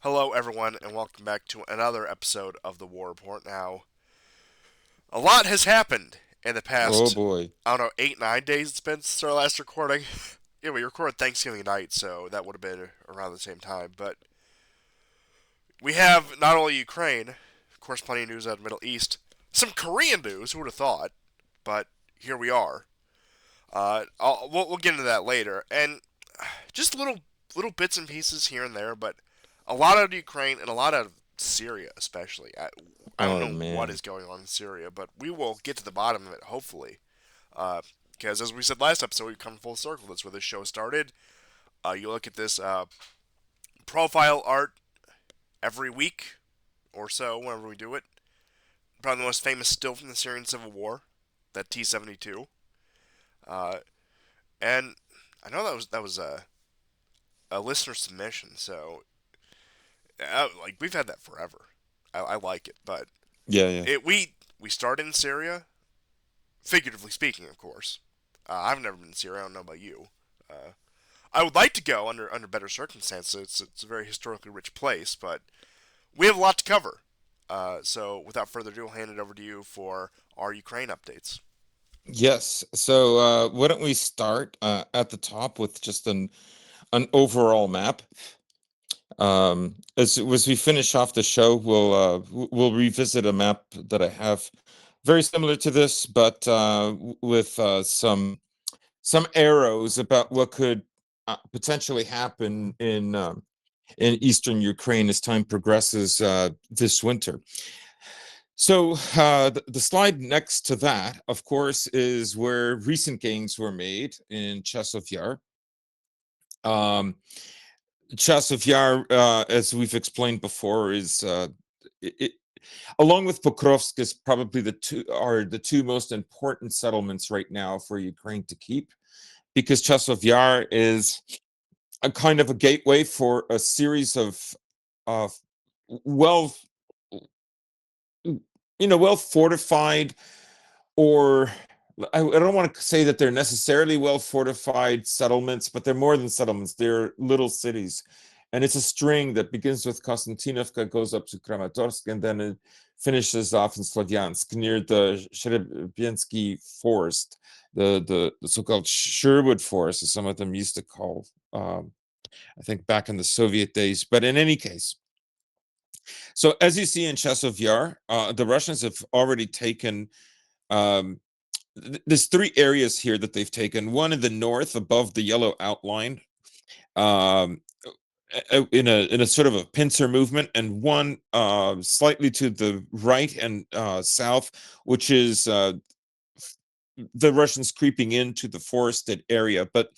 Hello, everyone, and welcome back to another episode of the War Report. Now, a lot has happened in the Oh past, boy. I don't know, 8, 9 days it's been since our last recording. Yeah, we recorded Thanksgiving night, so that would have been around the same time. But we have not only Ukraine, of course, plenty of news out of the Middle East, some Korean news, who would have thought? But here we are. We'll get into that later. And just little bits and pieces here and there, but a lot out of Ukraine and a lot out of Syria, especially. I don't Oh know what man. is going on in Syria, but we will get to the bottom of it, hopefully. Because as we said last episode, we've come full circle. That's where this show started. You look at this profile art every week or so, whenever we do it. Probably the most famous still from the Syrian Civil War, that T-72. Uh, and I know that was a listener submission, so like we've had that forever. I like it, but Yeah, yeah. we started in Syria, figuratively speaking, of course. I've never been to Syria. I don't know about you. Uh, I would like to go under better circumstances. It's a very historically rich place, but we have a lot to cover. So without further ado, I'll hand it over to you for our Ukraine updates. Yes. So why don't we start at the top with just an overall map. As we finish off the show, we'll revisit a map that I have very similar to this, but with some arrows about what could potentially happen in eastern Ukraine as time progresses this winter. So the slide next to that, of course, is where recent gains were made in Chasov Yar. Um, Chasov Yar, as we've explained before, is it, along with Pokrovsk, is probably the two most important settlements right now for Ukraine to keep, because Chasov Yar is a kind of a gateway for a series of well, well fortified, or I don't want to say that they're necessarily well fortified settlements, but they're more than settlements. They're little cities. And it's a string that begins with Konstantinovka, goes up to Kramatorsk, and then it finishes off in Slavyansk near the Sherebinsky Forest, the so-called Sherwood Forest, as some of them used to call, I think, back in the Soviet days. But in any case, so as you see in Chasov Yar, the Russians have already taken um, there's three areas here that they've taken. One in the north, above the yellow outline, um, in a sort of a pincer movement, and one slightly to the right and south, which is the Russians creeping into the forested area. But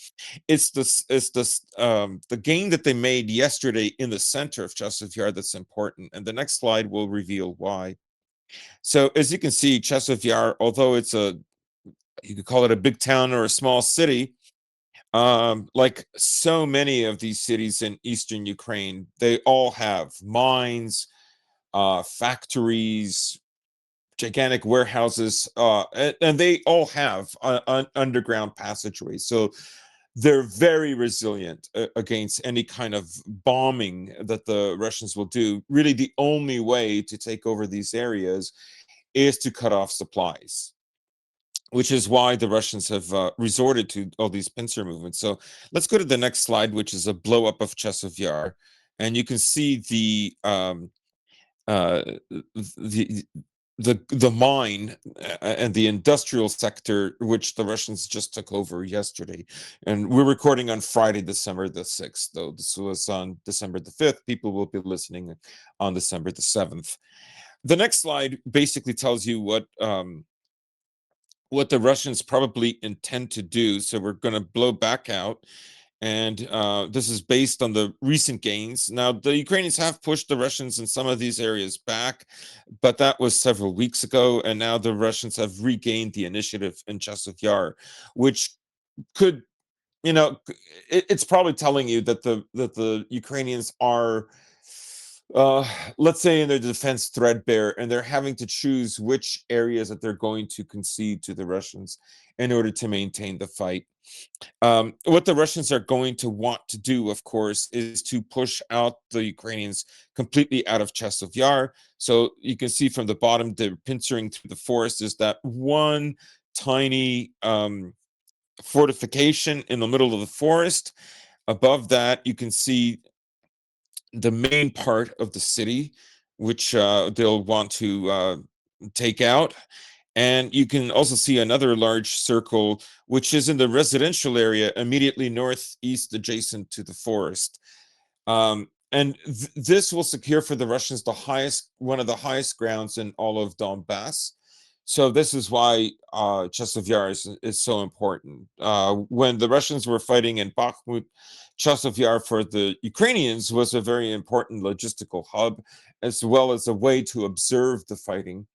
the gain that they made yesterday in the center of Chasov Yar that's important, and the next slide will reveal why. So as you can see, Chasov Yar, although it's a you could call it a big town or a small city. Like so many of these cities in eastern Ukraine, they all have mines, factories, gigantic warehouses, and they all have underground passageways. So they're very resilient against any kind of bombing that the Russians will do. Really, the only way to take over these areas is to cut off supplies, which is why the Russians have resorted to all these pincer movements. So let's go to the next slide, which is a blow up of Chasov Yar, and you can see uh, the the mine and the industrial sector, which the Russians just took over yesterday. And we're recording on Friday, December the 6th, though this was on December the 5th. People will be listening on December the 7th. The next slide basically tells you what the Russians probably intend to do. So we're going to blow back out. And this is based on the recent gains. Now, the Ukrainians have pushed the Russians in some of these areas back, but that was several weeks ago. And now the Russians have regained the initiative in Chasov Yar, which could, you know, it's probably telling you that the Ukrainians are uh, let's say in their defense threadbare, and they're having to choose which areas that they're going to concede to the Russians in order to maintain the fight. What the Russians are going to want to do, of course, is to push out the Ukrainians completely out of Chasiv Yar. So you can see from the bottom, they're pincering through the forest. There's that one tiny fortification in the middle of the forest. Above that, you can see the main part of the city, which they'll want to take out. And you can also see another large circle, which is in the residential area immediately northeast adjacent to the forest. And this will secure for the Russians one of the highest grounds in all of Donbass. So this is why Chasiv Yar is so important. When the Russians were fighting in Bakhmut, Chasiv Yar for the Ukrainians was a very important logistical hub, as well as a way to observe the fighting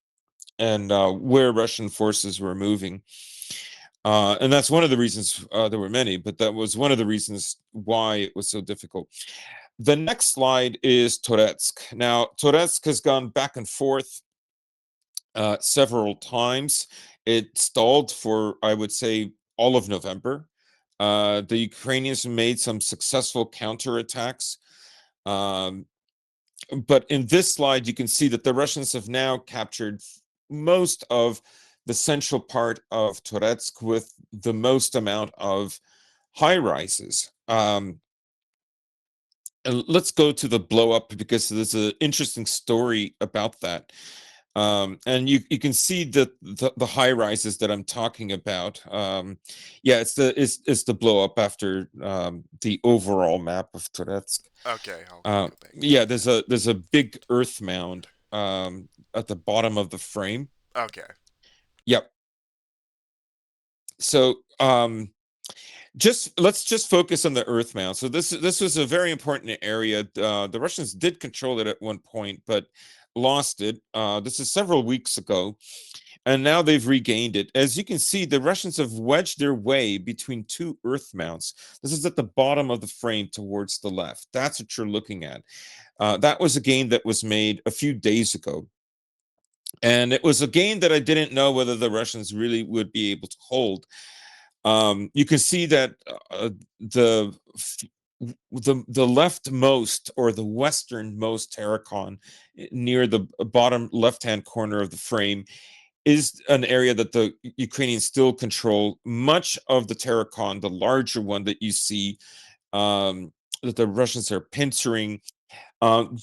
and where Russian forces were moving. And that's one of the reasons, there were many, but that was one of the reasons why it was so difficult. The next slide is Toretsk. Now, Toretsk has gone back and forth several times. It stalled for, I would say, all of November. The Ukrainians made some successful counterattacks. Um, but in this slide, you can see that the Russians have now captured most of the central part of Toretsk with the most amount of high rises. And let's go to the blow up because there's an interesting story about that. And you can see the high rises that I'm talking about. Yeah, it's the blow up after the overall map of Toretsk. Okay, okay, thanks. Yeah, there's a big earth mound at the bottom of the frame. Okay. Yep. So let's just focus on the earth mound. So this was a very important area. The Russians did control it at one point, but lost it. This is several weeks ago, and now they've regained it. As you can see, the Russians have wedged their way between two earth mounts. This is at the bottom of the frame towards the left. That's what you're looking at. That was a gain that was made a few days ago. And it was a gain that I didn't know whether the Russians really would be able to hold. You can see that the the leftmost or the westernmost Terracon near the bottom left-hand corner of the frame is an area that the Ukrainians still control. Much of the Terracon, the larger one that you see, that the Russians are pincering,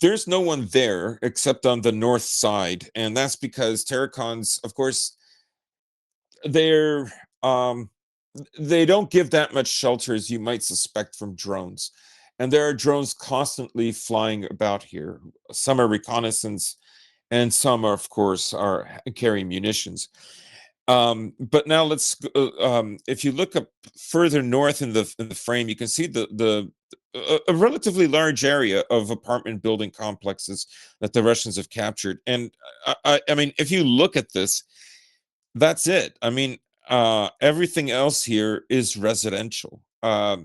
there's no one there except on the north side, and that's because Terracons, of course, they're um, they don't give that much shelter as you might suspect from drones. And there are drones constantly flying about here. Some are reconnaissance, and some, are, of course, are carrying munitions. But now if you look up further north in the frame, you can see a relatively large area of apartment building complexes that the Russians have captured. And I mean, if you look at this, that's it. I mean, everything else here is residential. Uh,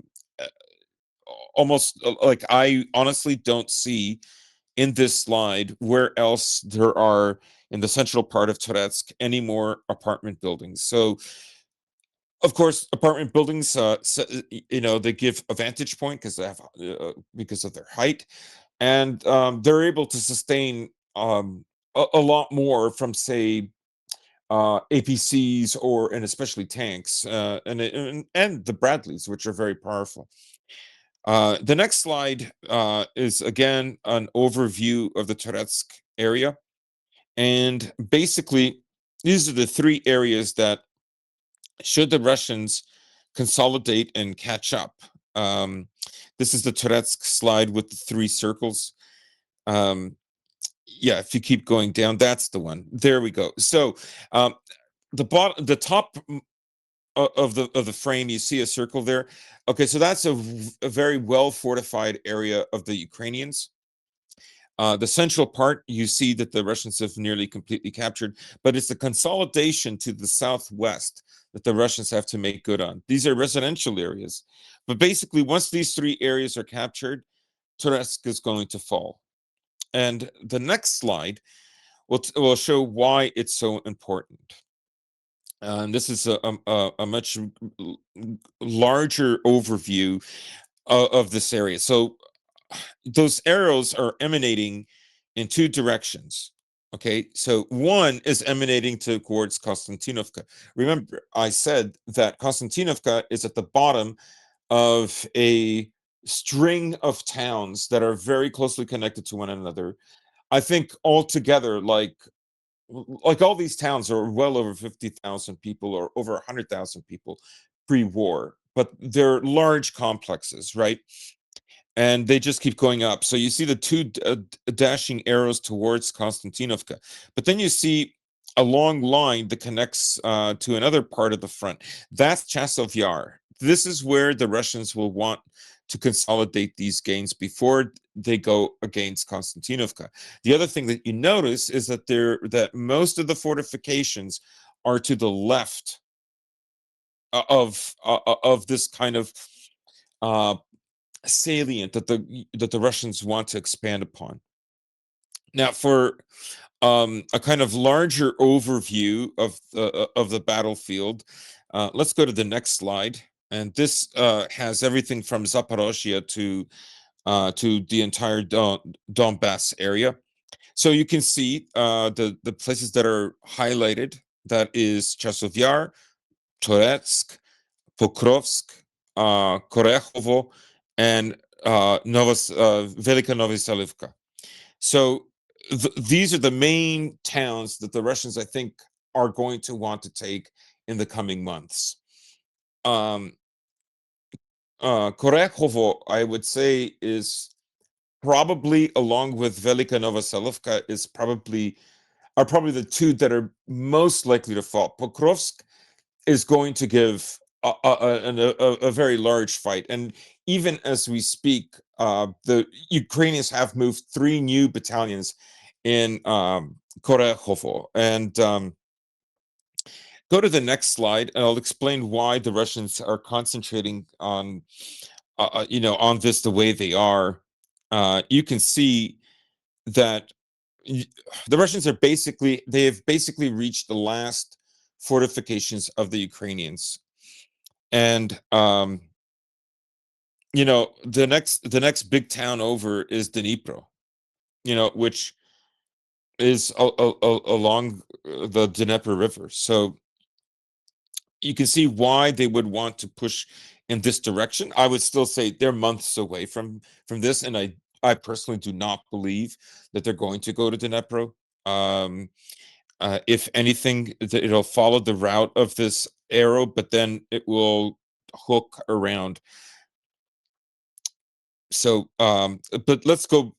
Almost like I honestly don't see in this slide where else there are in the central part of Toretsk any more apartment buildings. So, of course, apartment buildings, they give a vantage point because of their height, and they're able to sustain a lot more from, say, APCs and especially tanks, and the Bradleys, which are very powerful. The next slide is again an overview of the Toretsk area, and basically these are the three areas that, should the Russians consolidate and catch up. Um, this is the Toretsk slide with the three circles. Um, yeah, if you keep going down, that's the one. There we go. So um, the top of the frame, you see a circle there. Okay, so that's a very well fortified area of the Ukrainians. The central part, you see that the Russians have nearly completely captured, but it's the consolidation to the southwest that the Russians have to make good on. These are residential areas, but basically, once these three areas are captured, Toretsk is going to fall. And the next slide will show why it's so important. And this is a much larger overview of this area. So those arrows are emanating in two directions. Okay, so one is emanating towards Konstantinovka. Remember, I said that Konstantinovka is at the bottom of a string of towns that are very closely connected to one another. I think altogether, like all these towns are well over 50,000 people or over 100,000 people pre-war, but they're large complexes, right? And they just keep going up. So you see the two dashing arrows towards Konstantinovka, but then you see a long line that connects to another part of the front. That's Chasov Yar. This is where the Russians will want to consolidate these gains before they go against Konstantinovka. The other thing that you notice is that most of the fortifications are to the left of this kind of uh, salient that the Russians want to expand upon. Now, for a kind of larger overview of the battlefield, let's go to the next slide. And this has everything from Zaporozhye to the entire Donbass area. So you can see the places that are highlighted. That is Chasov Yar, Toretsk, Pokrovsk, Korekhovo, and Velika Novoselivka. So these are the main towns that the Russians, I think, are going to want to take in the coming months. Korekhovo, I would say, is probably, along with Velika Novoselivka, are probably the two that are most likely to fall. Pokrovsk is going to give a very large fight. And even as we speak, the Ukrainians have moved 3 new battalions in Korekhovo. And go to the next slide, and I'll explain why the Russians are concentrating on, on this the way they are. You can see that the Russians they have basically reached the last fortifications of the Ukrainians. And the next big town over is Dnipro, which is along the Dnieper River. So you can see why they would want to push in this direction. I would still say they're months away from this, and I personally do not believe that they're going to go to Dnipro. Um, if anything, it'll follow the route of this arrow, but then it will hook around. So, but let's go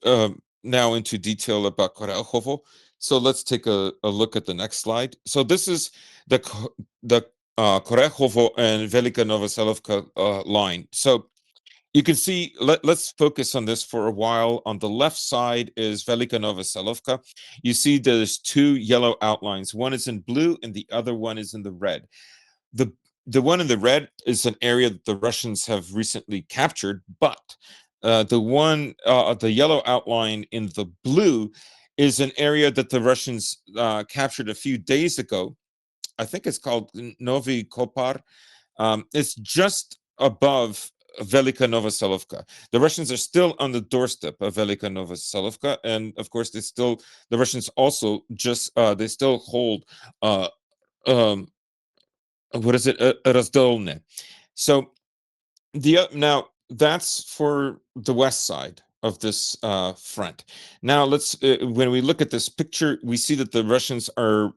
now into detail about Korekhovo. So let's take a look at the next slide. So this is the Korekhovo and Velika Novoselivka line. So you can see, let's focus on this for a while. On the left side is Velika Novoselivka. You see there's two yellow outlines. One is in blue and the other one is in the red. The the one in the red is an area that the Russians have recently captured, but the yellow outline in the blue is an area that the Russians captured a few days ago. I think it's called Novi Kopar. It's just above Velika Novoselivka. The Russians are still on the doorstep of Velika Novoselivka, and of course, the Russians also they still hold uh, um, what is it, Razdolne. So now that's for the west side of this front. Now let's when we look at this picture, we see that the Russians are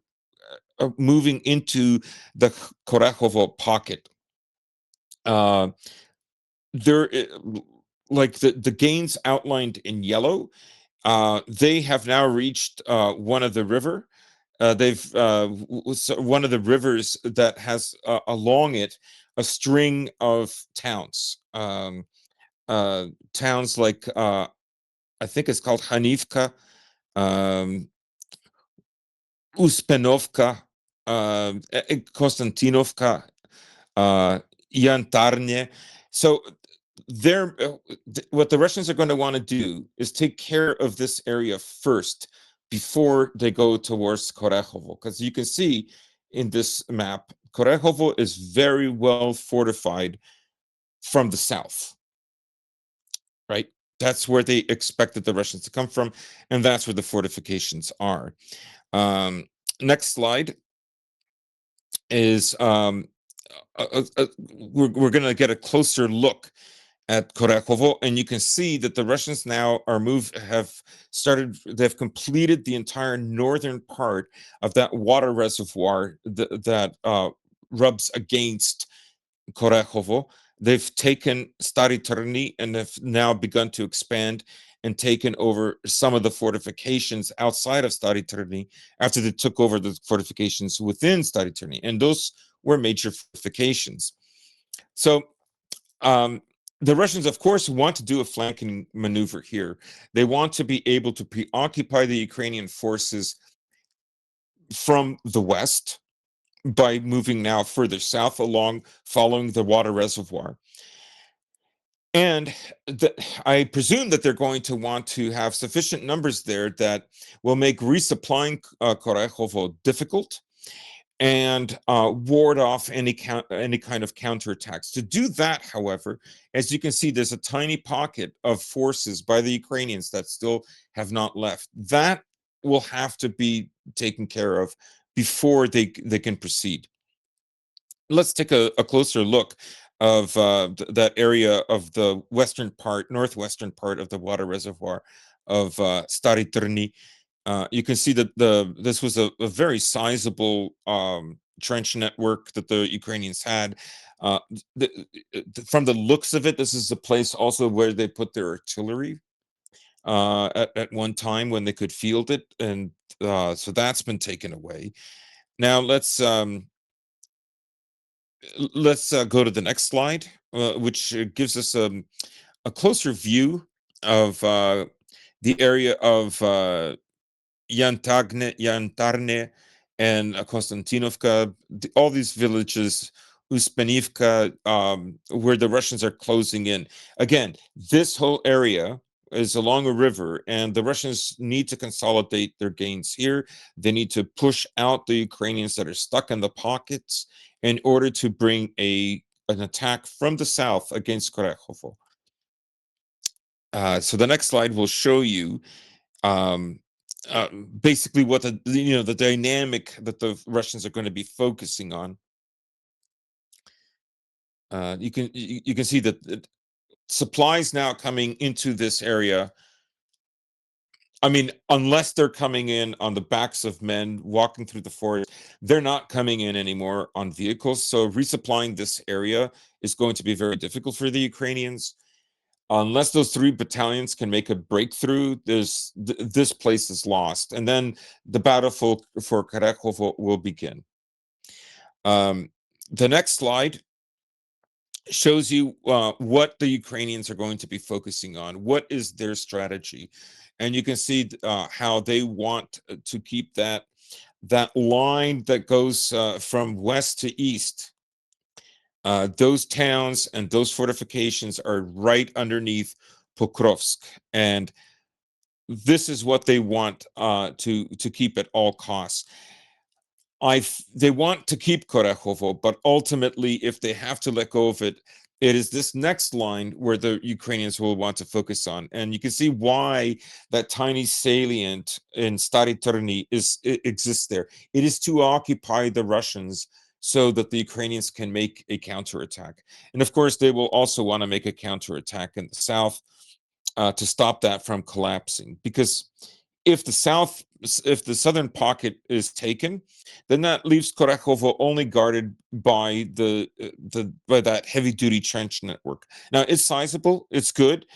moving into the Korekhovo pocket. There, like the gains outlined in yellow, they have now reached one of the river. They've one of the rivers that has along it a string of towns. Towns like I think it's called Hanivka, um, Uspenovka, Konstantinovka, Yantarne. So what the Russians are going to want to do is take care of this area first before they go towards Korehovo. Because you can see in this map, Korehovo is very well fortified from the south, right? That's where they expected the Russians to come from, and that's where the fortifications are. Next slide is we're going to get a closer look at Korekovo, and you can see that the Russians now they've completed the entire northern part of that water reservoir that rubs against Korekovo. They've taken Stary Terny and have now begun to expand and taken over some of the fortifications outside of Stary Terny after they took over the fortifications within Stary Terny. And those were major fortifications. So the Russians, of course, want to do a flanking maneuver here. They want to be able to preoccupy the Ukrainian forces from the west by moving now further south along, following the water reservoir. And I presume that they're going to want to have sufficient numbers there that will make resupplying Korehovo difficult and ward off any kind of counterattacks. To do that, however, as you can see, there's a tiny pocket of forces by the Ukrainians that still have not left. That will have to be taken care of before they can proceed. Let's take a closer look of that area of the northwestern part of the water reservoir of Stary Terny. You can see that this was a very sizable trench network that the Ukrainians had. Uh, from the looks of it, this is a place also where they put their artillery at one time when they could field it, and so that's been taken away. Now let's go to the next slide, which gives us a closer view of the area of Yantarne, and Konstantinovka, all these villages, Uspenivka, where the Russians are closing in. Again, this whole area is along a river, and the Russians need to consolidate their gains here. They need to push out the Ukrainians that are stuck in the pockets in order to bring an attack from the south against Korehovo. So the next slide will show you um, basically what the dynamic that the Russians are going to be focusing on. You can see that supplies now coming into this area. I mean, unless they're coming in on the backs of men walking through the forest, they're not coming in anymore on vehicles. So resupplying this area is going to be very difficult for the Ukrainians. Unless those 3 battalions can make a breakthrough, this place is lost, and then the battle for Karakhovo will begin. The next slide shows you what the Ukrainians are going to be focusing on. What is their strategy? And you can see how they want to keep that line that goes from west to east. Those towns and those fortifications are right underneath Pokrovsk, and this is what they want to keep at all costs. They want to keep Korehovo, but ultimately, if they have to let go of it, it is this next line where the Ukrainians will want to focus on, and you can see why that tiny salient in Stary Terny exists there. It is to occupy the Russians so that the Ukrainians can make a counterattack, and of course, they will also want to make a counterattack in the south to stop that from collapsing. Because if the southern pocket is taken, then that leaves Korehovo only guarded by by that heavy duty trench network. Now it's sizable, it's good,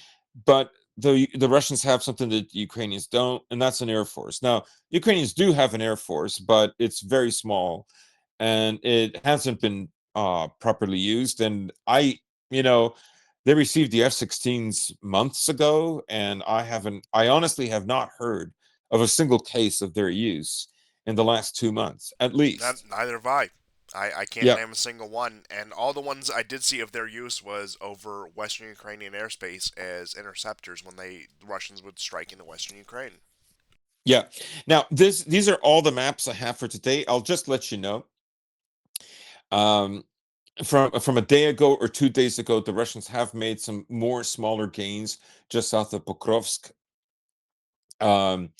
but the Russians have something that the Ukrainians don't, and that's an air force. Now Ukrainians do have an air force, but it's very small, and it hasn't been properly used. And you know, they received the F-16s months ago, and I honestly have not heard of a single case of their use in the last 2 months, at Not, least. neither have I. I can't Yeah, name a single one, and all the ones I did see of their use was over Western Ukrainian airspace as interceptors when the Russians would strike into Western Ukraine. yeah. Now, these are all the maps I have for today. I'll just let you know. Um, from a day ago or 2 days ago, the Russians have made some more smaller gains just south of Pokrovsk. Um,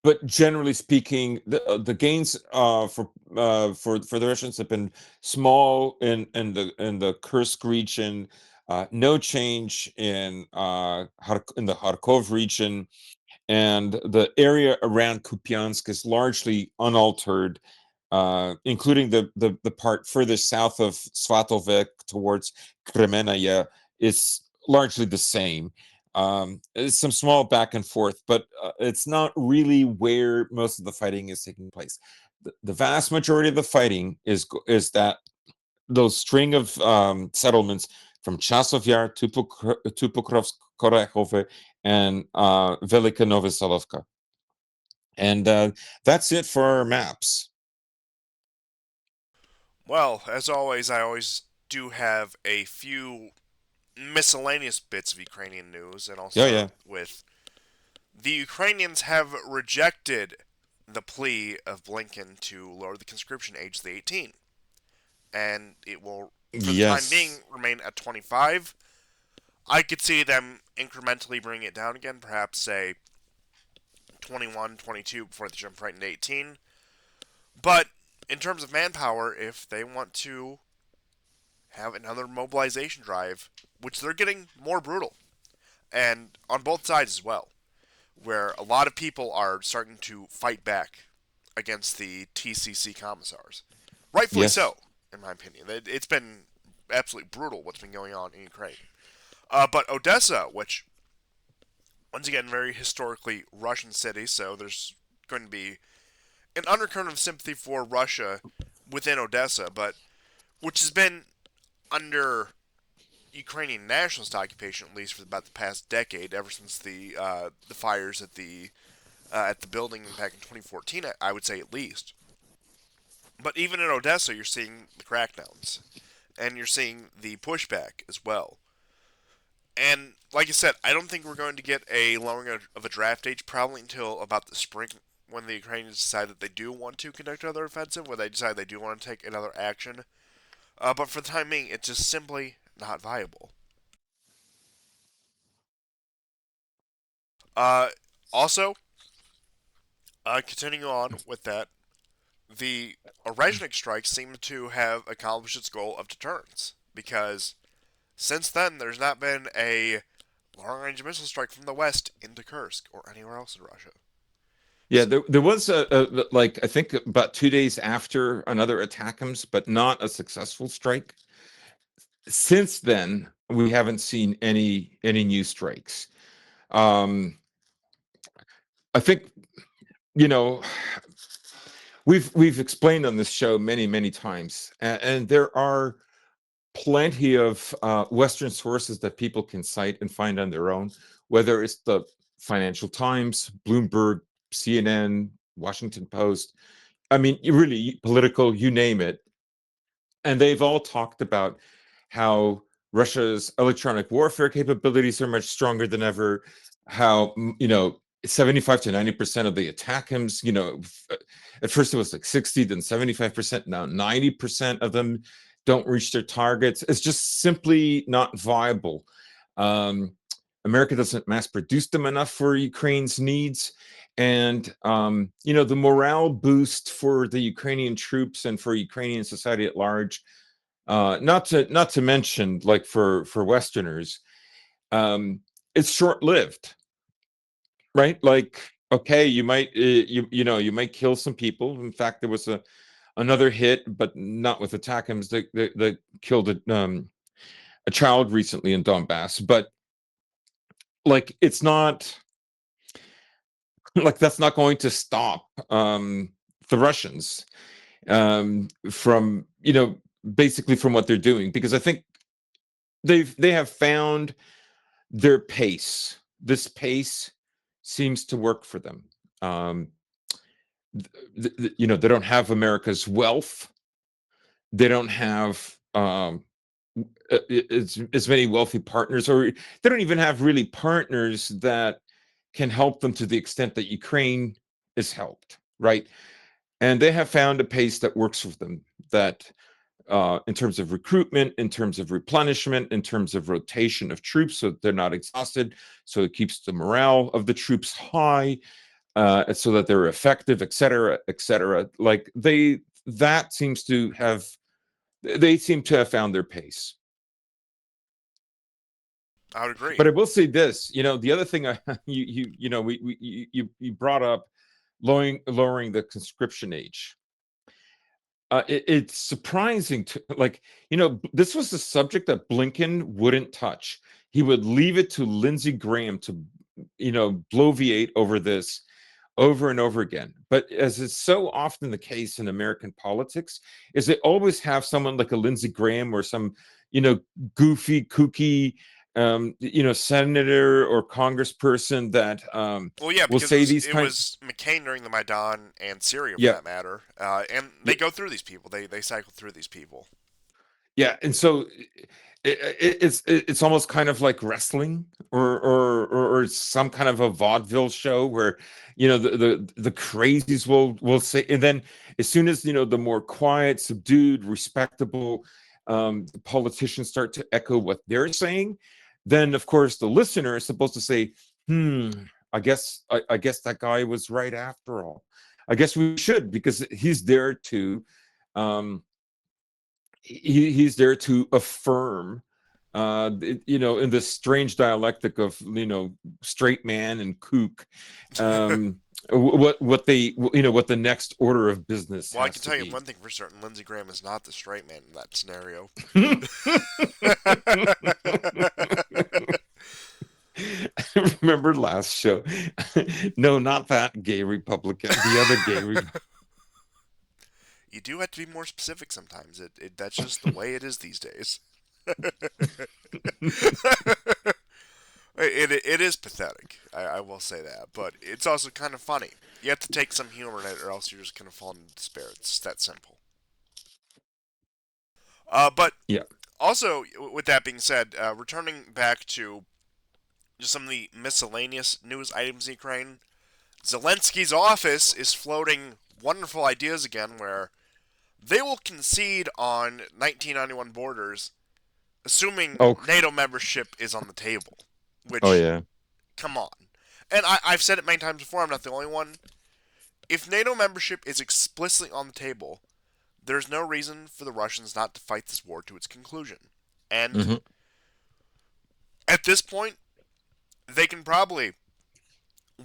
but generally speaking, the gains for the Russians have been small in the Kursk region. No change in the Kharkov region, and the area around Kupiansk is largely unaltered, including the part further south of Svatovek towards Kremenaya is largely the same. There's some small back and forth, but it's not really where most of the fighting is taking place. The vast majority of the fighting is that those string of settlements from Chasov Yar to Pokrovsk, Korehove, and Velika Novoselovka. And that's it for our maps. Well, as always, I always do have a few miscellaneous bits of Ukrainian news, and I'll Yeah, start yeah. with the Ukrainians have rejected the plea of Blinken to lower the conscription age to 18, and it will, for the time being, Yes. remain at 25. I could see them incrementally bringing it down again, perhaps say 21, 22 before they jump right into 18. But in terms of manpower, if they want to have another mobilization drive, which they're getting more brutal, and on both sides as well, where a lot of people are starting to fight back against the TCC commissars. Rightfully Yes. so, in my opinion. It's been absolutely brutal what's been going on in Ukraine. But Odessa, which, once again, very historically Russian city, so there's going to be an undercurrent of sympathy for Russia within Odessa, but which has been under Ukrainian nationalist occupation at least for about the past decade, ever since the fires at the building back in 2014. I would say at least. But even in Odessa, you're seeing the crackdowns, and you're seeing the pushback as well. And like I said, I don't think we're going to get a lowering of a draft age probably until about the spring when the Ukrainians decide that they do want to conduct another offensive, where they decide they do want to take another action. But for the time being, it's just simply not viable. Uh, Also, continuing on with that, the Orezhnik strike seemed to have accomplished its goal of deterrence because since then there's not been a long-range missile strike from the west into Kursk or anywhere else in Russia. Yeah, there was like I think about 2 days after another ATACMS, but not a successful strike. Since then, we haven't seen any new strikes. Um, I think you know we've explained on this show many times, and there are plenty of Western sources that people can cite and find on their own, whether it's the Financial Times, Bloomberg, CNN, Washington Post. I mean, really political, you name it. And they've all talked about how Russia's electronic warfare capabilities are much stronger than ever, how, 75 to 90% of the ATACMS, at first it was like 60, then 75%, now 90% of them don't reach their targets. It's just simply not viable. Um, America doesn't mass produce them enough for Ukraine's needs. And the morale boost for the Ukrainian troops and for Ukrainian society at large, not to mention like for Westerners, um, it's short lived, right? Like, okay, you might you might kill some people. In fact, there was another hit, but not with ATACMS that killed a child recently in Donbass. But like, it's not like that's not going to stop the Russians from basically from what they're doing, because I think they have found their pace. This pace seems to work for them. Um, they don't have America's wealth. They don't have as many wealthy partners, or they don't even have really partners that can help them to the extent that Ukraine is helped, right? And they have found a pace that works for them, that in terms of recruitment, in terms of replenishment, in terms of rotation of troops, so that they're not exhausted, so it keeps the morale of the troops high, so that they're effective, et cetera, et cetera. Like that seems to have, they seem to have found their pace. I would agree. But I will say this, the other thing you brought up lowering the conscription age. It's surprising to, like, this was the subject that Blinken wouldn't touch. He would leave it to Lindsey Graham to, bloviate over this over and over again. But as is so often the case in American politics, is they always have someone like a Lindsey Graham or some, goofy, kooky, senator or congressperson that Well, yeah, will because say these it kind. was McCain during the Maidan and Syria, for Yeah, that matter, and yeah, they go through these people. They cycle through these people. yeah, and so it's almost kind of like wrestling, or some kind of a vaudeville show where the crazies will say, and then as soon as the more quiet, subdued, respectable politicians start to echo what they're saying, then of course the listener is supposed to say, I guess that guy was right after all. I guess we should, because he's there to um he's there to affirm, in this strange dialectic of straight man and kook, um what the next order of business Well, I has can to tell you be. one thing for certain: Lindsey Graham is not the straight man in that scenario. Remember last show? No, not that gay Republican, the other gay You do have to be more specific sometimes. That's just the way it is these days. It is pathetic. I will say that, but it's also kind of funny. You have to take some humor in it, or else you're just gonna fall into despair. It's that simple. But yeah. also, with that being said, returning back to just some of the miscellaneous news items in Ukraine, Zelensky's office is floating wonderful ideas again, where they will concede on 1991 borders, assuming Oh, NATO membership is on the table. oh Which, yeah. come on. And I've said it many times before, I'm not the only one. If NATO membership is explicitly on the table, there's no reason for the Russians not to fight this war to its conclusion. And Hmm. at this point, they can probably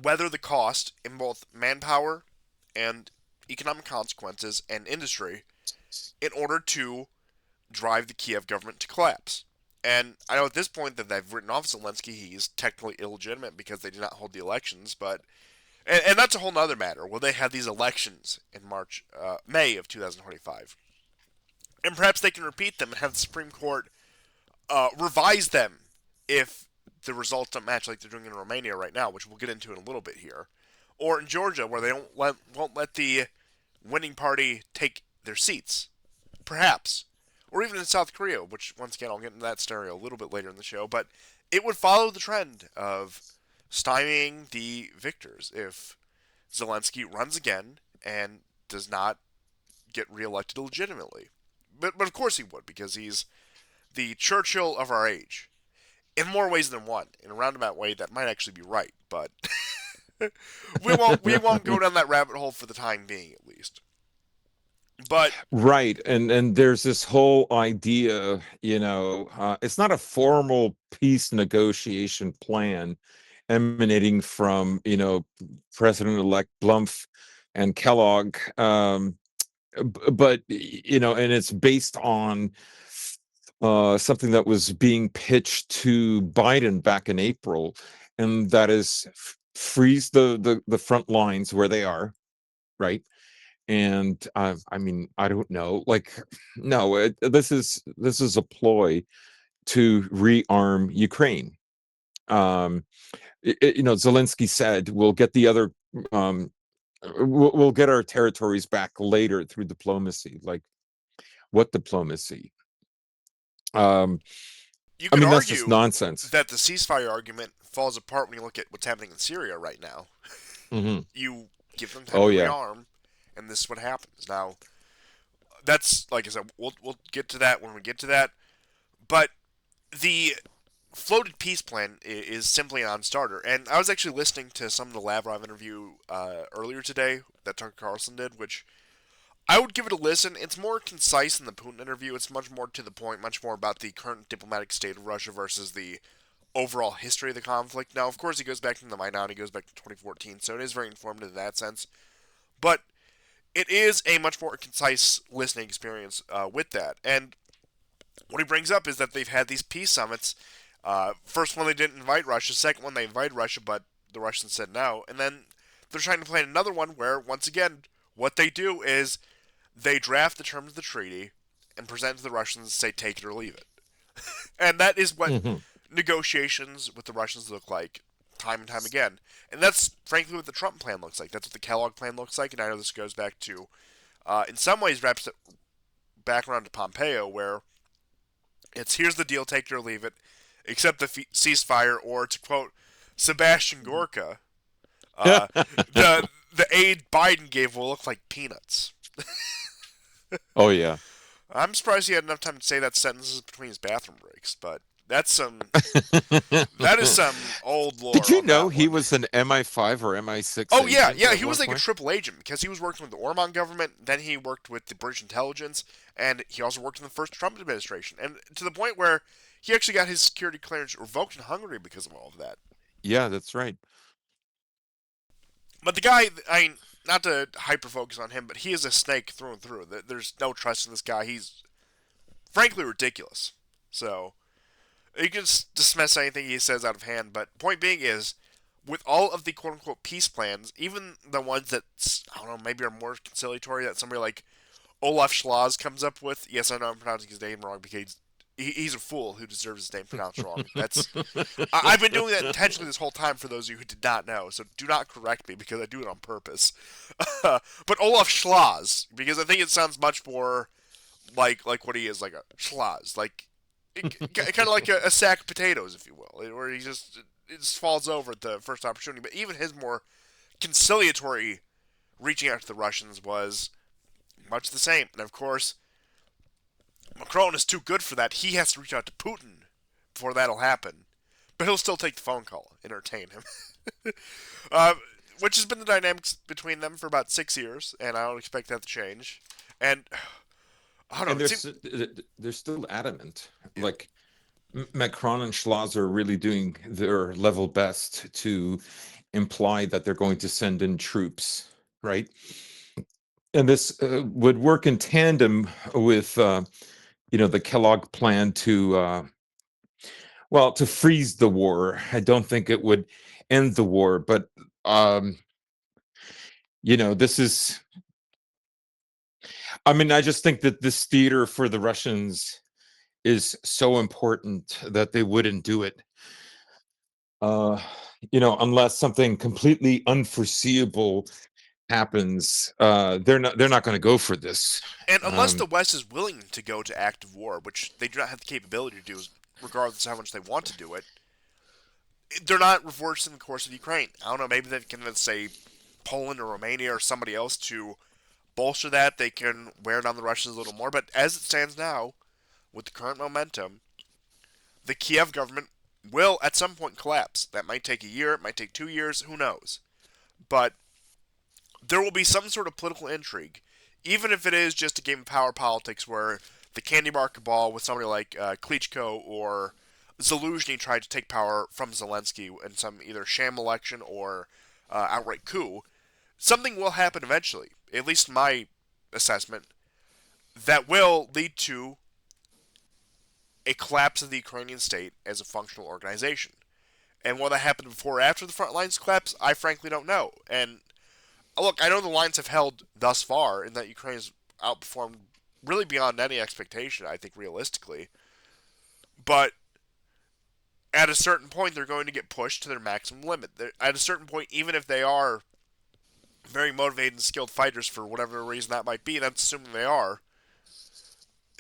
weather the cost in both manpower and economic consequences and industry in order to drive the Kiev government to collapse. And I know at this point that they've written off Zelensky. He's technically illegitimate because they did not hold the elections, but and that's a whole other matter. Will they have these elections in May of 2025, and perhaps they can repeat them and have the Supreme Court revise them if the results don't match, like they're doing in Romania right now, which we'll get into in a little bit here, or in Georgia where they won't let the winning party take their seats, perhaps, or even in South Korea, which once again I'll get into that scenario a little bit later in the show, but it would follow the trend of stymieing the victors if Zelensky runs again and does not get reelected legitimately. But of course he would, because he's the Churchill of our age. In more ways than one. In a roundabout way, that might actually be right, but we won't go down that rabbit hole for the time being, at least. But Right. And there's this whole idea, it's not a formal peace negotiation plan emanating from, President-elect Blumpf and Kellogg. But, and it's based on something that was being pitched to Biden back in April, and that is freeze the front lines where they are, right? And I mean, I don't know, like, no, this is a ploy to rearm Ukraine. um Zelensky said we'll get the other, we'll get our territories back later through diplomacy. Like, What diplomacy? Um, You I could mean, that's just argue nonsense. that the ceasefire argument falls apart when you look at what's happening in Syria right now. Hmm. You give them time Oh to yeah. rearm, and this is what happens. Now, that's like I said. We'll get to that when we get to that. But the floated peace plan is simply a non-starter. And I was actually listening to some of the Lavrov interview earlier today that Tucker Carlson did, which I would give it a listen. It's more concise than the Putin interview. It's much more to the point, much more about the current diplomatic state of Russia versus the overall history of the conflict. Now, of course, he goes back to the Maidan, he goes back to 2014, so it is very informative in that sense. But it is a much more concise listening experience with that. And what he brings up is that they've had these peace summits. First one, they didn't invite Russia. Second one, they invited Russia, but the Russians said no. And then they're trying to plan another one where, once again, what they do is they draft the terms of the treaty and present it to the Russians and say, take it or leave it. And that is what Hmm. negotiations with the Russians look like time and time again. And that's frankly what the Trump plan looks like. That's what the Kellogg plan looks like. And I know this goes back to, in some ways, wraps it back around to Pompeo, where it's here's the deal, take it or leave it, accept the ceasefire, or to quote Sebastian Gorka, uh, the aid Biden gave will look like peanuts. Oh yeah. I'm surprised he had enough time to say that sentences between his bathroom breaks, but that is some old Did lore you on know that he one. was an MI5 or MI6 Oh yeah, agent yeah, at he was one like a point? triple agent because he was working with the Orban government, then he worked with the British intelligence, and he also worked in the first Trump administration, and to the point where he actually got his security clearance revoked in Hungary because of all of that. Yeah, that's right. But the guy, I mean, not to hyper focus on him, but he is a snake through and through. There's no trust in this guy. He's frankly ridiculous. So you can dismiss anything he says out of hand, but point being is, with all of the quote unquote peace plans, even the ones that I don't know maybe are more conciliatory that somebody like Olaf Schloss comes up with. Yes, I know I'm pronouncing his name wrong because he's a fool who deserves his name pronounced wrong. I've been doing that intentionally this whole time for those of you who did not know. So do not correct me because I do it on purpose. But Olaf Schloss, because I think it sounds much more like what he is, like a Schloss, like kind of like a sack of potatoes, if you will, where it just falls over at the first opportunity. But even his more conciliatory reaching out to the Russians was much the same. And of course, Macron is too good for that. He has to reach out to Putin before that'll happen. But he'll still take the phone call, entertain him. uh, which has been the dynamics between them for about 6 years, and I don't expect that to change. And I don't know. And It seems, they're still adamant. yeah. Like Macron and Schloss are really doing their level best to imply that they're going to send in troops, right? And this would work in tandem with, the Kellogg plan to, well, to freeze the war. I don't think it would end the war, but um, this is. I mean, I just think that this theater for the Russians is so important that they wouldn't do it. Uh, unless something completely unforeseeable happens, they're not going to go for this. And unless the Um, West is willing to go to active war, which they do not have the capability to do, regardless of how much they want to do it, they're not reversing the course of Ukraine. I don't know. Maybe they can say Poland or Romania or somebody else to bolster that. They can wear down the Russians a little more. But as it stands now, with the current momentum, the Kiev government will at some point collapse. That might take a year. It might take 2 years. Who knows? But there will be some sort of political intrigue, even if it is just a game of power politics where the candy bar cabal with somebody like Klitschko or Zelensky tried to take power from Zelensky in some either sham election or outright coup. Something will happen eventually, at least in my assessment, that will lead to a collapse of the Ukrainian state as a functional organization. And will that happen before or after the front lines collapse? I frankly don't know. And look, I know the lines have held thus far, and that Ukraine has outperformed really beyond any expectation, I think, realistically. But at a certain point, they're going to get pushed to their maximum limit. At a certain point, even if they are very motivated and skilled fighters for whatever reason that might be, that's assuming they are,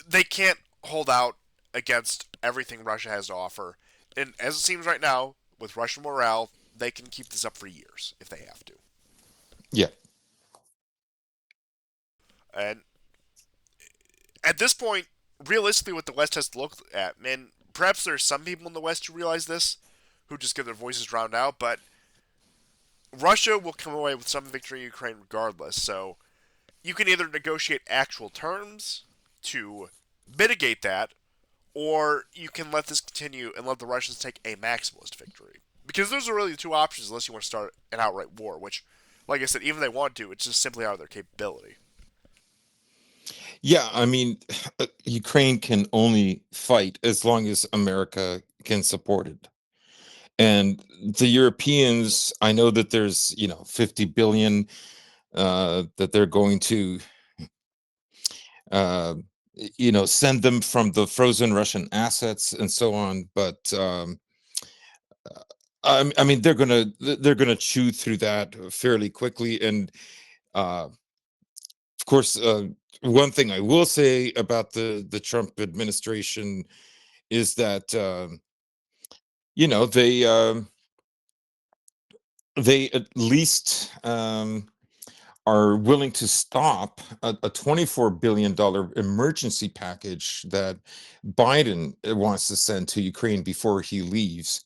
they can't hold out against everything Russia has to offer. And as it seems right now, with Russian morale, they can keep this up for years if they have to. Yeah. And at this point, realistically, what the West has to look at, man, perhaps there's some people in the West who realize this, who just get their voices drowned out, but Russia will come away with some victory in Ukraine regardless. So you can either negotiate actual terms to mitigate that, or you can let this continue and let the Russians take a maximalist victory. Because those are really the two options unless you want to start an outright war, which, like I said, even if they want to, it's just simply out of their capability. Yeah, I mean, Ukraine can only fight as long as America can support it. And the Europeans, I know that there's, 50 billion that they're going to uh, send them from the frozen Russian assets and so on. But I mean, they're gonna chew through that fairly quickly. And of course, one thing I will say about the Trump administration is that they they at least are willing to stop a $24 billion emergency package that Biden wants to send to Ukraine before he leaves.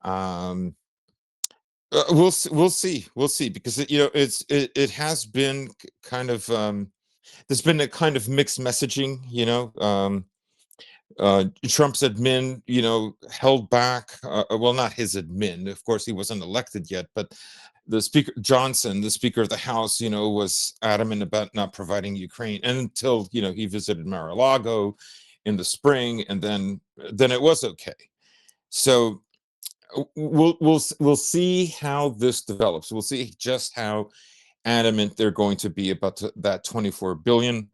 Um, we'll see, because it has been kind of there's been a kind of mixed messaging. Trump's admin, held back. Well, not his admin. Of course, he wasn't elected yet, but the speaker Johnson, the Speaker of the House, was adamant about not providing Ukraine until he visited Mar-a-Lago in the spring, and then it was okay. So we'll see how this develops. We'll see just how adamant they're going to be about that 24 billion.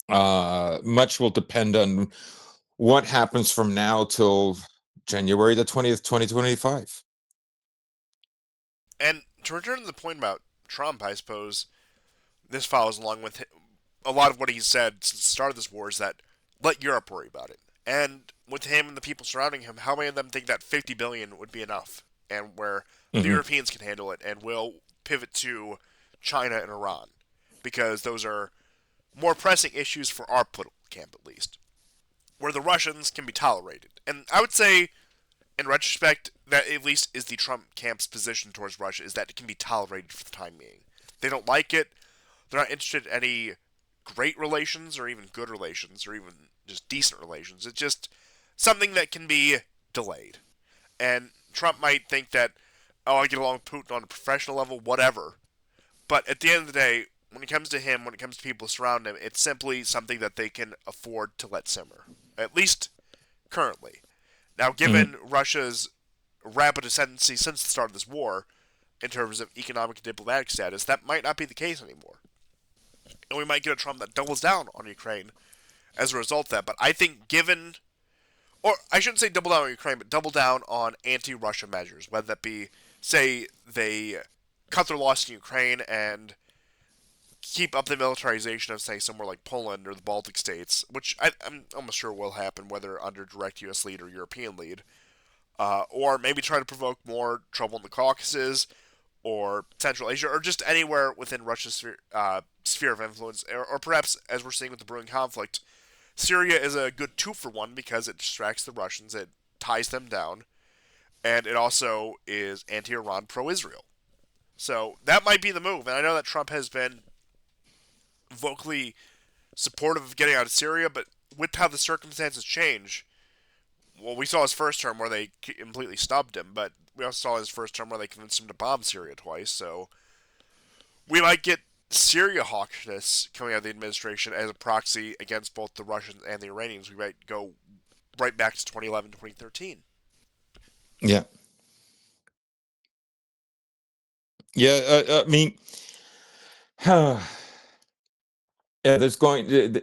Much will depend on what happens from now till January the 20th, 2025. And to return to the point about Trump, I suppose this follows along with a lot of what he's said since the start of this war is that let Europe worry about it. And with him and the people surrounding him, how many of them think that 50 billion would be enough, and where the Hmm. Europeans can handle it and will pivot to China and Iran, because those are more pressing issues for our political camp at least, where the Russians can be tolerated. And I would say, in retrospect, that at least is the Trump camp's position towards Russia, is that it can be tolerated for the time being. They don't like it. They're not interested in any great relations or even good relations or even just decent relations. It's just something that can be delayed. And Trump might think that, oh, I get along with Putin on a professional level, whatever. But at the end of the day, when it comes to him, when it comes to people surrounding him, it's simply something that they can afford to let simmer. At least currently. Now, Hmm. given Russia's rapid ascendancy since the start of this war, in terms of economic and diplomatic status, that might not be the case anymore. And we might get a Trump that doubles down on Ukraine as a result of that. But I think, given, or I shouldn't say double down on Ukraine, but double down on anti Russia measures, whether that be, say, they cut their loss in Ukraine and keep up the militarization of, say, somewhere like Poland or the Baltic states, which I'm almost sure will happen, whether under direct U.S. lead or European lead, or maybe try to provoke more trouble in the Caucasus or Central Asia, or just anywhere within Russia's sphere of influence, or perhaps, as we're seeing with the brewing conflict, Syria is a good two for one because it distracts the Russians, it ties them down, and it also is anti-Iran, pro-Israel. So that might be the move. And I know that Trump has been vocally supportive of getting out of Syria, but with how the circumstances change, well, we saw his first term where they completely snubbed him, but we also saw his first term where they convinced him to bomb Syria twice. So we might get Syria hawkishness coming out of the administration as a proxy against both the Russians and the Iranians. We might go right back to 2011, 2013. Yeah. Yeah. I mean, yeah, there's going.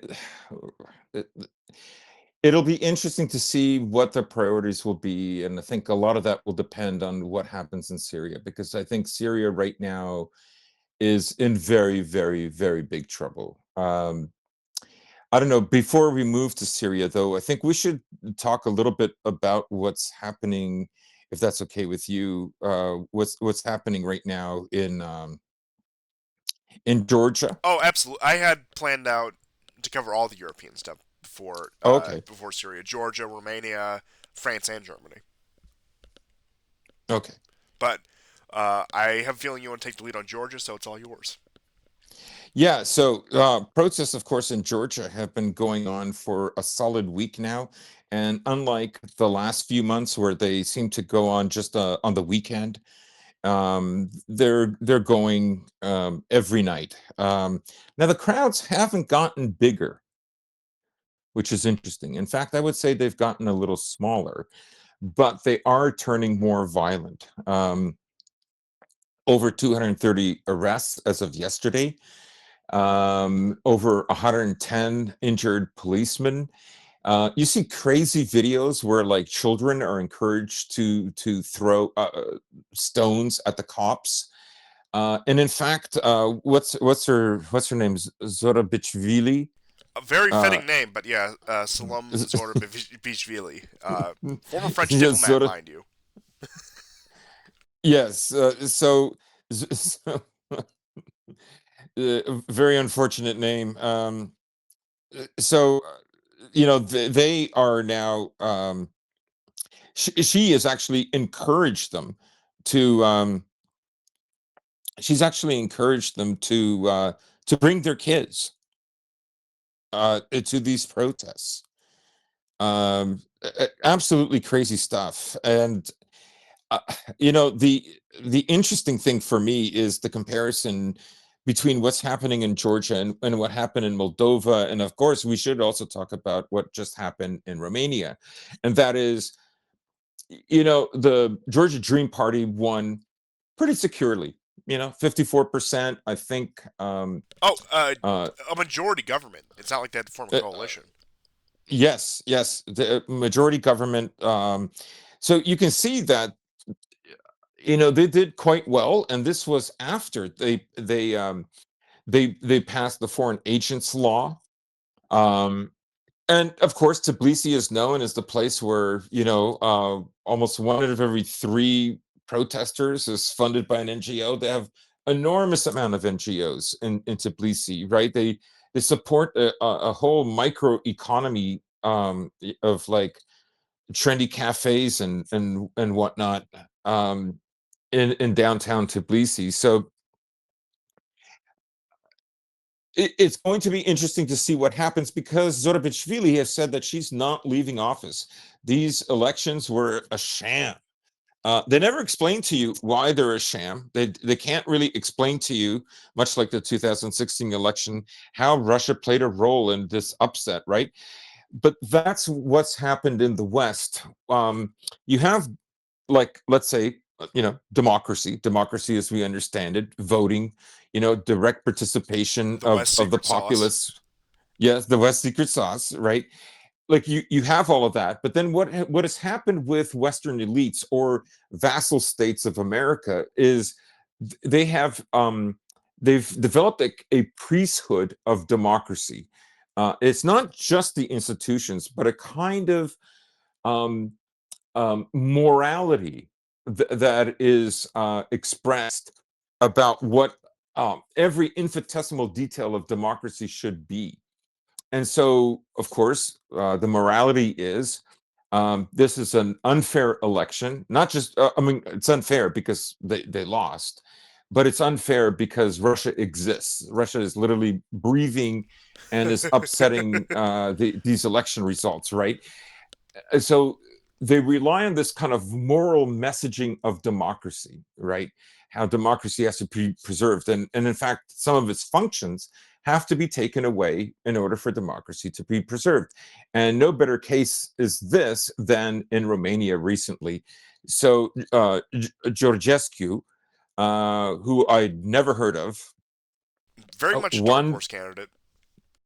It'll be interesting to see what the priorities will be, and I think a lot of that will depend on what happens in Syria, because I think Syria right now is in very, very, very big trouble. I don't know. Before we move to Syria, though, I think we should talk a little bit about what's happening, if that's okay with you. What's happening right now in Georgia? Oh, absolutely. I had planned out to cover all the European stuff Okay, before Syria, Georgia, Romania, France, and Germany. okay. But I have a feeling you want to take the lead on Georgia, so it's all yours. Yeah, so protests, of course, in Georgia have been going on for a solid week now. And unlike the last few months where they seem to go on just on the weekend, they're going every night. Now the crowds haven't gotten bigger, which is interesting. In fact, I would say they've gotten a little smaller, but they are turning more violent. Over 230 arrests as of yesterday, over 110 injured policemen. You see crazy videos where like children are encouraged to throw stones at the cops. And in fact, what's her name? Zora Bichvili. A very Uh, fitting name, but yeah, Salom Zorabichvili, former French yes, diplomat, Zora. mind you. Yes. So very unfortunate name. So they are now. She has actually encouraged them to. She's actually encouraged them to bring their kids to these protests. Absolutely crazy stuff. And uh, the interesting thing for me is the comparison between what's happening in Georgia and what happened in Moldova. And of course, we should also talk about what just happened in Romania. And that is, the Georgia Dream Party won pretty securely, 54%, I think. Oh, Uh, a majority government. It's not like they had to form a uh, coalition. yes, yes, the majority government. So you can see that they did quite well, and this was after they passed the foreign agents law. Um, and of course, Tbilisi is known as the place where almost one out of every three protesters is funded by an NGO. They have enormous amount of NGOs in Tbilisi, right? They support a whole micro economy of like trendy cafes and whatnot in downtown Tbilisi. So it's going to be interesting to see what happens because Zorabichvili has said that she's not leaving office. These elections were a sham. They never explain to you why they're a sham. They can't really explain to you, much like the 2016 election, how Russia played a role in this upset, right? But that's what's happened in the West. You have, like, let's say, democracy as we understand it, voting, direct participation The of West of the secret sauce. populace. Yes, the West secret sauce, right? Like you have all of that, but then what has happened with Western elites or vassal states of America is they have they've developed a priesthood of democracy. It's not just the institutions, but a kind of um, morality that is expressed about what every infinitesimal detail of democracy should be. And so, of course, the morality is this is an unfair election. Not just, I mean, it's unfair because they lost, but it's unfair because Russia exists. Russia is literally breathing and is upsetting these election results, right? So they rely on this kind of moral messaging of democracy, right? How democracy has to be preserved. And in fact, some of its functions have to be taken away in order for democracy to be preserved. And no better case is this than in Romania recently. So Georgescu, who I'd never heard of, Very much a dark won horse candidate.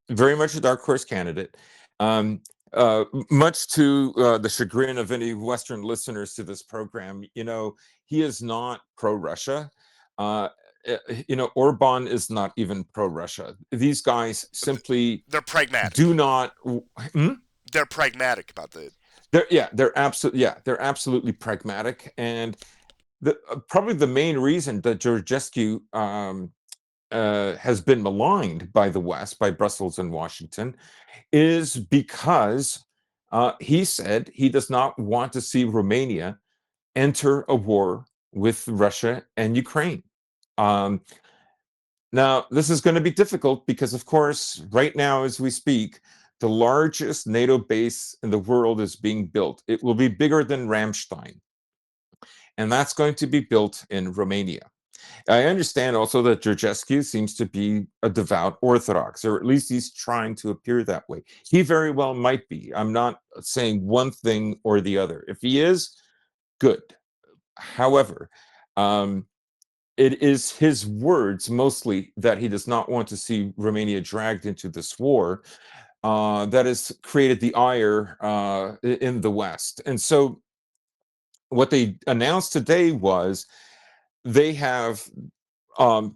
very much a dark horse candidate. Um, Much to the chagrin of any Western listeners to this program, he is not pro Russia. Uh, Orban is not even pro-Russia. These guys simply They're do pragmatic. not. Hmm? They're pragmatic about the. They're absolutely pragmatic, and probably the main reason that Georgescu has been maligned by the West, by Brussels and Washington, is because he said he does not want to see Romania enter a war with Russia and Ukraine. Um, Now, this is going to be difficult because, of course, right now, as we speak, the largest NATO base in the world is being built. It will be bigger than Ramstein, and that's going to be built in Romania. I understand also that Georgescu seems to be a devout Orthodox, or at least he's trying to appear that way. He very well might be. I'm not saying one thing or the other. If he is, good. However, um, it is his words mostly that he does not want to see Romania dragged into this war that has created the ire in the West. And so, what they announced today was they have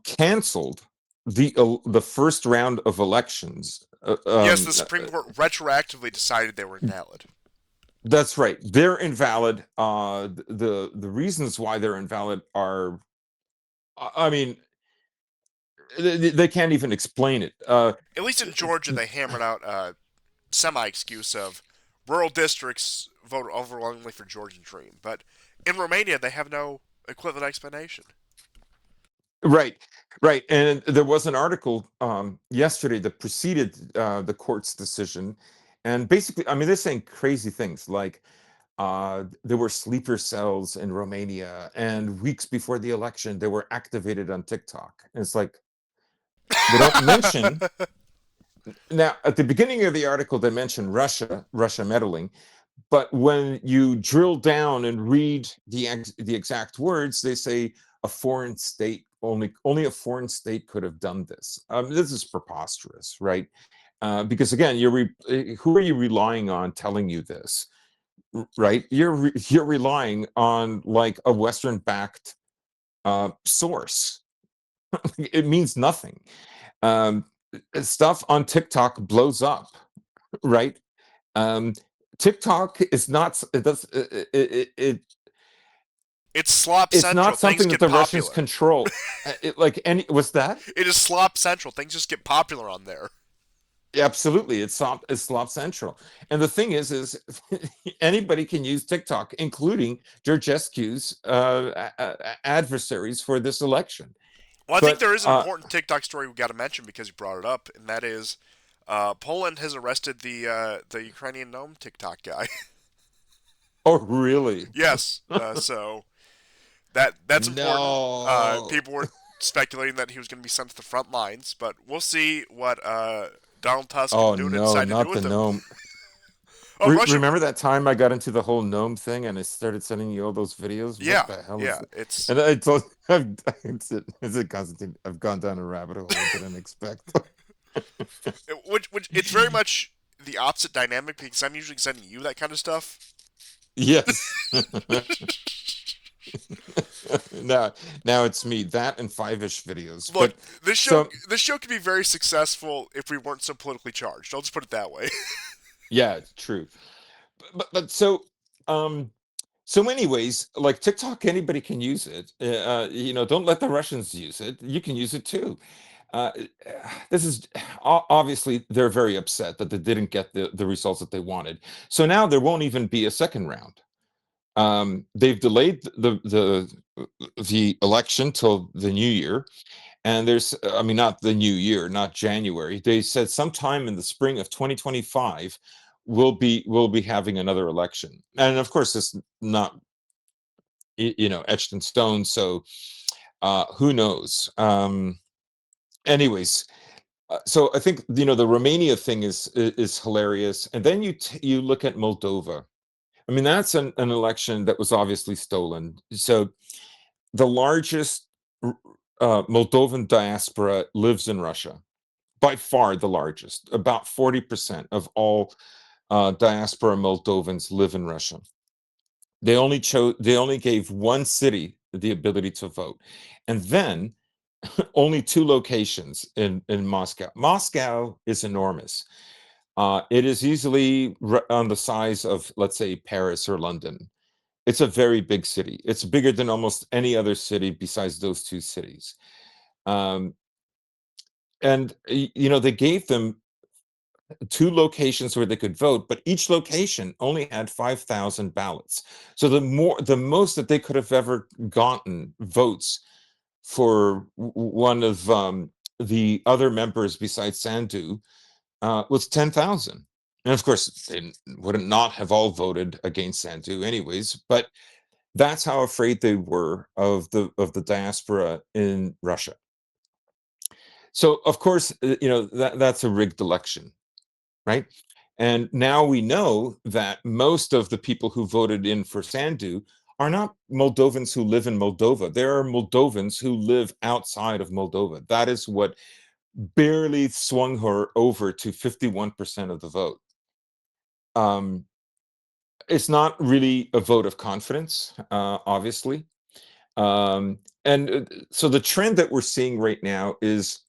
canceled the first round of elections. Yes, the Supreme Court retroactively decided they were invalid. That's right. They're invalid. The reasons why they're invalid are, I mean, they can't even explain it. At least in Georgia, they hammered out a semi excuse of rural districts voted overwhelmingly for Georgian Dream. But in Romania, they have no equivalent explanation. Right, right. And there was an article yesterday that preceded the court's decision. And basically, I mean, they're saying crazy things like there were sleeper cells in Romania, and weeks before the election, they were activated on TikTok. And it's like, they don't mention. Now, at the beginning of the article, they mention Russia meddling. But when you drill down and read the exact words, they say a foreign state, only a foreign state could have done this. This is preposterous, right? Because again, who are you relying on telling you this, right? You're relying on like a Western backed source. It means nothing. Um, Stuff on TikTok blows up, right? Um, TikTok is not. It does. It's slop It's central. not Things something that get the Russians popular. control. Like any was that? It is slop central. Things just get popular on there. Absolutely, it's Slop Central. And the thing is anybody can use TikTok, including Georgescu's adversaries for this election. Well, I think But there is an important TikTok story we got to mention because you brought it up, and that is Poland has arrested the Ukrainian gnome TikTok guy. oh, really? Yes, so that's important. No. People were speculating that he was going to be sent to the front lines, but we'll see what Donald Tusk and Oh Duda no, decide to do not the with him. gnome. Oh, Russia. Remember that time I got into the whole gnome thing and I started sending you all those videos? What Yeah, the hell is yeah. it? It's And I told is it Constantine? I've gone down a rabbit hole I didn't expect. which it's very much the opposite dynamic because I'm usually sending you that kind of stuff. Yes. now now it's me. That and five-ish videos. Look, But this show so this show could be very successful if we weren't so politically charged. I'll just put it that way. yeah, true. But um so anyways, like TikTok, anybody can use it. Don't let the Russians use it. You can use it too. Uh, this is obviously they're very upset that they didn't get the results that they wanted. So now there won't even be a second round. They've delayed the election till the new year, and I mean, not the new year, not January. They said sometime in the spring of 2025 we'll be having another election, and of course it's not etched in stone. So who knows? Anyways, so I think the Romania thing is hilarious, and then you look at Moldova. I mean, that's an election that was obviously stolen. So the largest Moldovan diaspora lives in Russia, by far the largest. About 40% of all diaspora Moldovans live in Russia. They only gave one city the ability to vote, and then only two locations in Moscow. Moscow is enormous. It is easily on the size of, let's say, Paris or London. It's a very big city. It's bigger than almost any other city besides those two cities. Um, and they gave them two locations where they could vote, but each location only had 5,000 ballots. So the most that they could have ever gotten votes for one of the other members besides Sandu was 10,000. And of course, they wouldn't not have all voted against Sandu anyways, but that's how afraid they were of the diaspora in Russia. So of course, that's a rigged election, right? And now we know that most of the people who voted in for Sandu are not Moldovans who live in Moldova. There are Moldovans who live outside of Moldova. That is what barely swung her over to 51% of the vote. Um, it's not really a vote of confidence, obviously. And so the trend that we're seeing right now is,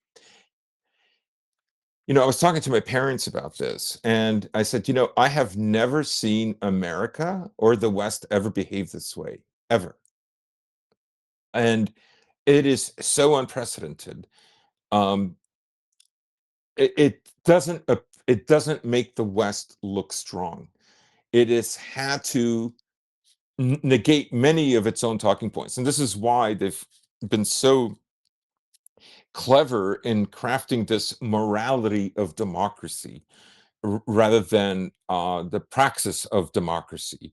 I was talking to my parents about this, and I said, I have never seen America or the West ever behave this way, ever. And it is so unprecedented. Um, it doesn't make the West look strong. It has had to negate many of its own talking points, and this is why they've been so clever in crafting this morality of democracy rather than the praxis of democracy,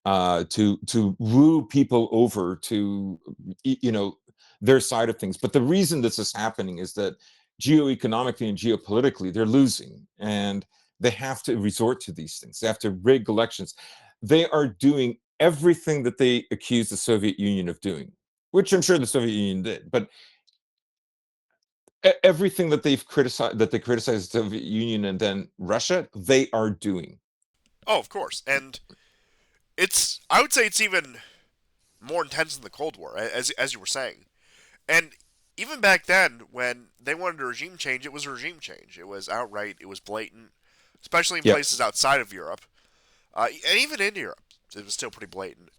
to woo people over to their side of things. But the reason this is happening is that geoeconomically and geopolitically they're losing, and they have to resort to these things. They have to rig elections. They are doing everything that they accused the Soviet Union of doing, which I'm sure the Soviet Union did. But everything that they criticized the Soviet Union and then Russia, they are doing. Oh, of course. And I would say it's even more intense than the Cold War, as you were saying. And even back then, when they wanted a regime change, it was a regime change. It was outright, it was blatant, especially in Yeah. places outside of Europe. And even in Europe, it was still pretty blatant.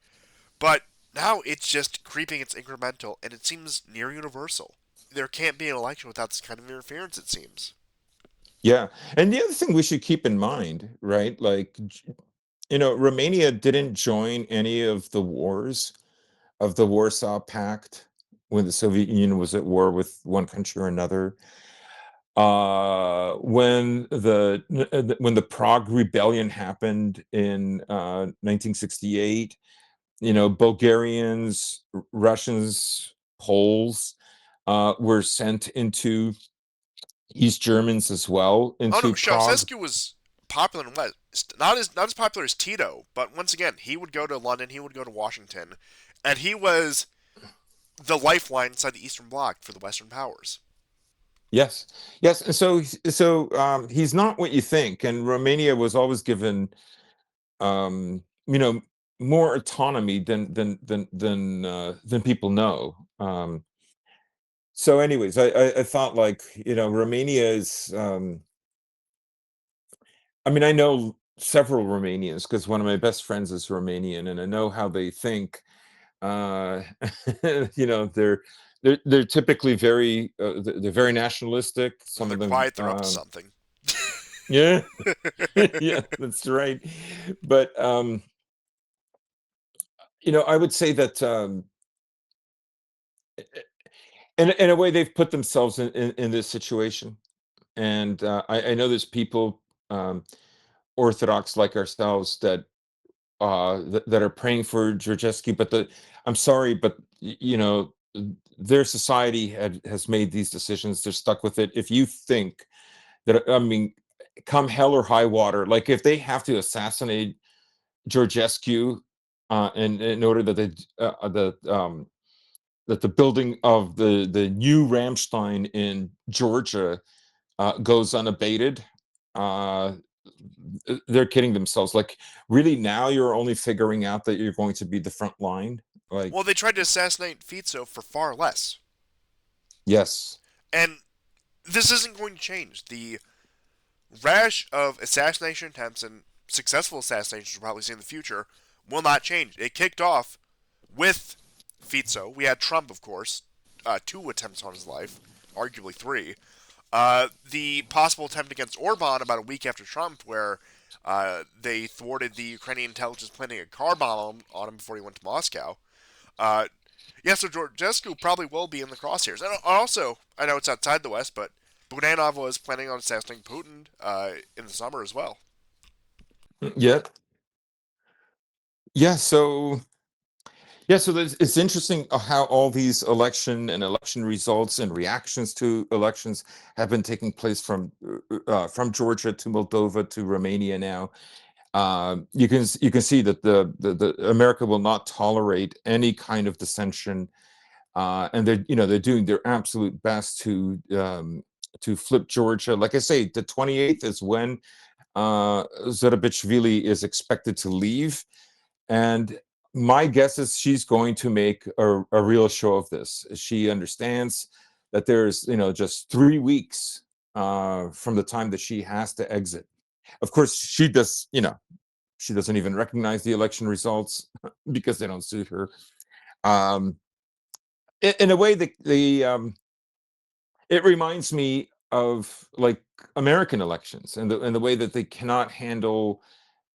But now it's just creeping, it's incremental, and it seems near universal. There can't be an election without this kind of interference, it seems. Yeah. And the other thing we should keep in mind, right? Like, Romania didn't join any of the wars of the Warsaw Pact when the Soviet Union was at war with one country or another. When the Prague Rebellion happened in 1968, Bulgarians, Russians, Poles were sent into East Germans as well Oh no, into Prague. Ceausescu was popular in West, not as popular as Tito, but once again, he would go to London, he would go to Washington, and he was the lifeline inside the Eastern Bloc for the Western powers. Yes, yes. And so he's not what you think. And Romania was always given, um, you know, more autonomy than people know. So, anyways, I thought, like, Romania is. I mean, I know several Romanians because one of my best friends is Romanian, and I know how they think. Uh, they're typically they're very nationalistic. When Some they're of them, quiet, they're up to something. yeah, yeah, that's right. But I would say that in a way they've put themselves in this situation, and I know there's people, Orthodox like ourselves, that are praying for Georgescu, but I'm sorry, but their society has made these decisions. They're stuck with it. If you think that, I mean, come hell or high water, like if they have to assassinate Georgescu, in order that the building of the new Ramstein in Georgia goes unabated, uh, they're kidding themselves. Like, really, now you're only figuring out that you're going to be the front line? Like, Well, they tried to assassinate Fico for far less. Yes. And this isn't going to change. The rash of assassination attempts and successful assassinations we'll probably see in the future will not change. It kicked off with Fico. We had Trump, of course, 2 attempts on his life, arguably 3. The possible attempt against Orban about a week after Trump, where they thwarted the Ukrainian intelligence planting a car bomb on him before he went to Moscow. Uh, yeah, so Georgescu probably will be in the crosshairs. And also, I know it's outside the West, but Budanov was planning on assassinating Putin in the summer as well. Yeah. Yeah. So it's interesting how all these election results and reactions to elections have been taking place from Georgia to Moldova to Romania now. You can see that the America will not tolerate any kind of dissension, and they're doing their absolute best to flip Georgia. Like I say, the 28th is when Zurabishvili is expected to leave, and my guess is she's going to make a real show of this. She understands that there's just 3 weeks from the time that she has to exit. Of course, she doesn't even recognize the election results because they don't suit her. Um, in a way, it reminds me of like American elections and the way that they cannot handle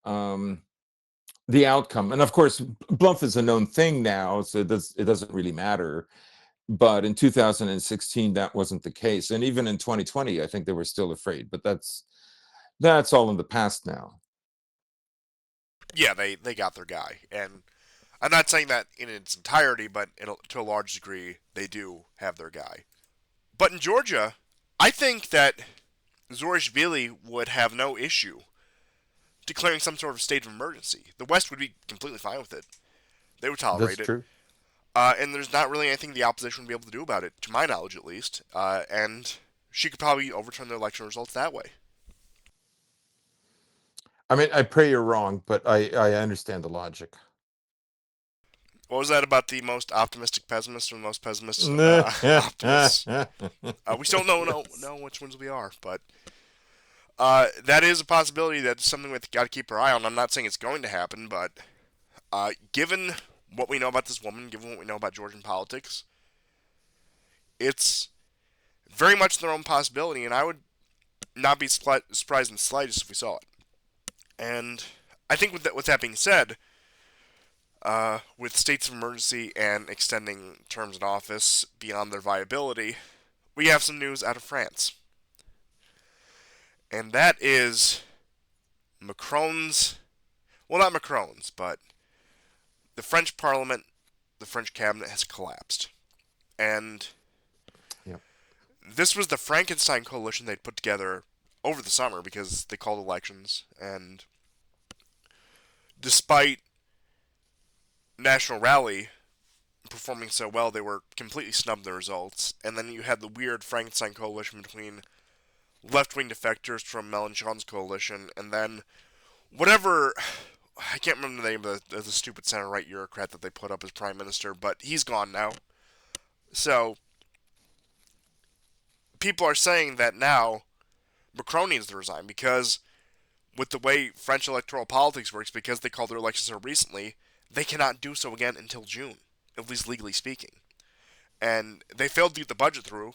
um, the outcome. And of course, bluff is a known thing now, so it doesn't really matter. But in 2016, that wasn't the case, and even in 2020, I think they were still afraid. But that's all in the past now. Yeah, they got their guy. And I'm not saying that in its entirety, but to a large degree, they do have their guy. But in Georgia, I think that Zorishvili would have no issue declaring some sort of state of emergency. The West would be completely fine with it. They would That's tolerate it. true. And there's not really anything the opposition would be able to do about it, to my knowledge at least. And she could probably overturn the election results that way. I mean, I pray you're wrong, but I understand the logic. What was that about the most optimistic pessimist or the most pessimist Yeah. optimists? We still know which ones we are, but that is a possibility. That's something we've got to keep our eye on. I'm not saying it's going to happen, but given what we know about this woman, given what we know about Georgian politics, it's very much their own possibility, and I would not be surprised in the slightest if we saw it. And I think with that being said, with states of emergency and extending terms in office beyond their viability, we have some news out of France. And that is Macron's, well, not Macron's, but the French Parliament, the French cabinet has collapsed. And Yep. this was the Frankenstein coalition they'd put together over the summer because they called elections. And despite National Rally performing so well, they were completely snubbed in the results. And then you had the weird Frankenstein coalition between left-wing defectors from Mélenchon's coalition, and then whatever, I can't remember the name of the stupid center-right bureaucrat that they put up as prime minister, but he's gone now. So people are saying that now Macron needs to resign because with the way French electoral politics works, because they called their elections so recently, they cannot do so again until June, at least legally speaking. And they failed to get the budget through.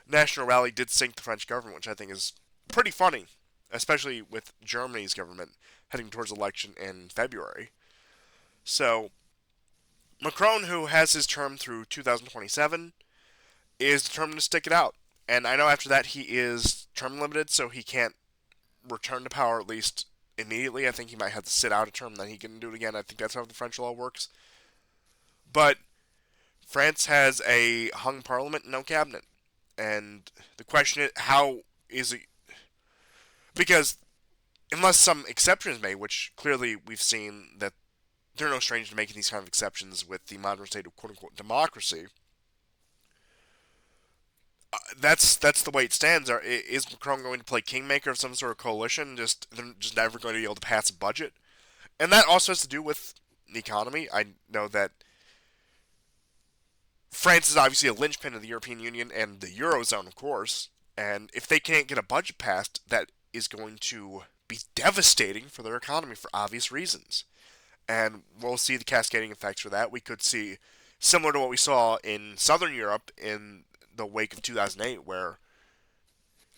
National Rally did sink the French government, which I think is pretty funny, especially with Germany's government heading towards election in February. So Macron, who has his term through 2027, is determined to stick it out. And I know after that he is term limited, so he can't return to power at least immediately. I think he might have to sit out a term, then he can do it again. I think that's how the French law works. But France has a hung parliament and no cabinet. And the question is, how is it? Because unless some exception is made, which clearly we've seen that they're no stranger to making these kind of exceptions with the modern state of quote-unquote democracy, that's the way it stands. Is Macron going to play kingmaker of some sort of coalition? They're just never going to be able to pass a budget, and that also has to do with the economy. I know that France is obviously a linchpin of the European Union and the Eurozone, of course. And if they can't get a budget passed, that is going to be devastating for their economy for obvious reasons. And we'll see the cascading effects for that. We could see similar to what we saw in Southern Europe in the wake of 2008, where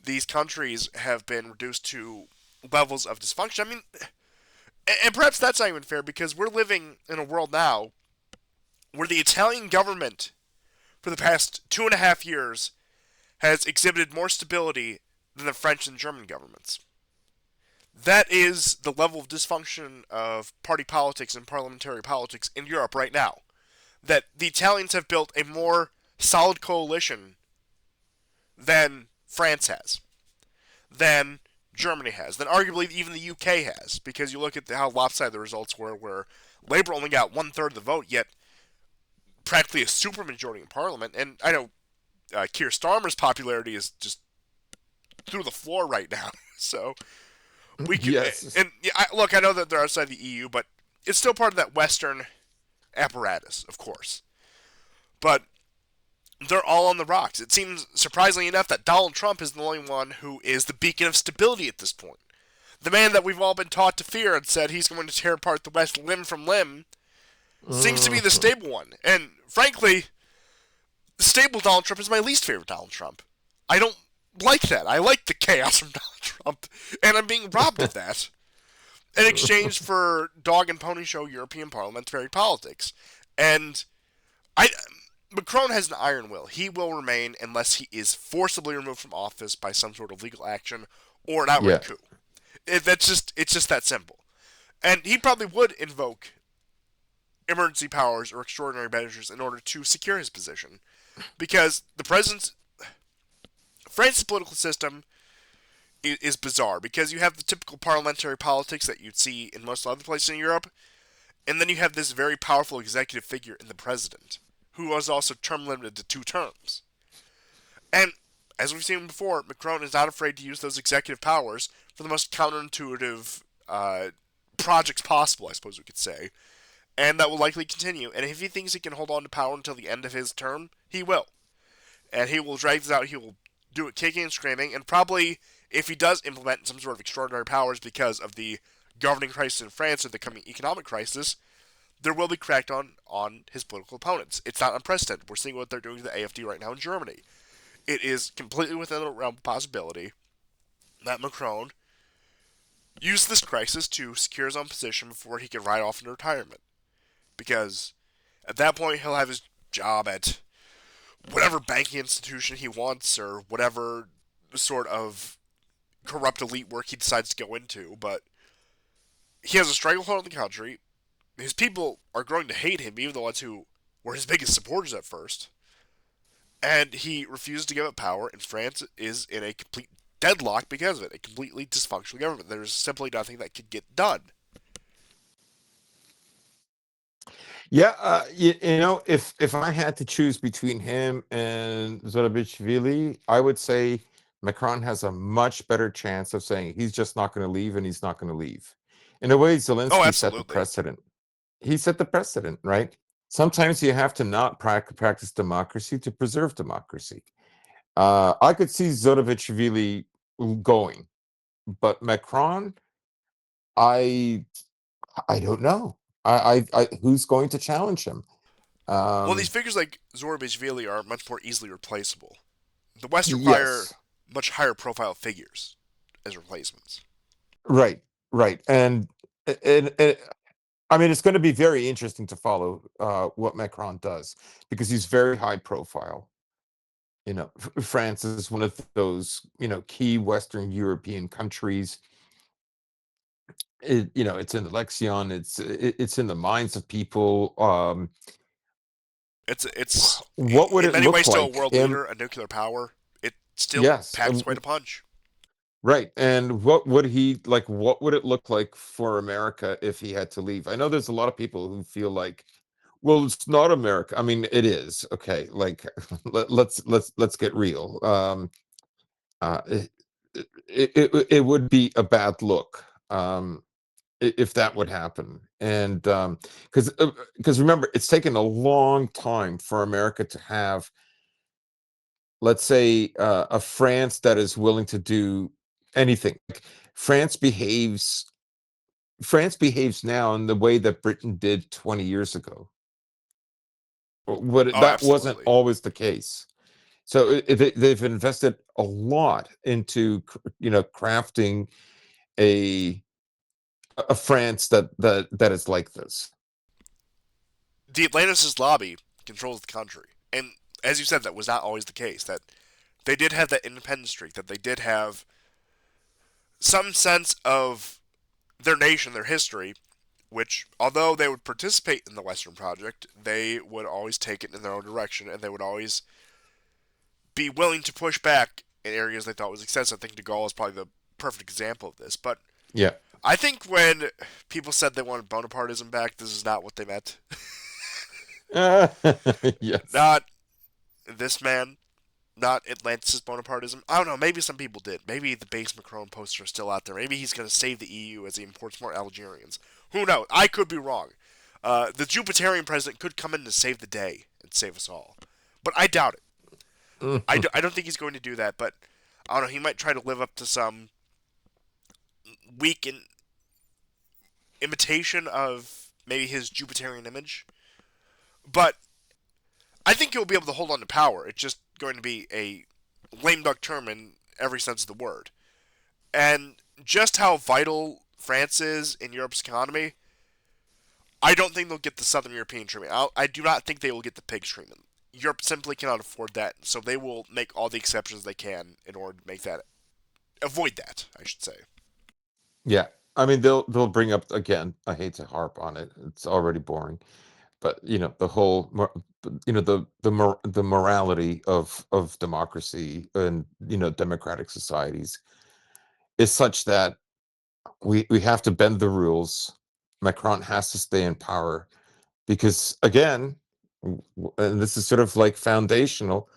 these countries have been reduced to levels of dysfunction. I mean, and perhaps that's not even fair because we're living in a world now where the Italian government, for the past 2.5 years, has exhibited more stability than the French and German governments. That is the level of dysfunction of party politics and parliamentary politics in Europe right now. That the Italians have built a more solid coalition than France has, than Germany has, than arguably even the UK has, because you look at how lopsided the results were, where Labour only got 1/3 of the vote, yet practically a supermajority in Parliament. And I know Keir Starmer's popularity is just through the floor right now. So we can, Yes. and yeah, look, I know that they're outside the EU, but it's still part of that Western apparatus, of course. But they're all on the rocks. It seems, surprisingly enough, that Donald Trump is the only one who is the beacon of stability at this point. The man that we've all been taught to fear and said he's going to tear apart the West limb from limb seems to be the Mhm. stable one. And frankly, the stable Donald Trump is my least favorite Donald Trump. I don't like that. I like the chaos from Donald Trump, and I'm being robbed of that in exchange for dog and pony show European parliamentary politics. And I Macron has an iron will. He will remain unless he is forcibly removed from office by some sort of legal action or an outright Yeah. coup. It's just that simple. And he probably would invoke emergency powers or extraordinary measures in order to secure his position, because the president's France's political system is bizarre because you have the typical parliamentary politics that you'd see in most other places in Europe, and then you have this very powerful executive figure in the president, who was also term limited to 2 terms. And as we've seen before, Macron is not afraid to use those executive powers for the most counterintuitive projects possible, I suppose we could say. And that will likely continue. And if he thinks he can hold on to power until the end of his term, he will. And he will drag this out. He will do it kicking and screaming. And probably, if he does implement some sort of extraordinary powers because of the governing crisis in France or the coming economic crisis, there will be cracked on his political opponents. It's not unprecedented. We're seeing what they're doing to the AfD right now in Germany. It is completely within the realm of possibility that Macron used this crisis to secure his own position before he can ride off into retirement. Because at that point, he'll have his job at whatever banking institution he wants or whatever sort of corrupt elite work he decides to go into. But he has a stranglehold on the country. His people are growing to hate him, even the ones who were his biggest supporters at first. And he refuses to give up power, and France is in a complete deadlock because of it. A completely dysfunctional government. There's simply nothing that can get done. Yeah, you know, if I had to choose between him and Zorabishvili, I would say Macron has a much better chance of saying he's just not going to leave and he's not going to leave. In a way, Oh, Zelensky set the absolutely. precedent. He set the precedent, right? Sometimes you have to not practice democracy to preserve democracy. I could see Zorabishvili going, but Macron, I I don't know. Who's going to challenge him? Well, these Um, figures like Zorobishvili are much more easily replaceable. The West require yes, much higher profile figures as replacements. right, right, and I mean, it's going to be very interesting to follow what Macron does because he's very high profile. You know, France is one of those key Western European countries. It's in the Lexion. It's in the minds of people. It's What would in it many ways look still a like world him? leader, a nuclear power. It still Yes, packs quite a punch. right. And what would he like? What would it look like for America if he had to leave? I know there's a lot of people who feel like, well, it's not America. I mean, it is. Okay, like let's get real. Uh, it, it would be a bad look. if that would happen. And because remember, it's taken a long time for America to have, let's say, a France that is willing to do anything. Like, France behaves France behaves now in the way that Britain did 20 years ago. But Oh, that wasn't absolutely. always the case. So they've invested a lot into crafting a France that is like this. The Atlanticist lobby controls the country, and as you said, that was not always the case. That they did have that independent streak. That they did have some sense of their nation, their history, which, although they would participate in the Western Project, they would always take it in their own direction, and they would always be willing to push back in areas they thought was excessive. I think De Gaulle is probably the perfect example of this. But Yeah. I think when people said they wanted Bonapartism back, this is not what they meant. Yes. Not this man, not Atlanticist Bonapartism. I don't know. Maybe some people did. Maybe the base Macron poster is still out there. Maybe he's going to save the EU as he imports more Algerians. Who knows? I could be wrong. The Jupiterian president could come in to save the day and save us all. But I doubt it. I don't think he's going to do that, but I don't know. He might try to live up to some weak imitation of maybe his Jupiterian image. But I think he'll be able to hold on to power. It's just going to be a lame duck term in every sense of the word. And just how vital France is in Europe's economy, I don't think they'll get the Southern European treatment. I do not think they will get the pigs treatment. Europe simply cannot afford that, so they will make all the exceptions they can in order to make that avoid that, I should say. Yeah. I mean, they'll bring up again. I hate to harp on it. It's already boring, but the whole the morality of democracy and democratic societies is such that we have to bend the rules. Macron has to stay in power because, again, and this is sort of like foundational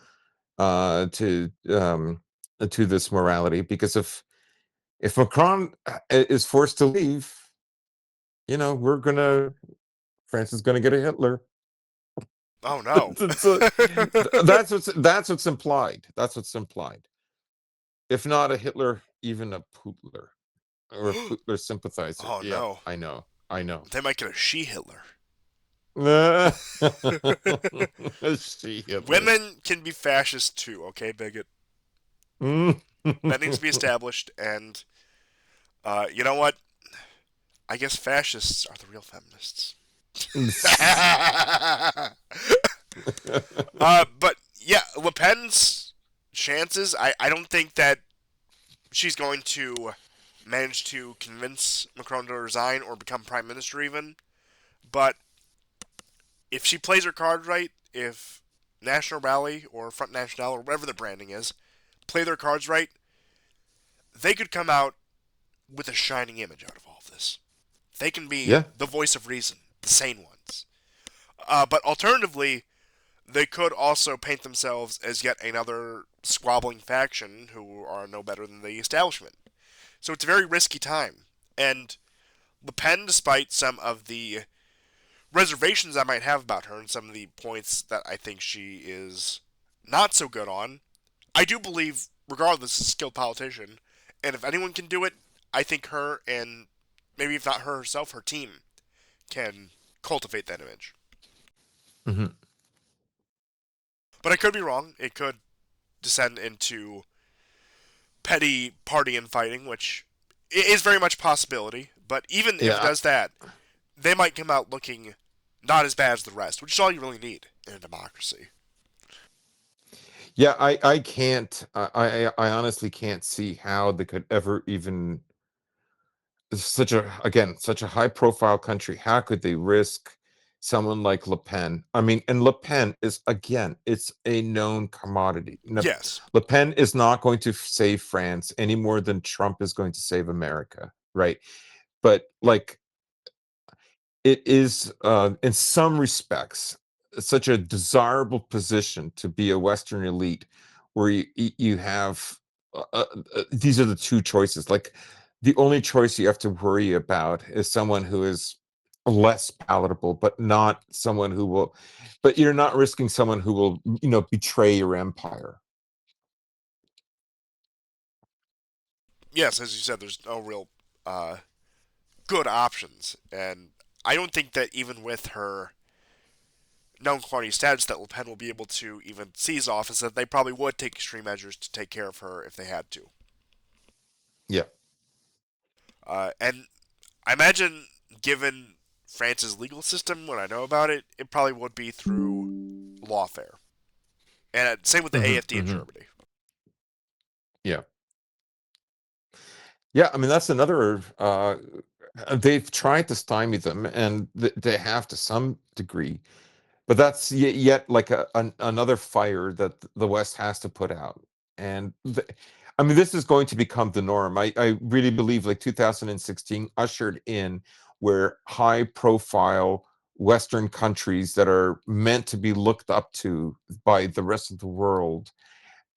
to this morality, because if Macron is forced to leave, we're gonna France is gonna get a Hitler. Oh no. It's a- that's what's implied. That's what's implied. If not a Hitler, even a Putler or a Putler sympathizer. Oh Yeah, no. I know. I know. They might get a she Hitler. She Hitler. Women can be fascist too, okay, bigot? That needs to be established, and you know what? I guess fascists are the real feminists. But yeah, Le Pen's chances, I don't think that she's going to manage to convince Macron to resign or become prime minister even. But if she plays her card right, if National Rally or Front National or whatever the branding is, play their cards right, they could come out with a shining image out of all of this. They can be Yeah. the voice of reason, the sane ones. But alternatively, they could also paint themselves as yet another squabbling faction who are no better than the establishment. So it's a very risky time. And Le Pen, despite some of the reservations I might have about her and some of the points that I think she is not so good on, I do believe, regardless, is a skilled politician. And if anyone can do it, I think her and maybe if not her herself, her team can cultivate that image. Mhm. But I could be wrong. It could descend into petty party infighting, which is very much a possibility. But even if it Yeah. does that, they might come out looking not as bad as the rest, which is all you really need in a democracy. Yeah, I can't I honestly can't see how they could ever even, such a high profile country, how could they risk someone like Le Pen? I mean, and Le Pen is, again, it's a known commodity. Yes. Le Pen is not going to save France any more than Trump is going to save America, right? But, like, it is, in some respects, such a desirable position to be a Western elite, where you have, these are the two choices. Like, the only choice you have to worry about is someone who is less palatable, but not someone who will, but you're not risking someone who will, betray your empire. Yes, as you said, there's no real uh, good options, and I don't think that even with her known quantity status that Le Pen will be able to even seize office, that they probably would take extreme measures to take care of her if they had to. Yeah. And I imagine, given France's legal system, when I know about it, it probably would be through lawfare. And same with the Hmm. AFD in Hmm. Germany. Yeah. Yeah. I mean, that's another. They've tried to stymie them, and they have to some degree. But that's yet like another fire that the West has to put out. And I mean, this is going to become the norm. I really believe like 2016 ushered in where high profile Western countries that are meant to be looked up to by the rest of the world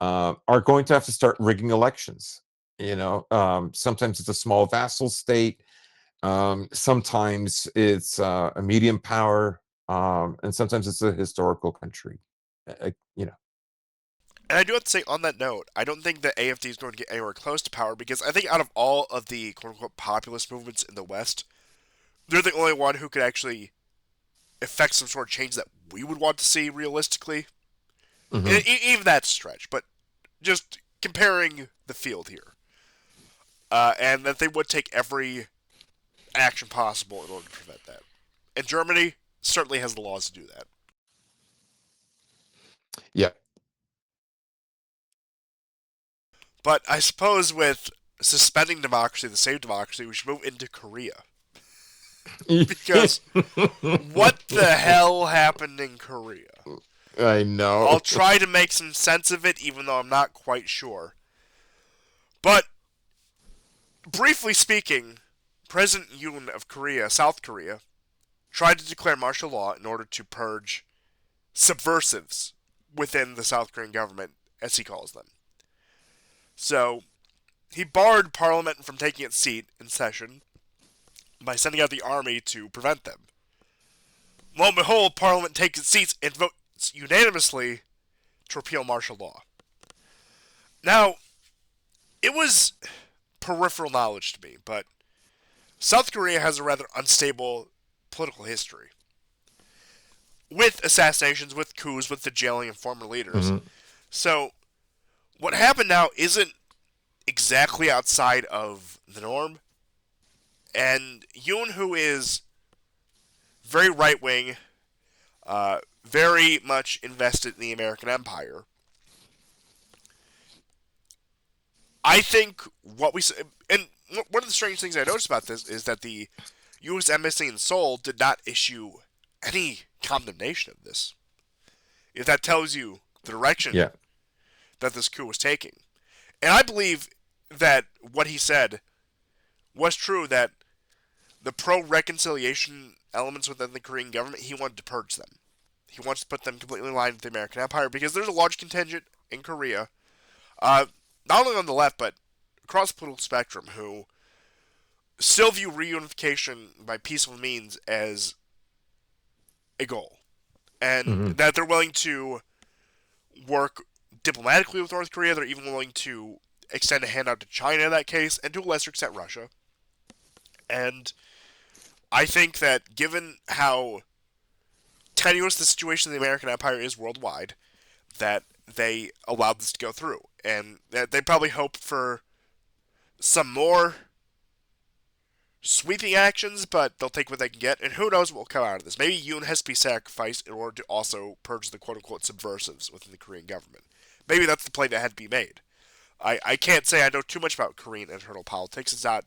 are going to have to start rigging elections. Sometimes it's a small vassal state, sometimes it's a medium power, and sometimes it's a historical country. Uh, you know. And I do have to say, on that note, I don't think that AFD is going to get anywhere close to power because I think out of all of the quote unquote populist movements in the West, they're the only one who could actually effect some sort of change that we would want to see realistically. Hmm. Even that stretch, but just comparing the field here. And that they would take every action possible in order to prevent that. And Germany certainly has the laws to do that. Yeah. But I suppose with suspending democracy, the same democracy, we should move into Korea. Because what the hell happened in Korea? I I'll know. try to make some sense of it, even though I'm not quite sure. But briefly speaking, President Yoon of Korea, South Korea, tried to declare martial law in order to purge subversives within the South Korean government, as he calls them. So he barred Parliament from taking its seat in session by sending out the army to prevent them. Lo and behold, Parliament takes its seats and votes unanimously to repeal martial law. Now, it was peripheral knowledge to me, but South Korea has a rather unstable political history. With assassinations, with coups, with the jailing of former leaders. Hmm. So, what happened now isn't exactly outside of the norm. And Yoon, who is very right wing, very much invested in the American empire, I think what we and one of the strange things I noticed about this is that the U.S. Embassy in Seoul did not issue any condemnation of this. If that tells you the direction Yeah. that this coup was taking, and I believe that what he said was true, that the pro-reconciliation elements within the Korean government, he wanted to purge them. He wants to put them completely in line with the American empire because there's a large contingent in Korea, uh, not only on the left but across the political spectrum, who still view reunification by peaceful means as a goal, and Hmm. that they're willing to work diplomatically with North Korea. They're even willing to extend a hand out to China in that case, and to a lesser extent Russia. And I think that given how tenuous the situation in the American empire is worldwide, that they allowed this to go through, and that they probably hope for some more sweeping actions, but they'll take what they can get, and who knows what will come out of this. Maybe Yoon has to be sacrificed in order to also purge the quote-unquote subversives within the Korean government. Maybe that's the play that had to be made. I can't say I know too much about Korean internal politics. It's not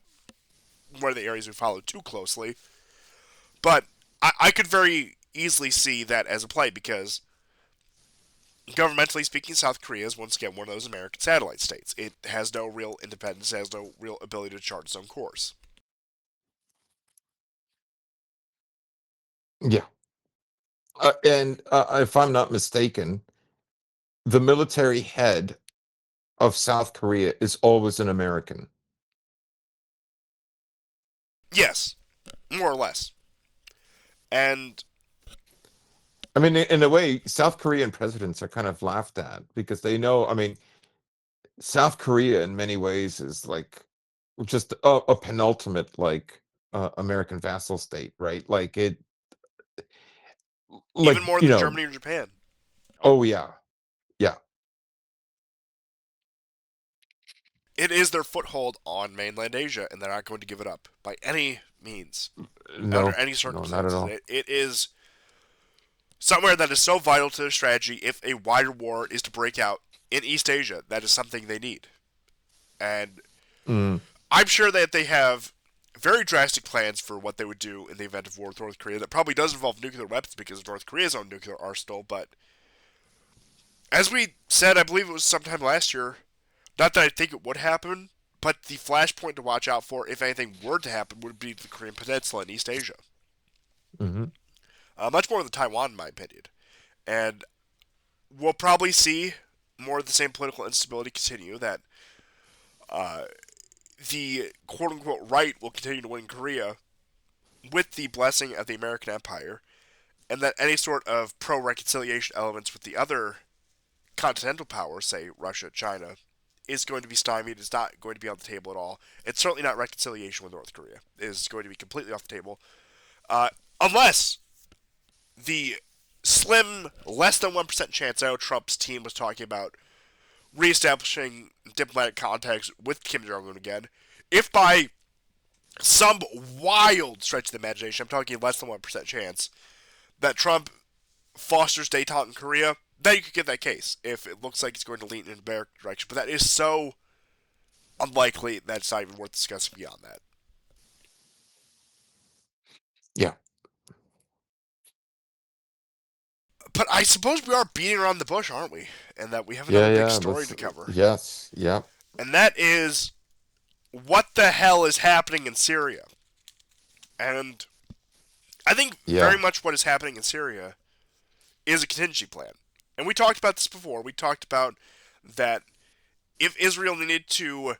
one of the areas we follow too closely, but I could very easily see that as a play because governmentally speaking, South Korea is once again one of those American satellite states. It has no real independence, it has no real ability to chart its own course. Yeah. And if I'm not mistaken, the military head of South Korea is always an American. Yes, more or less. And I mean, in a way, South Korean presidents are kind of laughed at because they know, I mean, South Korea in many ways is like just a penultimate like American vassal state, right? Like it, even like more you than know, Germany or Japan. oh yeah, yeah, It is their foothold on mainland Asia, and they're not going to give it up by any means, under no, any no, not at circumstances. all. It is somewhere that is so vital to their strategy. If a wider war is to break out in East Asia, that is something they need. And Mm, I'm sure that they have very drastic plans for what they would do in the event of war with North Korea. That probably does involve nuclear weapons because of North Korea's own nuclear arsenal. But as we said, I believe it was sometime last year, not that I think it would happen, but the flashpoint to watch out for, if anything were to happen, would be the Korean Peninsula in East Asia. hmm Much more than Taiwan, in my opinion. And we'll probably see more of the same political instability continue. That the quote unquote right will continue to win in Korea with the blessing of the American Empire, and that any sort of pro reconciliation elements with the other continental powers, say Russia, China, is going to be stymied, is not going to be on the table at all. It's certainly not reconciliation with North Korea. It is going to be completely off the table. Uh, unless the slim, less than 1% chance, I know Trump's team was talking about reestablishing diplomatic contacts with Kim Jong un again. If by some wild stretch of the imagination, I'm talking less than 1% chance, that Trump fosters detente in Korea, then you could get that case if it looks like it's going to lean in a better direction. But that is so unlikely that it's not even worth discussing beyond that. yeah, But I suppose we are beating around the bush, aren't we? And that we have yeah, another big yeah. story Let's, to cover. yes, yeah. And that is what the hell is happening in Syria. And I think very Yeah. much what is happening in Syria is a contingency plan. And we talked about this before. We talked about that if Israel needed to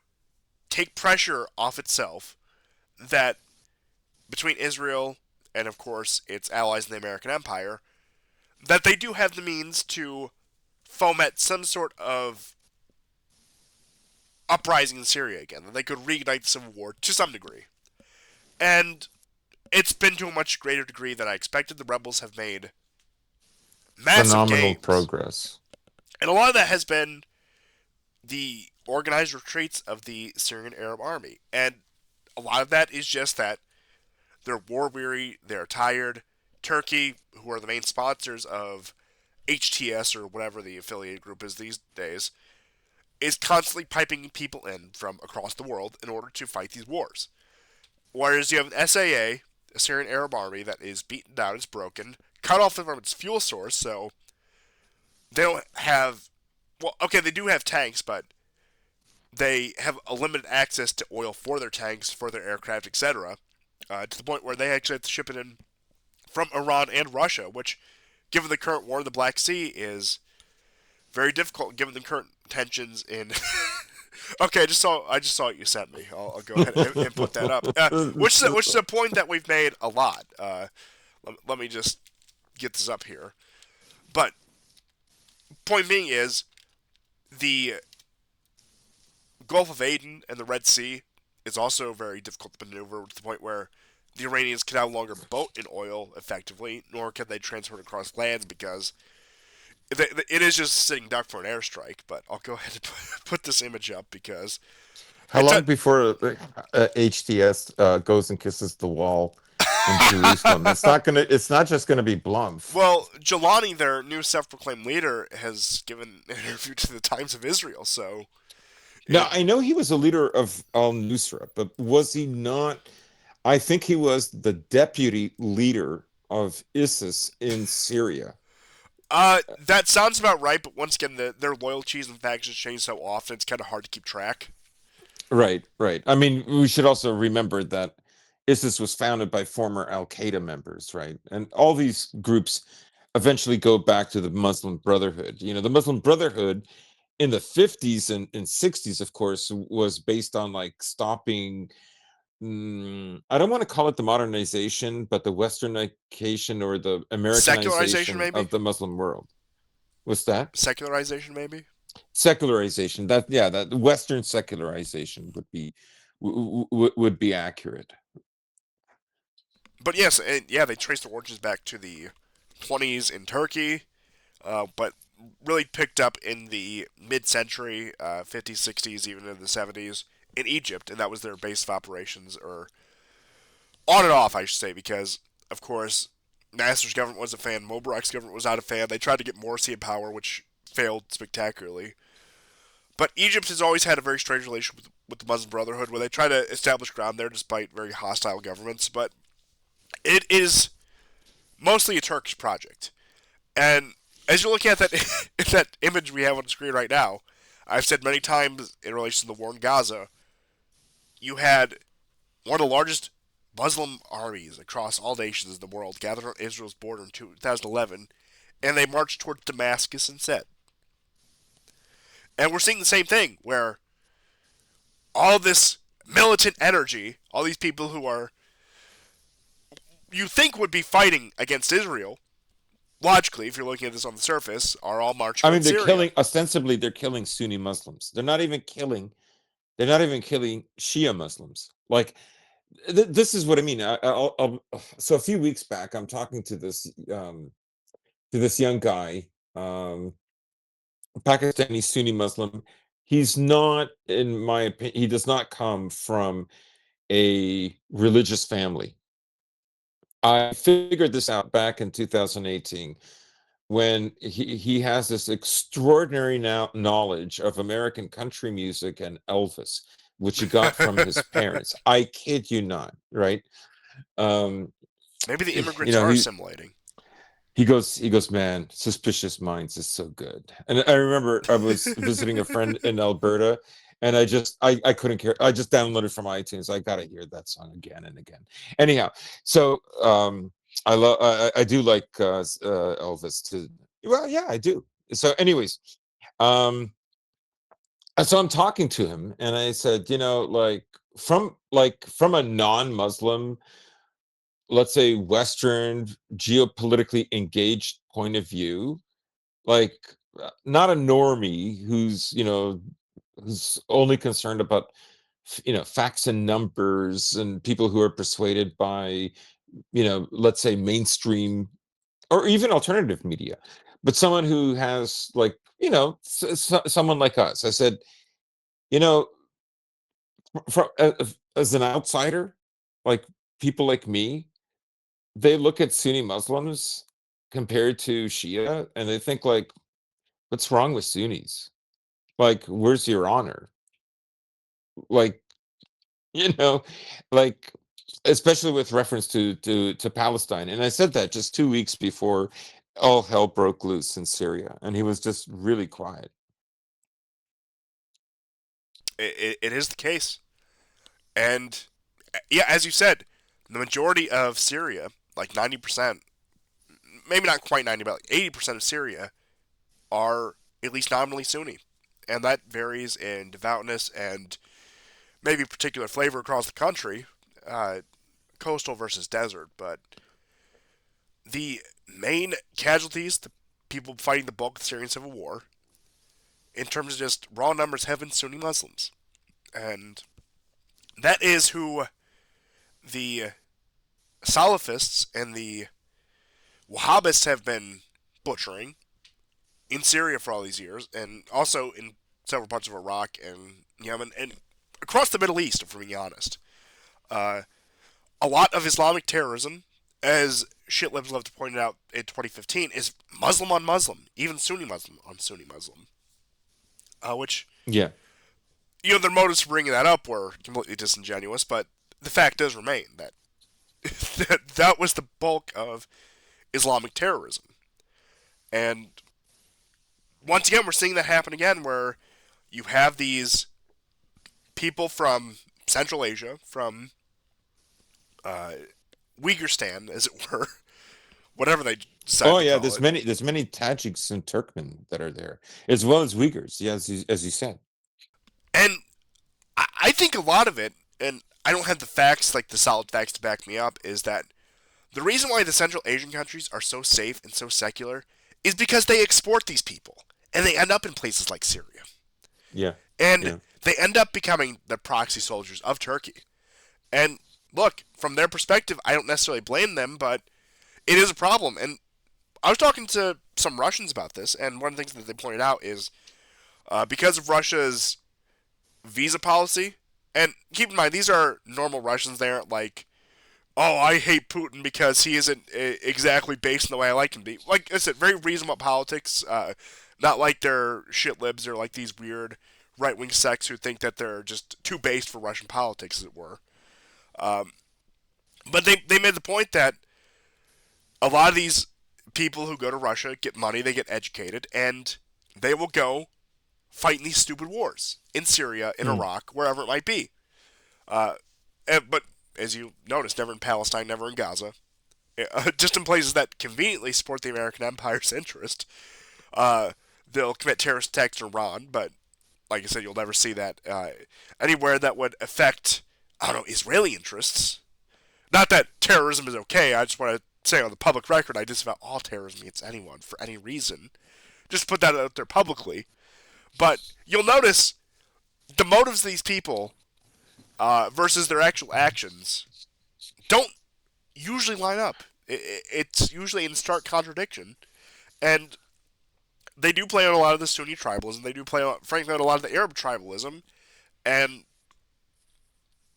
take pressure off itself, that between Israel and, of course, its allies in the American Empire, that they do have the means to foment some sort of uprising in Syria again, that they could reignite the civil war to some degree. And it's been to a much greater degree than I expected. The rebels have made massive Phenomenal gains. progress. And a lot of that has been the organized retreats of the Syrian Arab army. And a lot of that is just that they're war weary, they're tired. Turkey, who are the main sponsors of HTS or whatever the affiliated group is these days, is constantly piping people in from across the world in order to fight these wars. Whereas you have an SAA, a Syrian Arab Army, that is beaten down, is broken, cut off from its fuel source, so they don't have. Well, okay, they do have tanks, but they have a limited access to oil for their tanks, for their aircraft, etc. To the point where they actually have to ship it in from Iran and Russia, which, given the current war in the Black Sea, is very difficult given the current tensions in. Okay, I just saw what you sent me. I'll go ahead and put that up. Which is a point that we've made a lot. Let me just get this up here. But point being is the Gulf of Aden and the Red Sea is also very difficult to maneuver to the point where the Iranians can no longer boat in oil effectively, nor can they transport it across lands because it is just a sitting duck for an airstrike. But I'll go ahead and put this image up because How it's a long before HTS goes and kisses the wall in Jerusalem? It's not gonna. It's not just gonna be Blumph. well, Jelani, their new self-proclaimed leader, has given an interview to the Times of Israel. So Now it I know he was a leader of Al Nusra, but was he not? I think he was the deputy leader of ISIS in Syria. that sounds about right. But once again, their loyalties and factions change so often; it's kind of hard to keep track. Right, right. I mean, we should also remember that ISIS was founded by former Al Qaeda members, right? And all these groups eventually go back to the Muslim Brotherhood. You know, the Muslim Brotherhood in the 50s and 60s, of course, was based on like stopping I don't want to call it the modernization, but the Westernization or the Secularization, Americanization maybe. of the Muslim world. What's that? Secularization, maybe. Secularization. That, yeah, that Western secularization would be accurate. But yes, and yeah, they trace their origins back to the 20s in Turkey, but really picked up in the mid-century, 50s, 60s, even in the 70s in Egypt, and that was their base of operations, or on and off, I should say, because of course Nasser's government was a fan, Mubarak's government was not a fan. They tried to get Morsi in power, which failed spectacularly. But Egypt has always had a very strange relationship with the Muslim Brotherhood, where they try to establish ground there despite very hostile governments. But it is mostly a Turkish project. And as you look at that that image we have on the screen right now, I've said many times in relation to the war in Gaza, you had one of the largest Muslim armies across all nations in the world gathered on Israel's border in 2011, and they marched towards Damascus instead. And we're seeing the same thing, where all this militant energy, all these people who are, you think would be fighting against Israel, logically, if you're looking at this on the surface, are all marching I on mean, they're Syria. killing, ostensibly, they're killing Sunni Muslims. They're not even killing Shia Muslims. Like, this is what I mean. So a few weeks back, I'm talking to this young guy, um, Pakistani Sunni Muslim. He's not, in my opinion, he does not come from a religious family. I figured this out back in 2018 when he has this extraordinary knowledge of American country music and Elvis, which he got from his parents. I kid you not, right? Um, Maybe the you immigrants know, are assimilating. he goes, man, Suspicious Minds is so good. And I remember I was visiting a friend in Alberta, and I couldn't care. I just downloaded from iTunes. I gotta hear that song again and again. Anyhow, so I do like Elvis too. Well, yeah, I do. So, anyways, um, and so I'm talking to him, and I said, from a non-Muslim, let's say Western geopolitically engaged point of view, like, not a normie who's only concerned about facts and numbers and people who are persuaded by let's say mainstream or even alternative media, but someone who has, like, someone like us. I said, you know from, as an outsider, like people like me, they look at Sunni Muslims compared to Shia, and they think, like, what's wrong with Sunnis? Like, where's your honor? Like, you know, like, especially with reference to Palestine. And I said that just 2 weeks before all hell broke loose in Syria, and he was just really quiet. It is the case. And yeah, as you said, the majority of Syria, like 90%, maybe not quite 90, but like 80% of Syria are at least nominally Sunni. And that varies in devoutness and maybe particular flavor across the country, uh, coastal versus desert. But the main casualties, the people fighting the bulk of the Syrian civil war, in terms of just raw numbers, have been Sunni Muslims. And that is who the Salafists and the Wahhabists have been butchering in Syria for all these years, and also in several parts of Iraq and Yemen and across the Middle East, if we're being honest. Uh, a lot of Islamic terrorism, as shitlibs love to point out in 2015, is Muslim on Muslim, even Sunni Muslim on Sunni Muslim. Which, Yeah. their motives for bringing that up were completely disingenuous, but the fact does remain that that was the bulk of Islamic terrorism. And once again, we're seeing that happen again, where you have these people from Central Asia, from uh, Uyghur as it were, whatever they decide Oh, to yeah. call There's it. many Tajiks and Turkmen that are there, as well as Uyghurs. Yeah, as you said. And I think a lot of it, and I don't have the facts, like the solid facts to back me up, is that the reason why the Central Asian countries are so safe and so secular is because they export these people, and they end up in places like Syria, Yeah. and Yeah. they end up becoming the proxy soldiers of Turkey. And look, from their perspective, I don't necessarily blame them, but it is a problem. And I was talking to some Russians about this, and one of the things that they pointed out is because of Russia's visa policy, and keep in mind these are normal Russians. They aren't like, oh, I hate Putin because he isn't exactly based in the way I like him to be. Like I said, very reasonable politics. Not like they're shit libs or like these weird right wing sects who think that they're just too based for Russian politics, as it were. But they made the point that a lot of these people who go to Russia get money, they get educated, and they will go fight in these stupid wars in Syria, in Mm. Iraq, wherever it might be. But as you noticed, never in Palestine, never in Gaza. Just in places that conveniently support the American Empire's interest. Uh, they'll commit terrorist attacks in Iran, but like I said, you'll never see that anywhere that would affect, I don't know, Israeli interests. Not that terrorism is okay. I just want to say on the public record, I disavow all terrorism against anyone for any reason. Just put that out there publicly. But you'll notice the motives of these people versus their actual actions don't usually line up. It's usually in stark contradiction. And they do play on a lot of the Sunni tribalism. They do play, on, frankly, on a lot of the Arab tribalism. And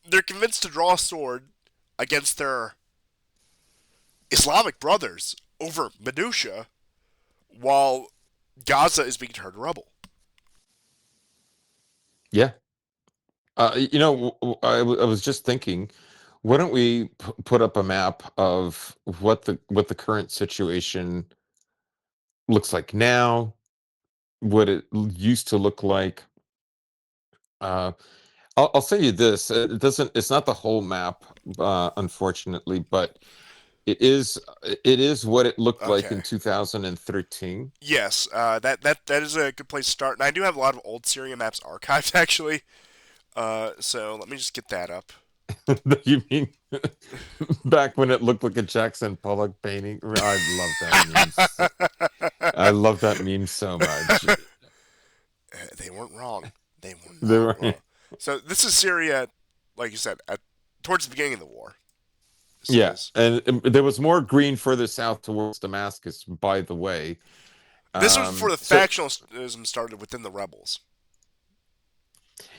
they're convinced to draw a sword against their Islamic brothers over minutia while Gaza is being turned rubble. Yeah. I was just thinking, why don't we put up a map of what the current situation looks like now, what it used to look like. Uh, I'll say you this: it doesn't. It's not the whole map, unfortunately, but it is what it looked like Okay. in 2013. Yes, that is a good place to start. And I do have a lot of old Syria maps archived, actually. So let me just get that up. You mean back when it looked like a Jackson Pollock painting? I love that meme. I love that meme so much. They weren't wrong. They were They not were, wrong. So this is Syria, like you said, towards the beginning of the war. This yeah, is and there was more green further south towards Damascus, by the way. this was before the So factionalism started within the rebels.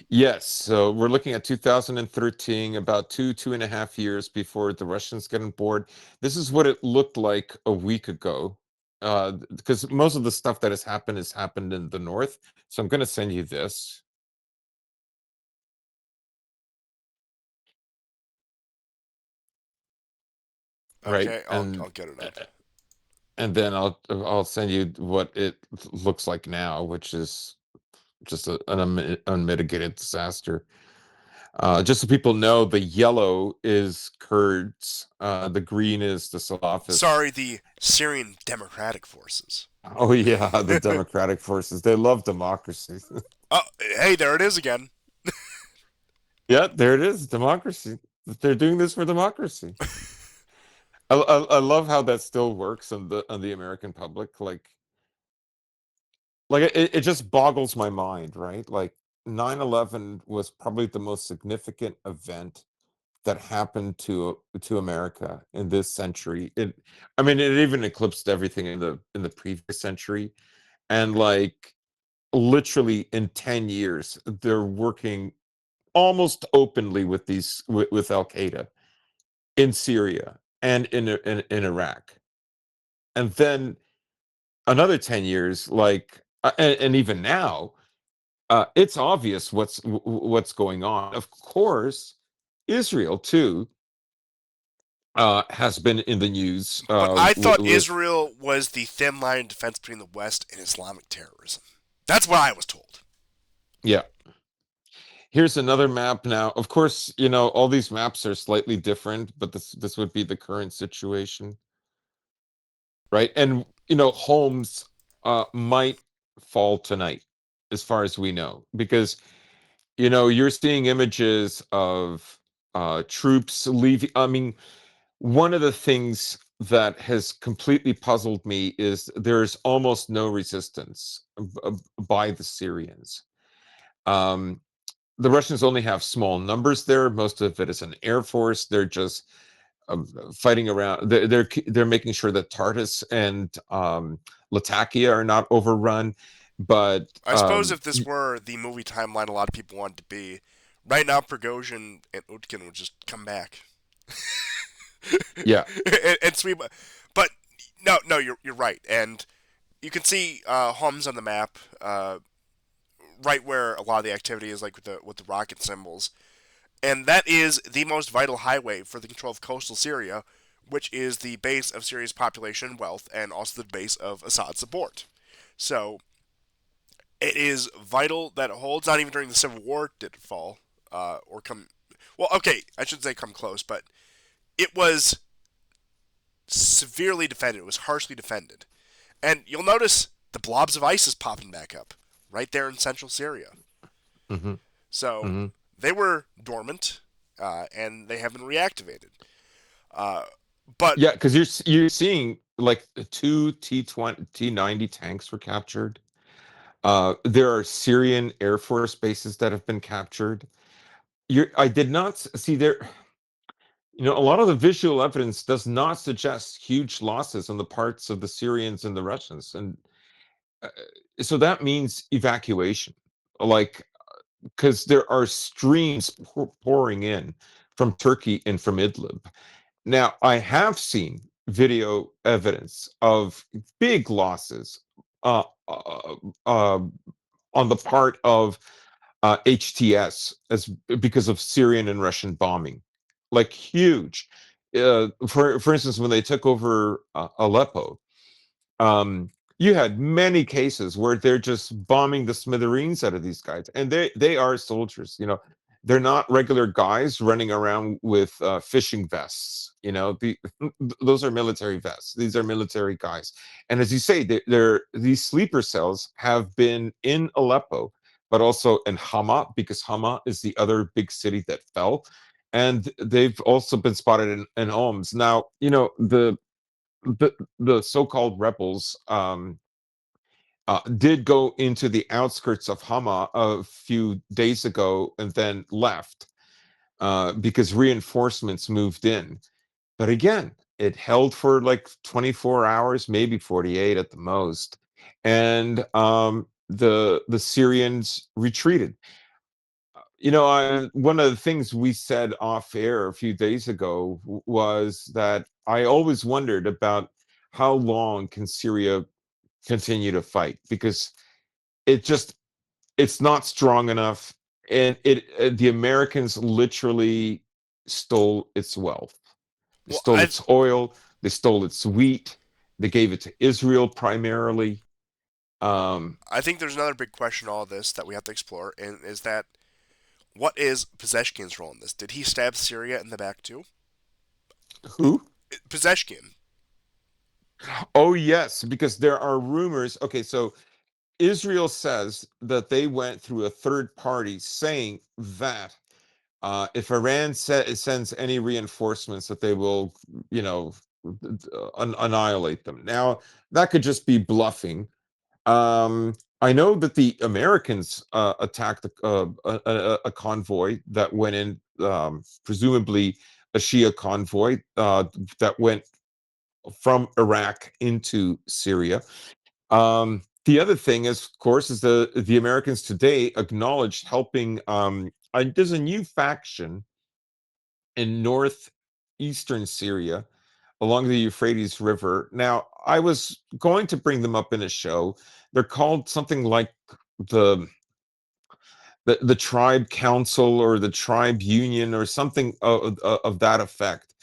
yes, so we're looking at 2013, about 2.5 years before the Russians get on board. This is what it looked like a week ago, because most of the stuff that has happened in the north. So I'm going to send you this. Right, Okay, I'll get it up. and then I'll send you what it looks like now, which is just an unmitigated disaster. Just so people know, the yellow is Kurds, the green is the Salafists. Sorry, the Syrian Democratic Forces. Oh yeah, the democratic forces. They love democracy. Oh, hey, there it is again. Yeah, there it is, democracy. They're doing this for democracy. I love how that still works on the American public. Like it just boggles my mind, right? Like 9/11 was probably the most significant event that happened to America in this century. I mean, it even eclipsed everything in the previous century. And like literally in 10 years, they're working almost openly with with Al Qaeda in Syria and in Iraq. And then another 10 years, like and even now, it's obvious what's going on. Of course, Israel too has been in the news But I thought with Israel was the thin line of defense between the West and Islamic terrorism. That's what I was told. yeah. Here's another map now. Of course, all these maps are slightly different, but this would be the current situation, right? And homes might fall tonight, as far as we know, because you're seeing images of troops leaving. I mean, one of the things that has completely puzzled me is there's almost no resistance by the Syrians. Um, the Russians only have small numbers there. Most of it is an air force. They're just fighting around. They're making sure that Tartus and Latakia are not overrun. But I suppose if this were the movie timeline a lot of people want to be, right now Prigozhin and Utkin would just come back yeah, and sweep. But no, you're right, and you can see Homs on the map, right where a lot of the activity is, like with the rocket symbols, and that is the most vital highway for the control of coastal Syria, which is the base of Syria's population and wealth, and also the base of Assad's support. So it is vital that it holds. Not even during the Civil War did it fall, or come. Well, okay, I should say come close, but it was severely defended. It was harshly defended, and you'll notice the blobs of ISIS popping back up right there in central Syria. hmm So hmm they were dormant, and they have been reactivated. Uh, but yeah, because you're seeing like the two T90 tanks were captured. There are Syrian Air Force bases that have been captured. I did not see there. A lot of the visual evidence does not suggest huge losses on the parts of the Syrians and the Russians, and uh, so that means evacuation. Like, because there are streams pouring in from Turkey and from Idlib. Now, I have seen video evidence of big losses uh, uh, uh, on the part of HTS as because of Syrian and Russian bombing, like huge. For instance, when they took over Aleppo, um, you had many cases where they're just bombing the smithereens out of these guys, and they are soldiers. They're not regular guys running around with fishing vests. Those are military vests. These are military guys, and as you say, these sleeper cells have been in Aleppo, but also in Hama, because Hama is the other big city that fell, and they've also been spotted in Homs. Now, the so-called rebels did go into the outskirts of Hama a few days ago and then left because reinforcements moved in. But again, it held for like 24 hours, maybe 48 at the most, and the Syrians retreated. One of the things we said off air a few days ago was that I always wondered about how long can Syria continue to fight, because it just it's not strong enough, and the Americans literally stole its wealth. They well, stole its oil, they stole its wheat, they gave it to Israel primarily. um I think there's another big question in all of this that we have to explore, and is that what is Pezeshkian's role in this? Did he stab Syria in the back too? who Pezeshkian. Oh yes, because there are rumors. Okay, so Israel says that they went through a third party saying that if Iran sends any reinforcements, that they will, you know, annihilate them. Now, that could just be bluffing. I know that the Americans attacked a convoy that went in, presumably a Shia convoy that went from Iraq into Syria. The other thing is, of course, is the Americans today acknowledged helping. There's a new faction in northeastern Syria along the Euphrates River. Now, I was going to bring them up in a show. They're called something like the the tribe council or the tribe union or something of that effect.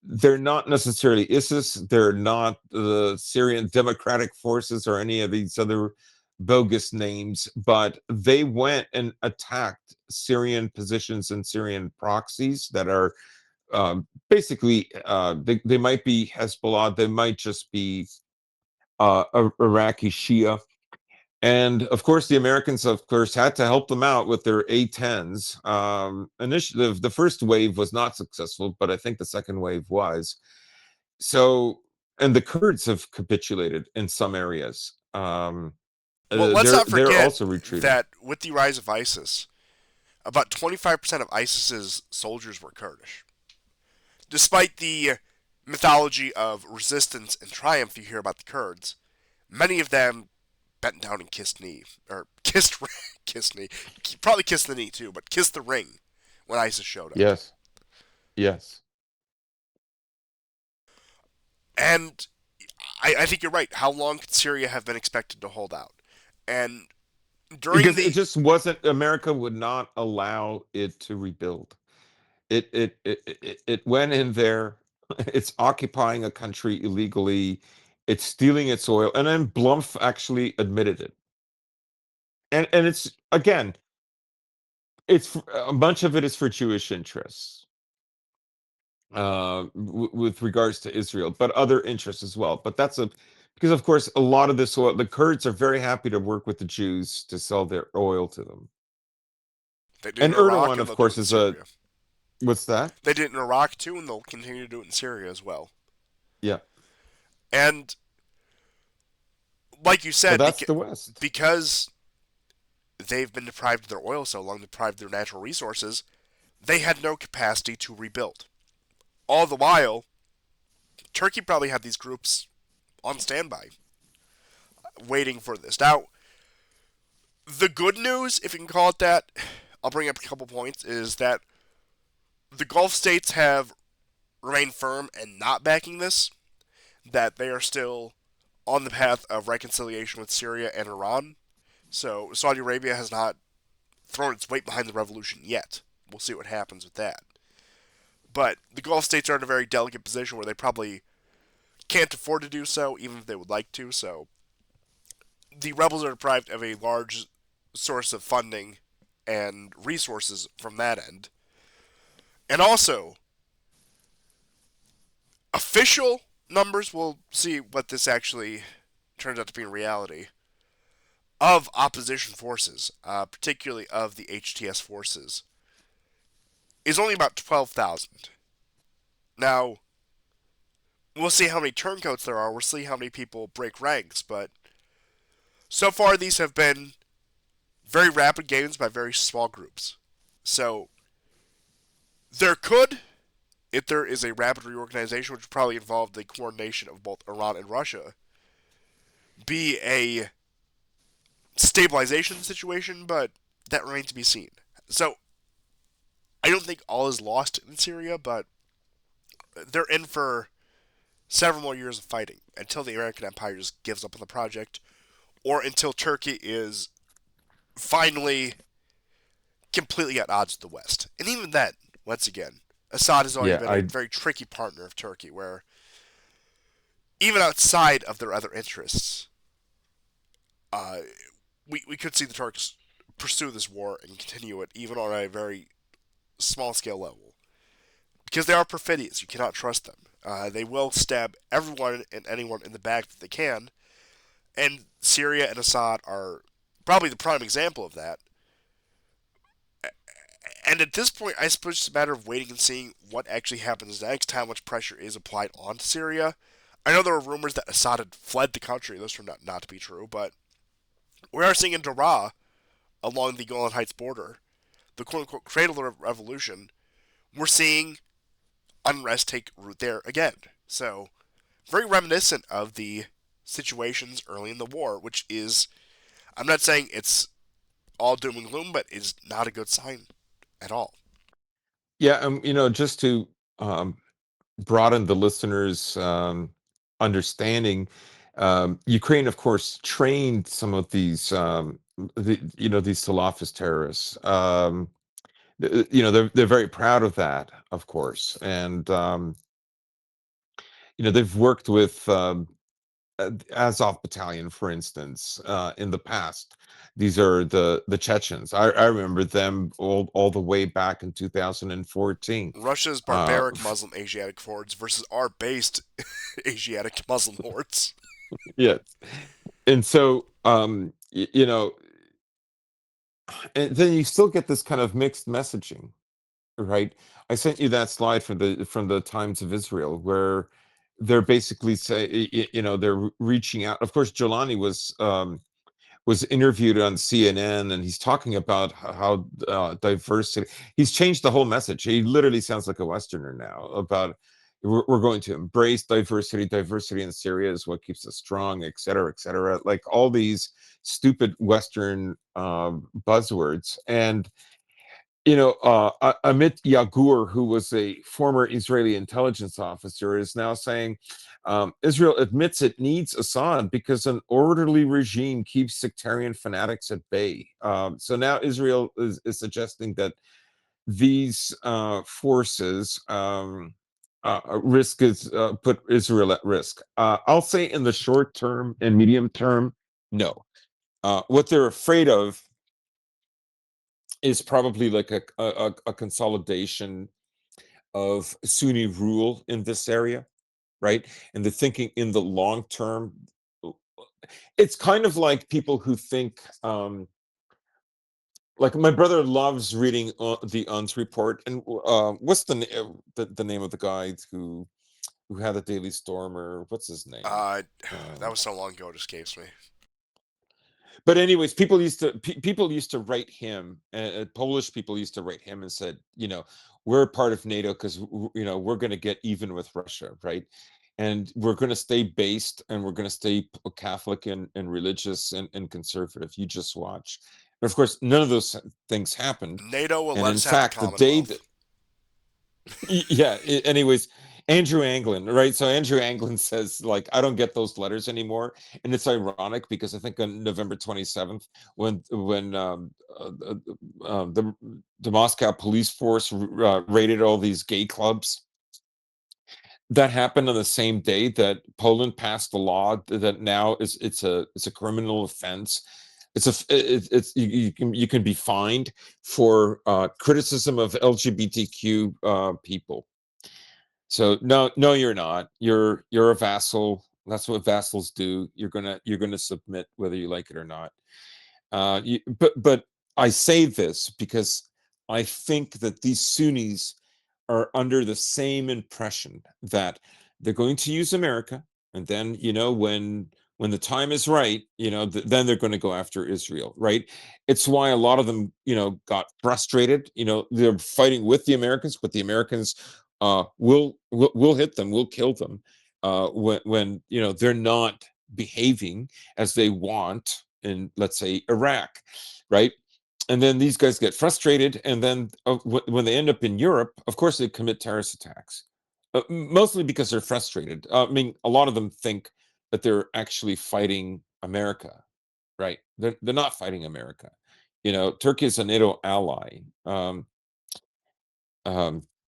They're not necessarily ISIS. They're not the Syrian Democratic Forces or any of these other bogus names, but they went and attacked Syrian positions and Syrian proxies that are basically they might be Hezbollah, they might just be Iraqi Shia, And of course, the Americans, of course, had to help them out with their A-10s. Initiative, the first wave was not successful, but I think the second wave was. So, and the Kurds have capitulated in some areas. Well, let's They're not they're forget also retreating. that with the rise of ISIS, about 25% of ISIS's soldiers were Kurdish. Despite the mythology of resistance and triumph you hear about the Kurds, many of them bent down and kissed knee, or kissed kissed knee, probably kissed the knee too, but kissed the ring when ISIS showed up. Yes, yes. And I think you're right. How long could Syria have been expected to hold out? And during Because it the just wasn't. America would not allow it to rebuild. It went in there. It's occupying a country illegally. It's stealing its oil, and then Blumph actually admitted it. And it's again, it's a bunch of it is for Jewish interests, with regards to Israel, but other interests as well. But that's a because of course a lot of this oil, the Kurds are very happy to work with the Jews to sell their oil to them. they did And in Iraq Erdogan, and of they'll do it course, in is a Syria. what's that? They did it in Iraq too, and they'll continue to do it in Syria as well. Yeah. And like you So said, that's the West. because they've been deprived of their oil so long, deprived of their natural resources, they had no capacity to rebuild. All the while, Turkey probably had these groups on standby, waiting for this. Now, the good news, if you can call it that, I'll bring up a couple points, is that the Gulf states have remained firm and not backing this, that they are still on the path of reconciliation with Syria and Iran. So Saudi Arabia has not thrown its weight behind the revolution yet. We'll see what happens with that. But the Gulf states are in a very delicate position where they probably can't afford to do so, even if they would like to. So the rebels are deprived of a large source of funding and resources from that end. And also, official numbers, we'll see what this actually turns out to be in reality, of opposition forces, particularly of the HTS forces, is only about 12,000. Now, we'll see how many turncoats there are, we'll see how many people break ranks, but so far these have been very rapid gains by very small groups. So, there could, if there is a rapid reorganization, which would probably involve the coordination of both Iran and Russia, be a stabilization situation, but that remains to be seen. So, I don't think all is lost in Syria, but they're in for several more years of fighting until the American Empire just gives up on the project, or until Turkey is finally completely at odds with the West. And even then, once again, Assad has always Yeah, been a I very tricky partner of Turkey, where even outside of their other interests, uh, we could see the Turks pursue this war and continue it, even on a very small scale level. Because they are perfidious, you cannot trust them. They will stab everyone and anyone in the back that they can, and Syria and Assad are probably the prime example of that. And at this point, I suppose it's a matter of waiting and seeing what actually happens next, how much pressure is applied onto Syria. I know there were rumors that Assad had fled the country. Those turned out not to be true, but we are seeing in Daraa, along the Golan Heights border, the quote unquote cradle of the revolution, we're seeing unrest take root there again. So, very reminiscent of the situations early in the war, which is, I'm not saying it's all doom and gloom, but is not a good sign at all. yeah, just to um, broaden the listeners' understanding, Ukraine, of course, trained some of these these Salafist terrorists. They're very proud of that, of course, and they've worked with Azov Battalion, for instance, in the past. These are the Chechens. I remember them all the way back in 2014. Russia's Uh, barbaric Muslim Asiatic hordes versus our based Asiatic Muslim hordes. yes, and so you know, and then you still get this kind of mixed messaging, right? I sent you that slide from the Times of Israel where they're basically say they're reaching out. Of course, Jolani was interviewed on CNN, and he's talking about how diversity. He's changed the whole message. He literally sounds like a Westerner now about we're going to embrace diversity. Diversity in Syria is what keeps us strong, et cetera, et cetera. Like all these stupid Western buzzwords. And Amit Yagur, who was a former Israeli intelligence officer, is now saying Israel admits it needs Assad because an orderly regime keeps sectarian fanatics at bay. So now Israel is suggesting that these forces risk is put Israel at risk. I'll say in the short term and medium term, no. What they're afraid of is probably like a consolidation of Sunni rule in this area, right? And the thinking in the long term, it's kind of like people who think, like my brother loves reading the UNS report. And what's the name of the guy who had the Daily Stormer? What's his name? Uh, Uh, that was so long ago, it escapes me. but anyways, people used to write him, Polish people used to write him and said, we're part of NATO because we're going to get even with Russia, right? And we're going to stay based, and we're going to stay Catholic and religious and conservative. You just watch. And of course, none of those things happened. NATO will And let in us have the fact, the day that Commonwealth. yeah, anyways, Andrew Anglin, right? So Andrew Anglin says, like, I don't get those letters anymore. And it's ironic because I think on November 27th, when the Moscow police force raided all these gay clubs, that happened on the same day that Poland passed a law that now it's a criminal offense. You can be fined for criticism of LGBTQ people. So no, no, you're not. You're a vassal. That's what vassals do. You're gonna submit whether you like it or not. But I say this because I think that these Sunnis are under the same impression that they're going to use America, and then when the time is right, then they're going to go after Israel, right? It's why a lot of them, got frustrated. They're fighting with the Americans, but the Americans will hit them, will kill them when they're not behaving as they want in, let's say, Iraq, right? And then these guys get frustrated, and then when they end up in Europe, of course they commit terrorist attacks, mostly because they're frustrated. I mean, a lot of them think that they're actually fighting America, right? They're not fighting America. Turkey is a NATO ally. Um,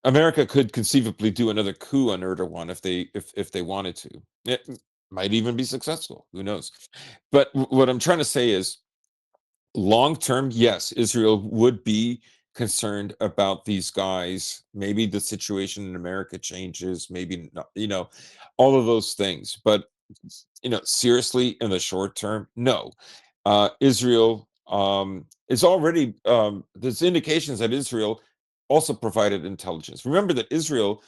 America could conceivably do another coup on Erdogan if they wanted to. It might even be successful. Who knows? But what I'm trying to say is, long term, yes, Israel would be concerned about these guys. Maybe the situation in America changes, maybe not, all of those things. But seriously, in the short term, no. Israel is already there's indications that Israel also provided intelligence. Remember that Israel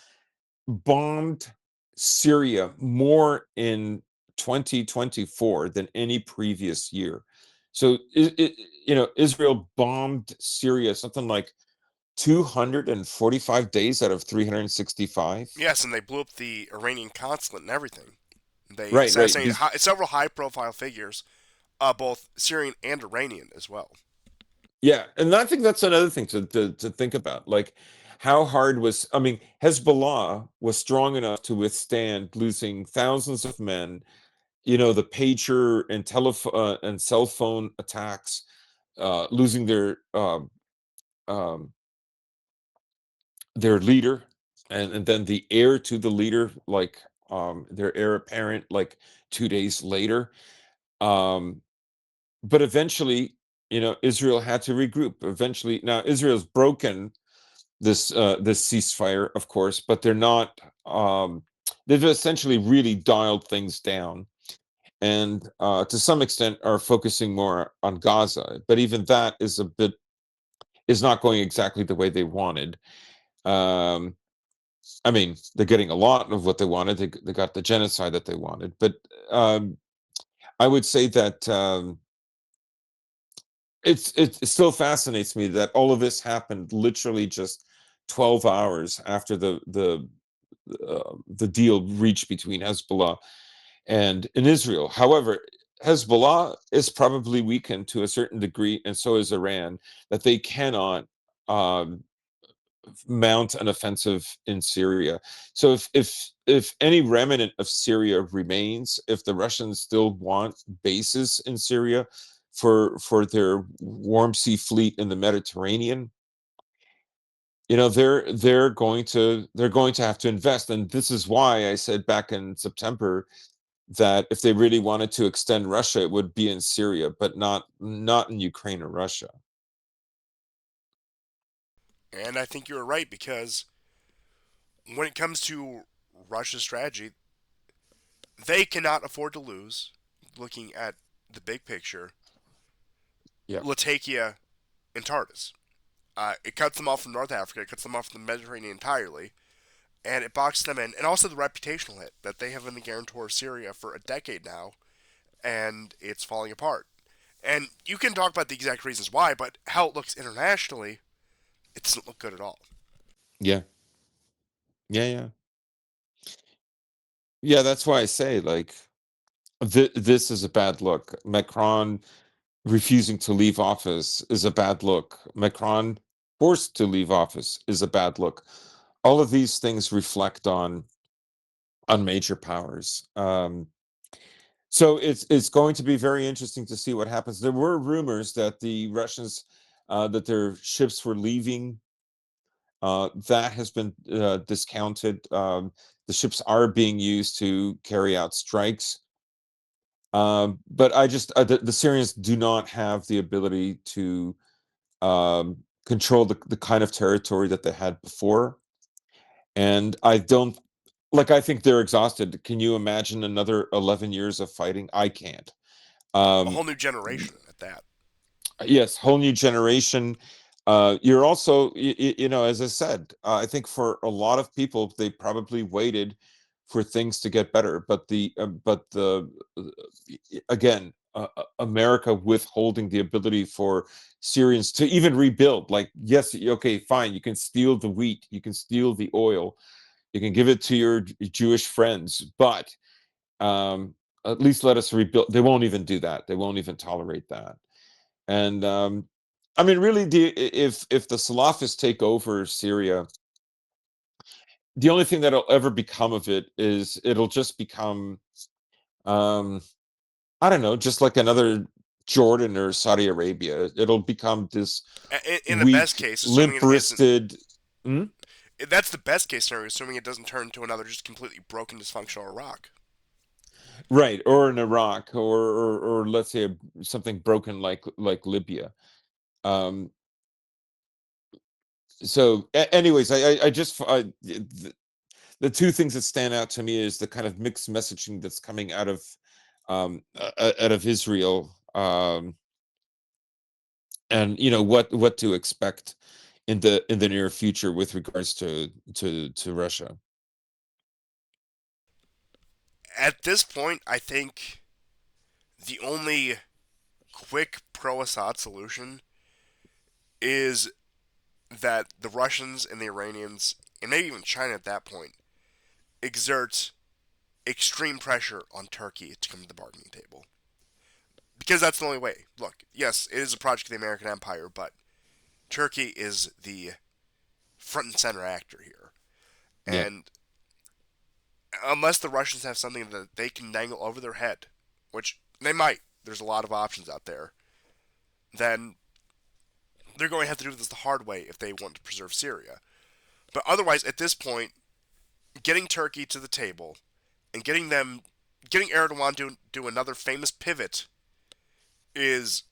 bombed Syria more in 2024 than any previous year. So Israel bombed Syria something like 245 days out of 365. Yes, and they blew up the Iranian consulate and everything. They Right. assassinated several high-profile figures, both Syrian and Iranian as well. Yeah, and I think that's another thing to think about. Like, how hard was, I mean, Hezbollah was strong enough to withstand losing thousands of men, the pager and telephone and cell phone attacks, losing um, their leader, and then the heir to the leader, like their heir apparent, like 2 days later. Um, but eventually, Israel had to regroup. Eventually, now Israel's broken this ceasefire, of course, but they're not. They've essentially really dialed things down. and to some extent are focusing more on Gaza. But even that is not going exactly the way they wanted. Um, I mean, they're getting a lot of what they wanted. They got the genocide that they wanted, but um, I would say that it still fascinates me that all of this happened literally just 12 hours after the deal reached between Hezbollah and in Israel. However, Hezbollah is probably weakened to a certain degree, and so is Iran, that they cannot um, mount an offensive in Syria. So if any remnant of Syria remains, if the Russians still want bases in Syria for their warm sea fleet in the Mediterranean, they're going to have to invest. And this is why I said back in September that if they really wanted to extend Russia, it would be in Syria, but not in Ukraine or Russia. And I think you're right because when it comes to Russia's strategy, they cannot afford to lose. Looking at the big picture, Yeah. Latakia and Tartus. It cuts them off from North Africa, it cuts them off from the Mediterranean entirely, and it boxes them in. And also the reputational hit that they have been the guarantor of Syria for a decade now, and it's falling apart. And you can talk about the exact reasons why, but how it looks internationally, it doesn't look good at all. Yeah. Yeah. Yeah. Yeah. That's why I say, like, this is a bad look. Macron refusing to leave office is a bad look. Macron forced to leave office is a bad look. All of these things reflect on major powers. So it's going to be very interesting to see what happens. There were rumors that the Russians that their ships were leaving. That has been discounted. The ships are being used to carry out strikes. But the Syrians do not have the ability to control the kind of territory that they had before. And I don't like, I think they're exhausted. Can you imagine another 11 years of fighting? I can't. A Um, whole new generation at that. yes, whole new generation. You're also, as I said, I think for a lot of people, they probably waited for things to get better, uh, again, America withholding the ability for Syrians to even rebuild. Like, yes, okay, fine, you can steal the wheat, you can steal the oil, you can give it to your Jewish friends, but um, at least let us rebuild. They won't even do that. They won't even tolerate that. And I mean, really, if the Salafists take over Syria, the only thing that'll ever become of it is it'll just become, um, I don't know, just like another Jordan or Saudi Arabia. It'll become this In the best weak, case, assuming it isn't, limp-wristed. Hmm? that's the best case scenario, assuming it doesn't turn into another just completely broken, dysfunctional Iraq. Right, or in Iraq, or let's say something broken like Libya. Um, anyways, I just the two things that stand out to me is the kind of mixed messaging that's coming out of Israel, and what to expect in the near future with regards to Russia. At this point, I think the only quick pro Assad solution is that the Russians and the Iranians, and maybe even China at that point, exert extreme pressure on Turkey to come to the bargaining table. Because that's the only way. Look, yes, it is a project of the American Empire, but Turkey is the front and center actor here. Yeah, And unless the Russians have something that they can dangle over their head, which they might, there's a lot of options out there, then they're going to have to do this the hard way if they want to preserve Syria. But otherwise, at this point, getting Turkey to the table and getting Erdogan to do another famous pivot is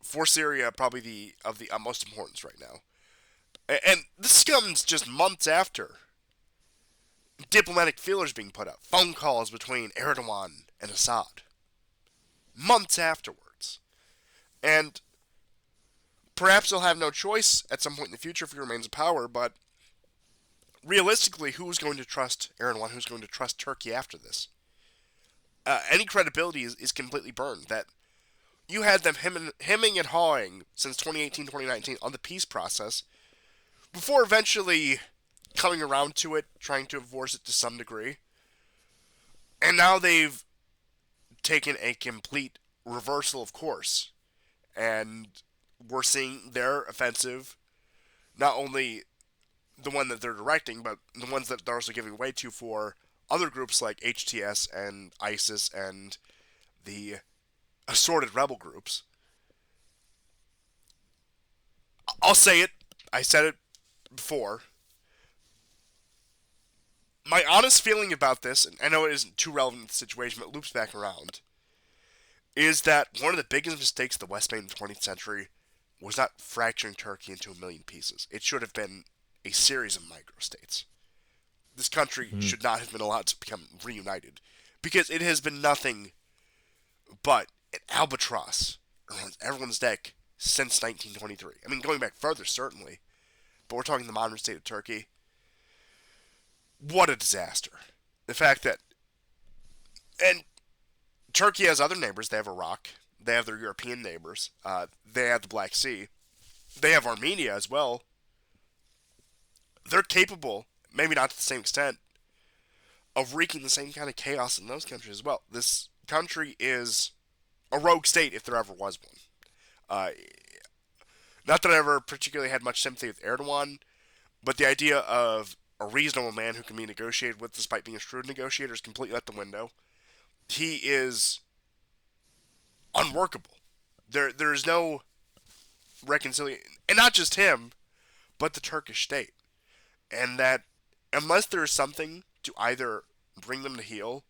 for Syria probably the of the utmost importance right now. And this comes just months after diplomatic feelers being put out, phone calls between Erdogan and Assad. months afterwards. And perhaps he'll have no choice at some point in the future if he remains in power, but realistically, who's going to trust Erdogan? Who's going to trust Turkey after this? Any credibility is completely burned. That you had them hemming and hawing since 2018, 2019 on the peace process before eventually coming around to it, trying to enforce it to some degree. And now they've taken a complete reversal of course. And we're seeing their offensive, not only the one that they're directing, but the ones that they're also giving way to for other groups like HTS and ISIS and the assorted rebel groups. I'll say it. I said it before. My honest feeling about this, and I know it isn't too relevant to the situation, but it loops back around, is that one of the biggest mistakes the West made in the 20th century was not fracturing Turkey into a million pieces. It should have been a series of microstates. This country Mhm. should not have been allowed to become reunited because it has been nothing but an albatross around everyone's neck since 1923. I mean, going back further, certainly, but we're talking the modern state of Turkey. What a disaster. The fact that, and Turkey has other neighbors. They have Iraq. They have their European neighbors. They have the Black Sea. They have Armenia as well. They're capable, maybe not to the same extent, of wreaking the same kind of chaos in those countries as well. This country is a rogue state if there ever was one. Uh, Not that I ever particularly had much sympathy with Erdogan, but the idea of a reasonable man who can be negotiated with despite being a shrewd negotiator is completely out the window. He is unworkable. There's no reconciliation, and not just him, but the Turkish state. And that unless there is something to either bring them to heel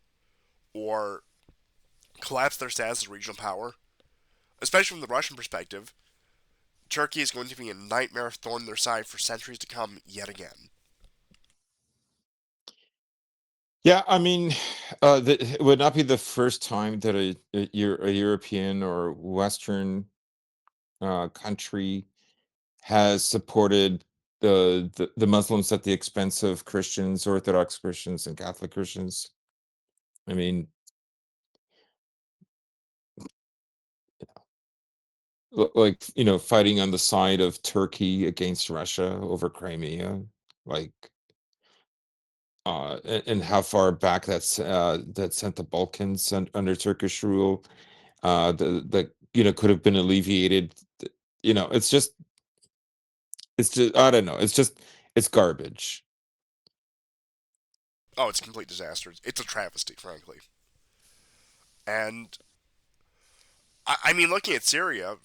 or collapse their status as regional power, especially from the Russian perspective, Turkey is going to be a nightmare thorn in their side for centuries to come yet again. Yeah, I mean, it would not be the first time that a European or Western country has supported the Muslims at the expense of Christians, Orthodox Christians, and Catholic Christians. I mean, like, fighting on the side of Turkey against Russia over Crimea, like, and how far back that sent the Balkans under Turkish rule, that could have been alleviated. It's just I don't know. It's garbage. Oh, it's a complete disaster. It's a travesty, frankly. And I mean, looking at Syria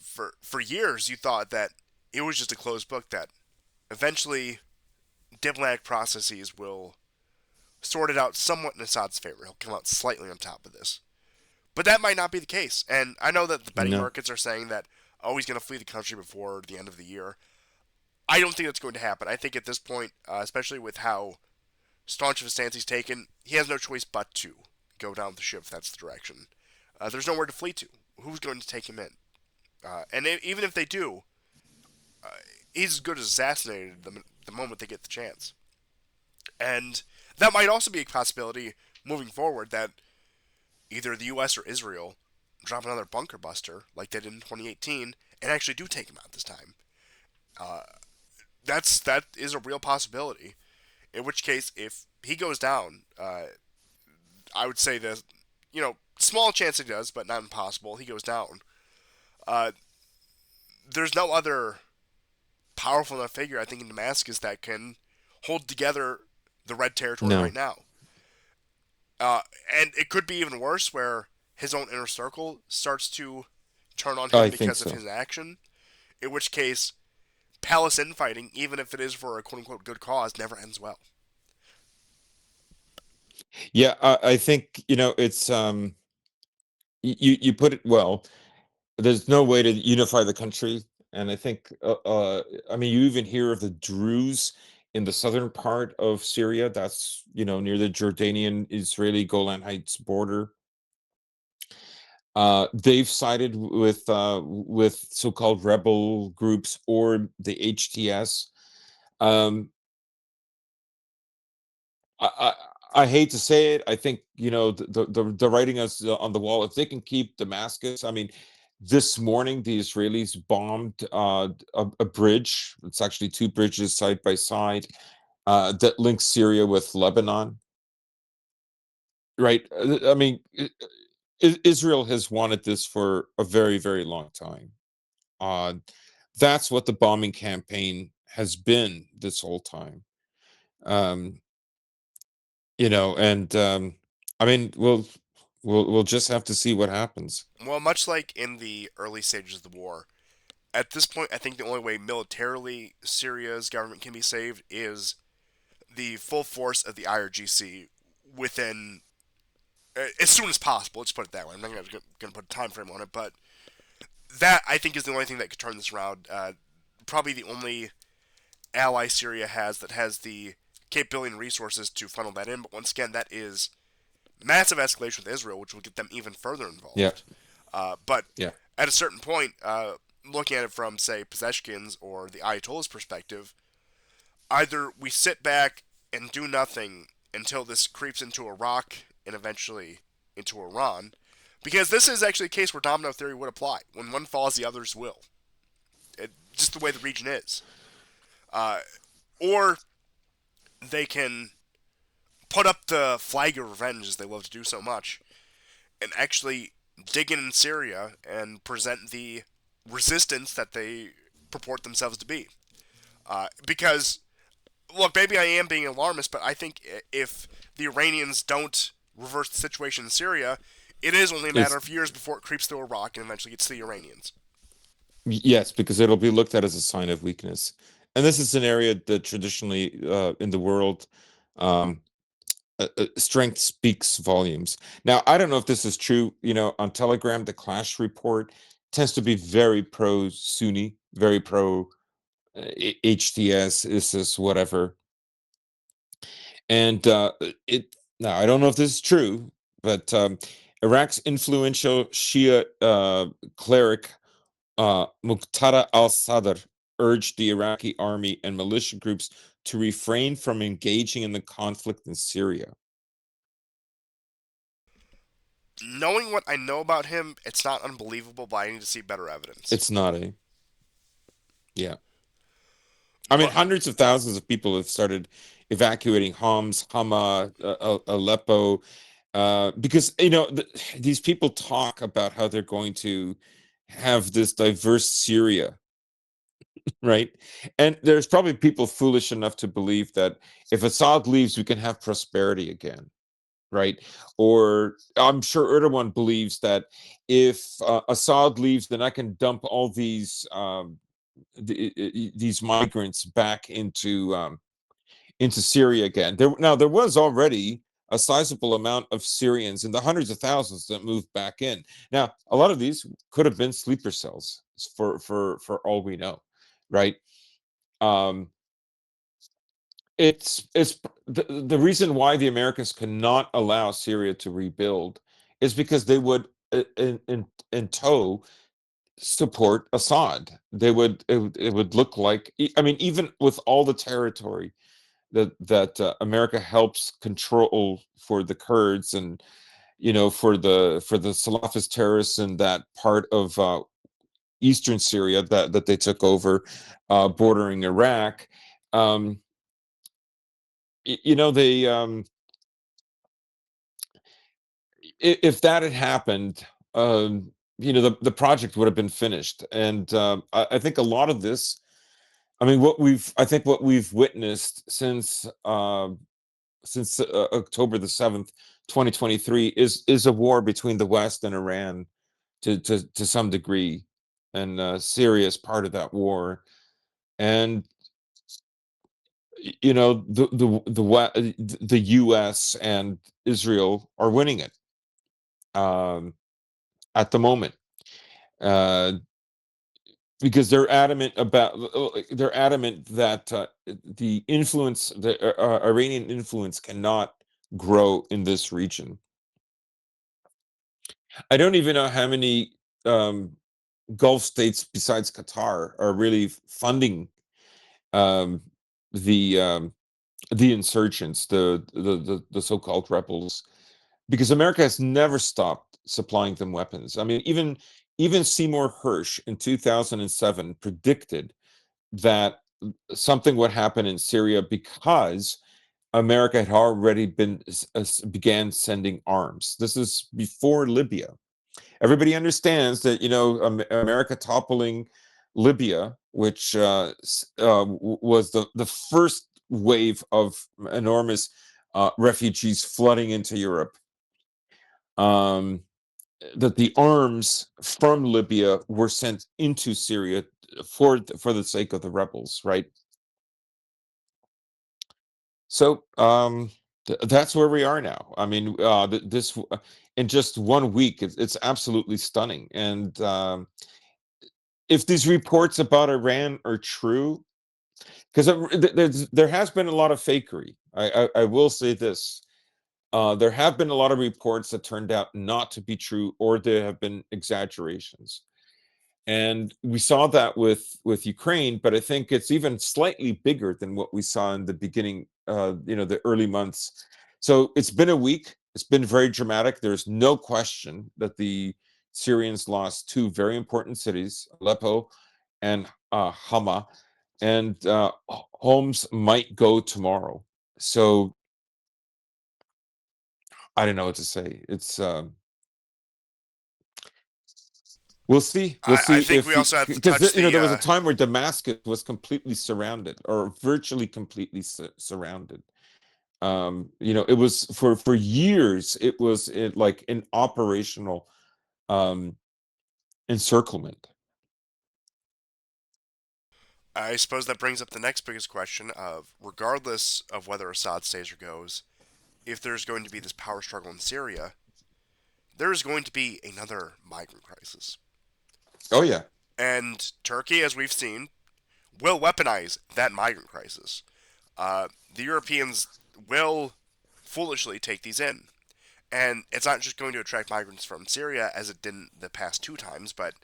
for years, you thought that it was just a closed book. That eventually diplomatic processes will sort it out somewhat in Assad's favor. He'll come out slightly on top of this, but that might not be the case. And I know that the betting No. markets are saying that oh, he's going to flee the country before the end of the year. I don't think that's going to happen. I think at this point, especially with how staunch of a stance he's taken, he has no choice but to go down the ship if that's the direction. There's nowhere to flee to. Who's going to take him in? Even if they do, uh, he's as good as assassinated the moment they get the chance. And that might also be a possibility moving forward that either the U.S. or Israel drop another bunker buster like they did in 2018 and actually do take him out this time. Uh, that is a real possibility. In which case, if he goes down, I would say that small chance he does, but not impossible. He goes down. Uh, there's no other powerful enough figure, I think, in Damascus that can hold together the red territory right No. now. Uh, and it could be even worse, where his own inner circle starts to turn on him I think because of so. his action. In which case, palace infighting, even if it is for a quote unquote good cause, never ends well. Yeah, I think it's you put it well. There's no way to unify the country, and I think I mean, you even hear of the Druze in the southern part of Syria. That's near the Jordanian Israeli Golan Heights border. They've sided with so-called rebel groups or the HTS. Um, I, I hate to say it. I think the writing is on the wall. If they can keep Damascus, I mean, this morning the Israelis bombed a bridge. It's actually two bridges side by side that link Syria with Lebanon. Right. I mean, Israel has wanted this for a very, very long time. Uh, that's what the bombing campaign has been this whole time. Um, and I mean, we'll just have to see what happens. Well, much like in the early stages of the war, at this point, I think the only way militarily Syria's government can be saved is the full force of the IRGC within as soon as possible. Let's put it that way. I'm not going to put a time frame on it, but that I think is the only thing that could turn this around. Probably the only ally Syria has that has the capability and resources to funnel that in. But once again, that is massive escalation with Israel, which will get them even further Yeah, involved. But yeah. at a certain point, looking at it from, say, Pezeshkian's or the Ayatollah's perspective, either we sit back and do nothing until this creeps into Iraq and eventually into Iran, because this is actually a case where domino theory would apply. When one falls, the others will. Just the way the region is. Uh, or they can put up the flag of revenge, as they love to do so much, and actually dig in Syria and present the resistance that they purport themselves to be. Because, look, maybe I am being alarmist, but I think if the Iranians don't reverse the situation in Syria, it is only a matter It's of years before it creeps through Iraq and eventually gets to the Iranians. Yes, because it'll be looked at as a sign of weakness, and this is an area that traditionally in the world, um, strength speaks volumes. Now, I don't know if this is true. On Telegram, the Clash report tends to be very pro Sunni, very pro HTS, ISIS, whatever. And now I don't know if this is true, but Iraq's influential Shia cleric Muqtada al-Sadr urged the Iraqi army and militia groups to refrain from engaging in the conflict in Syria. Knowing what I know about him, it's not unbelievable, but I need to see better evidence. It's not a Yeah. I mean, But hundreds of thousands of people have started evacuating Homs, Hama, Aleppo, because these people talk about how they're going to have this diverse Syria, right? And there's probably people foolish enough to believe that if Assad leaves, we can have prosperity again, right? Or I'm sure Erdogan believes that if Assad leaves, then I can dump all these migrants back into Syria again. There was already a sizable amount of Syrians in the hundreds of thousands that moved back in. Now, a lot of these could have been sleeper cells for all we know, right? Um, it's the reason why the Americans cannot allow Syria to rebuild is because they would in tow support Assad. It would look like I mean, even with all the territory that America helps control for the Kurds and for the Salafist terrorists in that part of eastern Syria that they took over, bordering Iraq. Um, they if that had happened, the project would have been finished, and I think a lot of this. I mean, what we've witnessed since October the 7th, 2023, is a war between the West and Iran to some degree, and Syria is part of that war. And the U.S. and Israel are winning it um, at the moment. Uh, because they're adamant that the Iranian influence cannot grow in this region. I don't even know how many um, Gulf states besides Qatar are really funding um, the um, the insurgents, the so-called rebels, because America has never stopped supplying them weapons. I mean, even Seymour Hersh in 2007 predicted that something would happen in Syria because America had already began sending arms. This is before Libya. Everybody understands that, America toppling Libya, which was the first wave of enormous refugees flooding into Europe. Um, that the arms from Libya were sent into Syria for the sake of the rebels, right? So that's where we are now. I mean, this in just 1 week, it's absolutely stunning. And if these reports about Iran are true, because there has been a lot of fakery. I will say this. There have been a lot of reports that turned out not to be true, or there have been exaggerations. And we saw that with Ukraine, but I think it's even slightly bigger than what we saw in the beginning, the early months. So it's been a week. It's been very dramatic. There's no question that the Syrians lost two very important cities, Aleppo and Hama, and homes might go tomorrow. So I don't know what to say. It's we'll see. We'll I see think if we also have to because touch the there was a time where Damascus was completely surrounded, or virtually completely surrounded. It was for years. It was like an operational um, encirclement. I suppose that brings up the next biggest question of, regardless of whether Assad stays or goes, if there's going to be this power struggle in Syria, there is going to be another migrant crisis. Oh yeah, And Turkey, as we've seen, will weaponize that migrant crisis. The Europeans will foolishly take these in. And it's not just going to attract migrants from Syria, as it didn't the past two times, but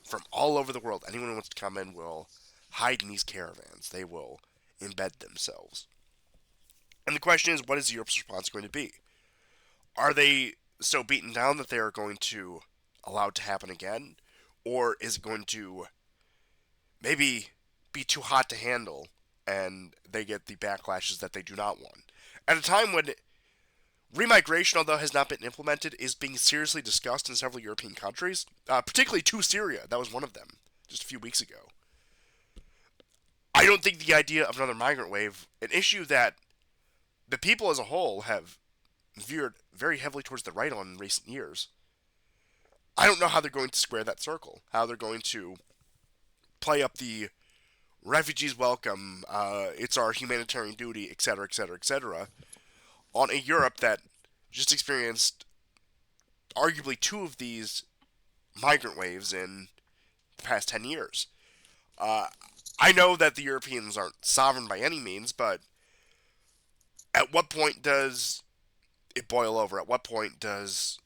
from all over the world. Anyone who wants to come in will hide in these caravans. They will embed themselves. And the question is, what is Europe's response going to be? Are they so beaten down that they are going to allow it to happen again? Or is it going to maybe be too hot to handle and they get the backlashes that they do not want? At a time when remigration, although has not been implemented, is being seriously discussed in several European countries, particularly to Syria. That was one of them just a few weeks ago. I don't think the idea of another migrant wave, an issue that the people as a whole have veered very heavily towards the right on in recent years, I don't know how they're going to square that circle. How they're going to play up the refugees welcome, it's our humanitarian duty, etc., etc., etc., on a Europe that just experienced arguably two of these migrant waves in the past 10 years. Uh, I know that the Europeans aren't sovereign by any means, but at what point does it boil over? At what point does,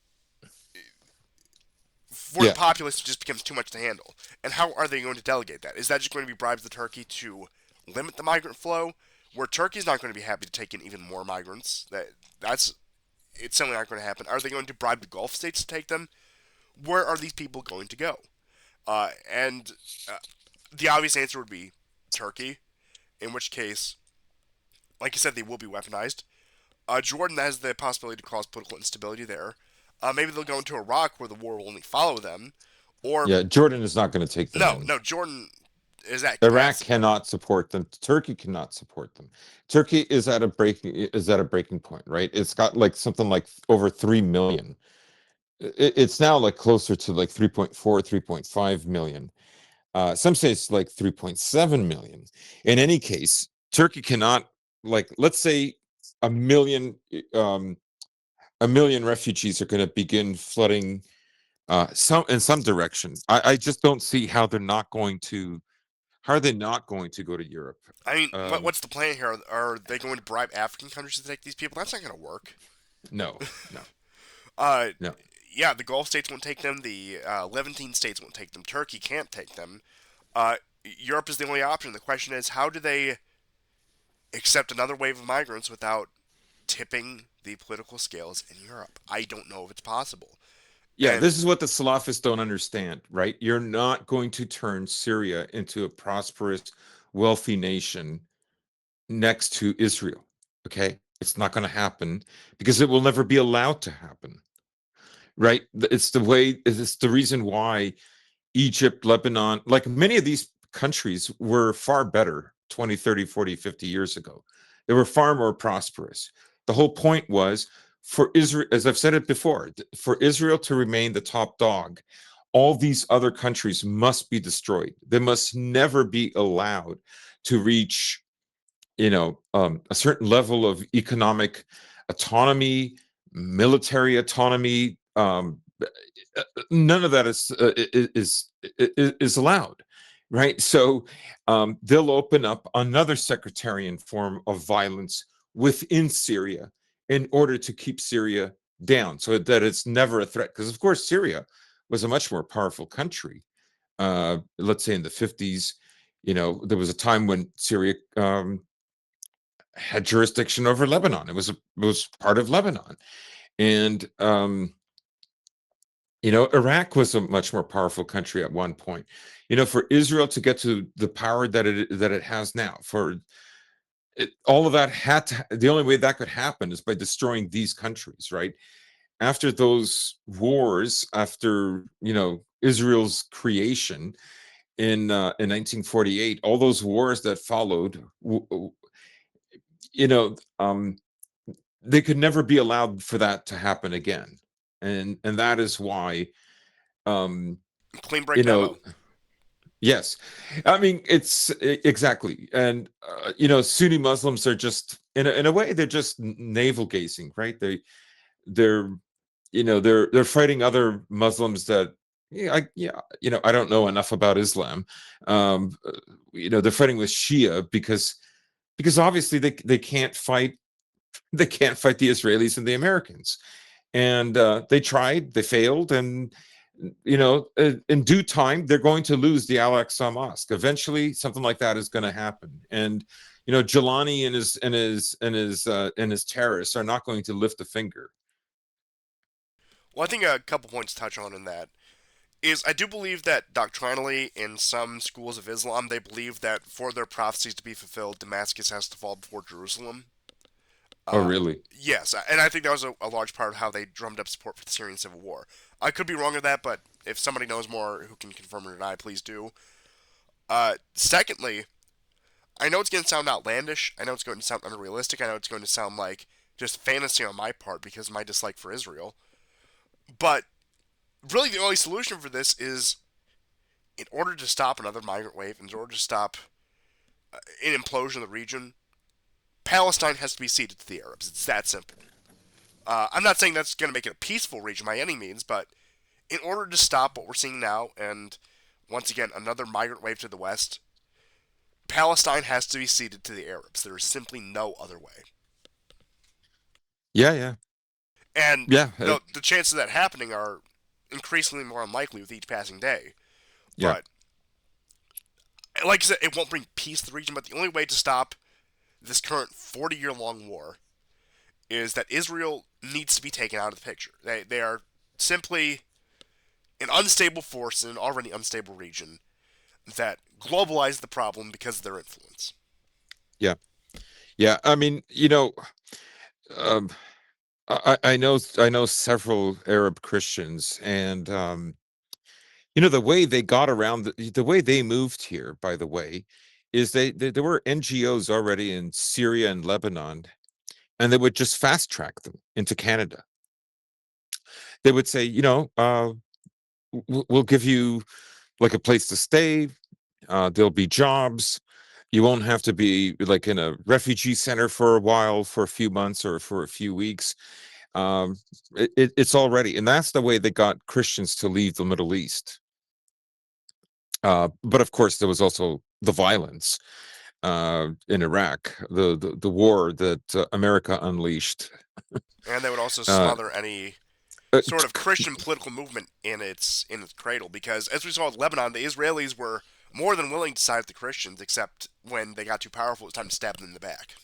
for the yeah, populace, it just becomes too much to handle? And how are they going to delegate that? Is that just going to be bribes to Turkey to limit the migrant flow? Where Turkey's not going to be happy to take in even more migrants. That's it's simply not going to happen. Are they going to bribe the Gulf states to take them? Where are these people going to go? And the obvious answer would be Turkey, in which case, like you said, they will be weaponized. Jordan has the possibility to cause political instability there. Maybe they'll go into Iraq where the war will only follow them. Or, yeah. Jordan is not going to take them no, in. no, Jordan is at Iraq capacity. cannot support them. Turkey cannot support them. Turkey is at a breaking point, right? It's got like something like over 3 million. It's now like closer to like 3.4, 3.5 million. Some say it's like 3.7 million. In any case, Turkey cannot, like, let's say a million um, a million refugees are going to begin flooding some in some direction. I just don't see how they're not going to. How are they not going to go to Europe? I mean, Um, what's the plan here? Are they going to bribe African countries to take these people? That's not going to work. no, no, Uh, no. yeah, the Gulf states won't take them. The Levantine states won't take them. Turkey can't take them. Uh, Europe is the only option. The question is, how do they accept another wave of migrants without tipping the political scales in Europe? I don't know if it's possible. Yeah, And this is what the Salafists don't understand, right? You're not going to turn Syria into a prosperous, wealthy nation next to Israel. Okay. It's not going to happen because it will never be allowed to happen, right? It's the reason why Egypt, Lebanon, like many of these countries were far better 20, 30, 40, 50 years ago. They were far more prosperous. The whole point was for Israel, as I've said it before, for Israel to remain the top dog, all these other countries must be destroyed. They must never be allowed to reach, a certain level of economic autonomy, military autonomy. None of that is allowed, right? So they'll open up another sectarian form of violence within Syria in order to keep Syria down, so that it's never a threat. Because of course, Syria was a much more powerful country. Let's say in the 50s, there was a time when Syria had jurisdiction over Lebanon. It was part of Lebanon, and Iraq was a much more powerful country at one point. For Israel to get to the power that it has now, all of that the only way that could happen is by destroying these countries, right? After those wars, after Israel's creation in 1948, all those wars that followed, you know, um, they could never be allowed for that to happen again, and that is why, um, clean break you know, demo. yes, I mean exactly, and Sunni Muslims are just in a way they're just navel gazing, right? They're they're fighting other Muslims that I don't know enough about Islam. They're fighting with Shia because obviously they can't fight the Israelis and the Americans. And they tried, they failed, and in due time they're going to lose the Al-Aqsa Mosque. Eventually, something like that is going to happen. And Jelani and his terrorists are not going to lift a finger. Well, I think a couple points to touch on in that is I do believe that doctrinally in some schools of Islam they believe that for their prophecies to be fulfilled, Damascus has to fall before Jerusalem. Oh, Uh, really? yes, and I think that was a large part of how they drummed up support for the Syrian civil war. I could be wrong with that, but if somebody knows more who can confirm or deny, please do. Secondly, I know it's going to sound outlandish. I know it's going to sound unrealistic. I know it's going to sound like just fantasy on my part because of my dislike for Israel. But really, the only solution for this is in order to stop another migrant wave, in order to stop an implosion of the region, Palestine has to be ceded to the Arabs. It's that simple. I'm not saying that's going to make it a peaceful region by any means, but in order to stop what we're seeing now and once again another migrant wave to the west, Palestine has to be ceded to the Arabs. There is simply no other way. Yeah, yeah, And yeah, the chances of that happening are increasingly more unlikely with each passing day. yeah, But like I said, it won't bring peace to the region. But the only way to stop this current 40-year-long war is that Israel needs to be taken out of the picture. They are simply an unstable force in an already unstable region that globalized the problem because of their influence. yeah, yeah. I mean, um, I know several Arab Christians, and the way they got around the way they moved here, by the way, is there were NGOs already in Syria and Lebanon, and they would just fast track them into Canada. They would say, we'll give you like a place to stay. There'll be jobs. You won't have to be like in a refugee center for a while, for a few months or for a few weeks. It's already, and that's the way they got Christians to leave the Middle East. But of course, there was also the violence in Iraq, the war that America unleashed. And they would also Uh, smother any sort of Christian political movement in its cradle. Because as we saw with Lebanon, the Israelis were more than willing to side with the Christians, except when they got too powerful, it was time to stab them in the back.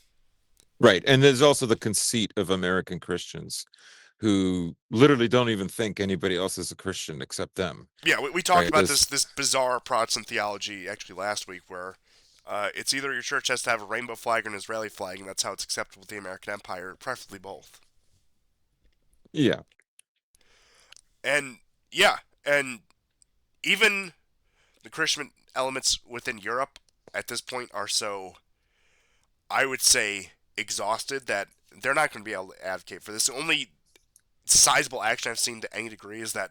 Right. And there's also the conceit of American Christians who literally don't even think anybody else is a Christian except them. Yeah, we talked Right. about this bizarre Protestant theology actually last week, where it's either your church has to have a rainbow flag or an Israeli flag, and that's how it's acceptable with the American Empire, preferably both. Yeah. And yeah, and even the Christian elements within Europe at this point are so, I would say, exhausted that they're not going to be able to advocate for this. The only sizable action I've seen to any degree is that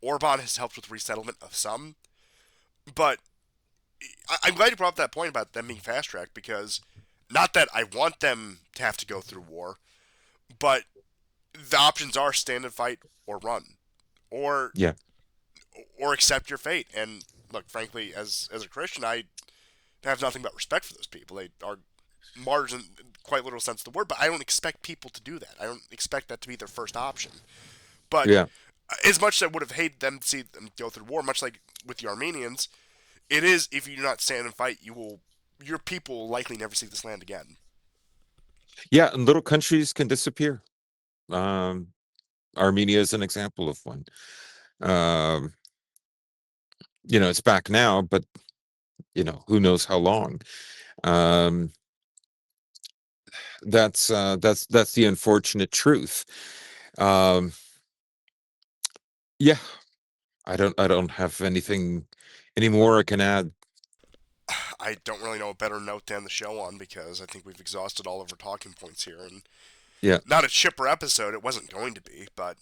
Orban has helped with resettlement of some, but I'm glad you brought up that point about them being fast tracked, because not that I want them to have to go through war, but the options are stand and fight or run, or Yeah. or accept your fate. And look, frankly, as a Christian, I have nothing but respect for those people. They are martyrs in quite literal sense of the word, but I don't expect people to do that. I don't expect that to be their first option. But Yeah. as much as I would have hated them to see them go through war, much like with the Armenians, it is, if you do not stand and fight, your people will likely never see this land again. Yeah. And little countries can disappear. Um, Armenia is an example of one. Um, it's back now, but who knows how long. Um, that's the unfortunate truth. Um, yeah, I don't have anything any more I can add. I don't really know a better note to end the show on, because I think we've exhausted all of our talking points here. And Yeah. not a chipper episode, it wasn't going to be, but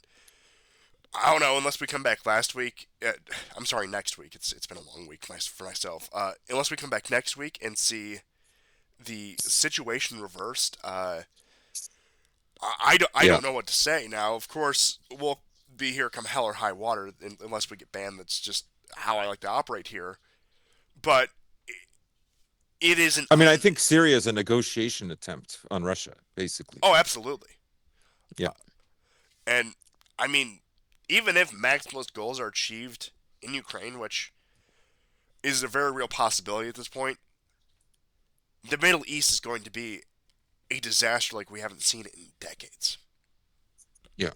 I don't know. Unless we come back I'm sorry, next week. It's been a long week for myself. Unless we come back next week and see the situation reversed, I Yeah. don't know what to say. Now, of course, we'll be here come hell or high water, unless we get banned. That's just how I like to operate here. But it isn't. I mean, I think Syria is a negotiation attempt on Russia, basically. Oh, absolutely. Yeah. Uh, and I mean, even if maximalist goals are achieved in Ukraine, which is a very real possibility at this point, the Middle East is going to be a disaster like we haven't seen it in decades. Yeah.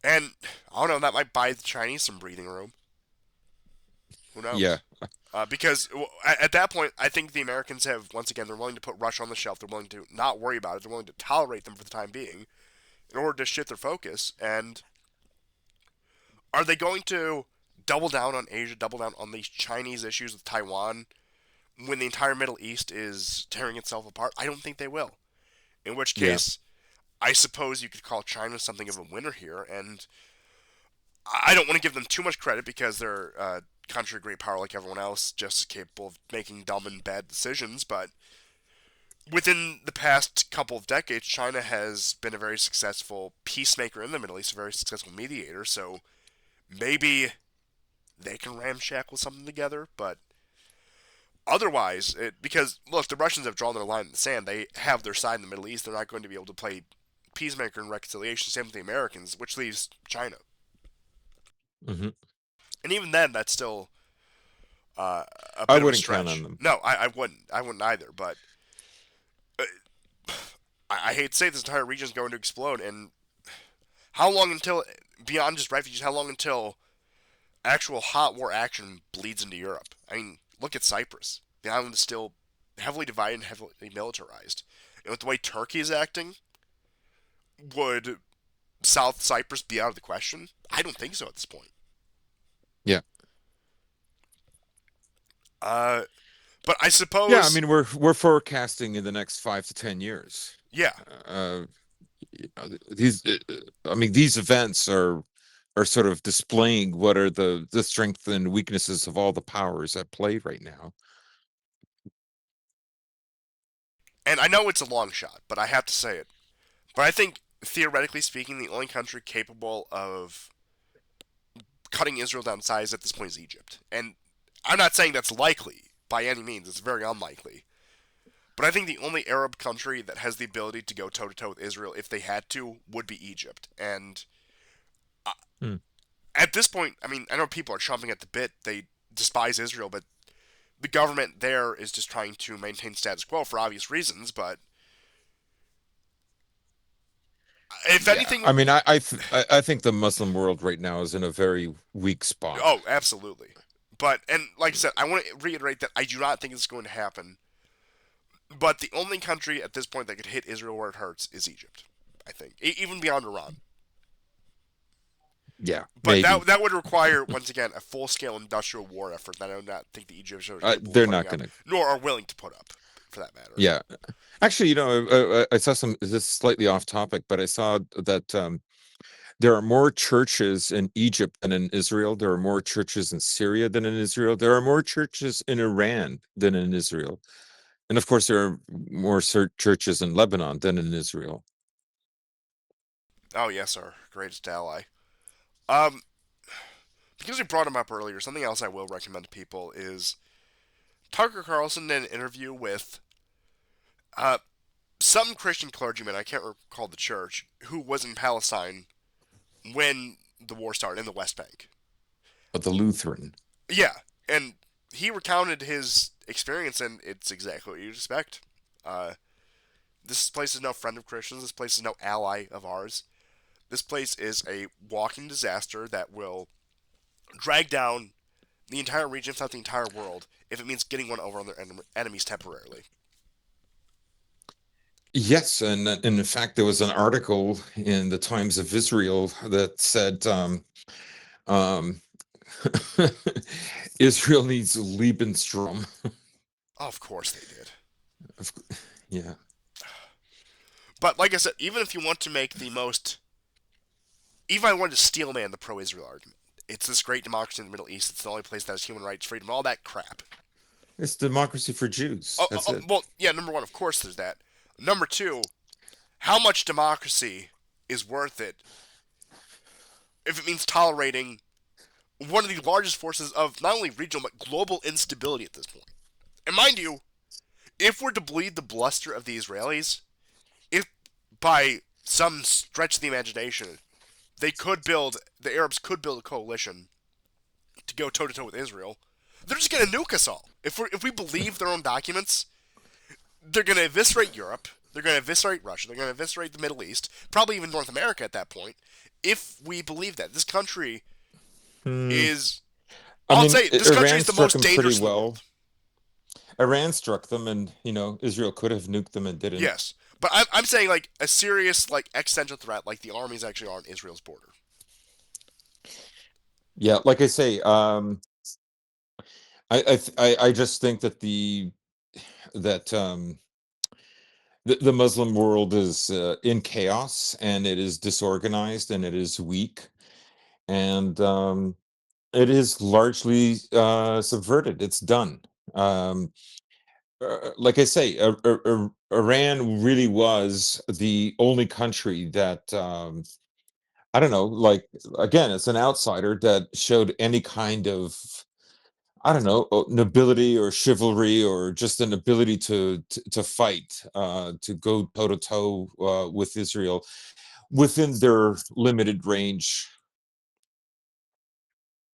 And I don't know, that might buy the Chinese some breathing room. Who Yeah. knows? Because at that point, I think the Americans have, once again, they're willing to put Russia on the shelf. They're willing to not worry about it. They're willing to tolerate them for the time being in order to shift their focus. And are they going to double down on Asia, double down on these Chinese issues with Taiwan when the entire Middle East is tearing itself apart? I don't think they will. In which Yeah. case, I suppose you could call China something of a winner here. And I don't want to give them too much credit, because they're a country of great power like everyone else, just as capable of making dumb and bad decisions. But within the past couple of decades, China has been a very successful peacemaker in the Middle East, a very successful mediator. So maybe they can ramshackle something together. But otherwise, because look, the Russians have drawn their line in the sand. They have their side in the Middle East. They're not going to be able to play peacemaker and reconciliation. Same with the Americans, which leaves China. Hmm. And even then, that's still a I bit of a wouldn't count on stretch. them. No, I wouldn't. I wouldn't either. But uh, I hate to say this entire region is going to explode. And how long until, beyond just refugees, how long until actual hot war action bleeds into Europe? I mean, look at Cyprus. The island is still heavily divided and heavily militarized. And with the way Turkey is acting, would South Cyprus be out of the question? I don't think so at this point. Yeah. Uh, but I Yeah. I suppose, mean, we're forecasting in the next 5 to 10 years. yeah. Uh, these, I mean, these events are sort of displaying what are the strengths and weaknesses of all the powers at play right now. And I know it's a long shot, but I have to say it. But I think, theoretically speaking, the only country capable of cutting Israel down size at this point is Egypt. And I'm not saying that's likely by any means. It's very unlikely. But I think the only Arab country that has the ability to go toe to toe with Israel, if they had to, would be Egypt. And Hmm. at this point, I mean, I know people are chomping at the bit. They despise Israel, but the government there is just trying to maintain status quo for obvious reasons. But if Yeah, anything, I mean, I think the Muslim world right now is in a very weak spot. oh, absolutely. But and like I said, I want to reiterate that I do not think it's going to happen. But the only country at this point that could hit Israel where it hurts is Egypt. I think, even beyond Iran. Yeah, But that maybe. that would require once again a full scale industrial war effort that I do not think the Egyptians are capable of They're putting not up, gonna. nor are willing to put up, for that matter. Yeah, actually, I saw some. This is slightly off topic, but I saw that there are more churches in Egypt than in Israel. There are more churches in Syria than in Israel. There are more churches in Iran than in Israel, and of course, there are more churches in Lebanon than in Israel. Oh yes, our greatest ally. Um, because we brought him up earlier, something else I will recommend to people is Tucker Carlson did an interview with uh, some Christian clergyman, I can't recall the church, who was in Palestine when the war started in the West Bank. But the Lutheran. Yeah, and he recounted his experience, and it's exactly what you'd expect. Uh, this place is no friend of Christians. This place is no ally of ours. This place is a walking disaster that will drag down the entire region, if not the entire world, if it means getting one over on their enemies temporarily. Yes, and in fact, there was an article in the Times of Israel that said um, Israel needs Lebensraum. Oh, of course they did. Of Yeah. But like I said, even if you want to make the most, even if I wanted to steel man the pro-Israel argument, it's this great democracy in the Middle East. It's the only place that has human rights, freedom, all that crap. It's democracy for Jews. Oh, oh, That's oh, it. well, yeah. Number one, of course, there's that. Number two, how much democracy is worth it if it means tolerating one of the largest forces of not only regional but global instability at this point? And mind you, if we're to believe the bluster of the Israelis, if by some stretch of the imagination the Arabs could build a coalition to go toe to toe with Israel, they're just gonna nuke us all. If we believe their own documents, they're gonna eviscerate Europe, they're gonna eviscerate Russia, they're gonna eviscerate the Middle East, probably even North America at that point. If we believe that this country Hmm. is, I I'll mean, say this country Iran is the struck most them pretty dangerous in the well. world. Iran struck them, and Israel could have nuked them and didn't. Yes, but I'm saying like a serious like existential threat, like the armies actually are on Israel's border. Yeah, like I say, I just think that that the Muslim world is in chaos, and it is disorganized, and it is weak, and it is largely subverted. It's done. Um, like I say, Iran really was the only country that I don't know. Like, again, it's an outsider that showed any kind of, I don't know, nobility or chivalry, or just an ability to fight, to go toe to toe with Israel within their limited range.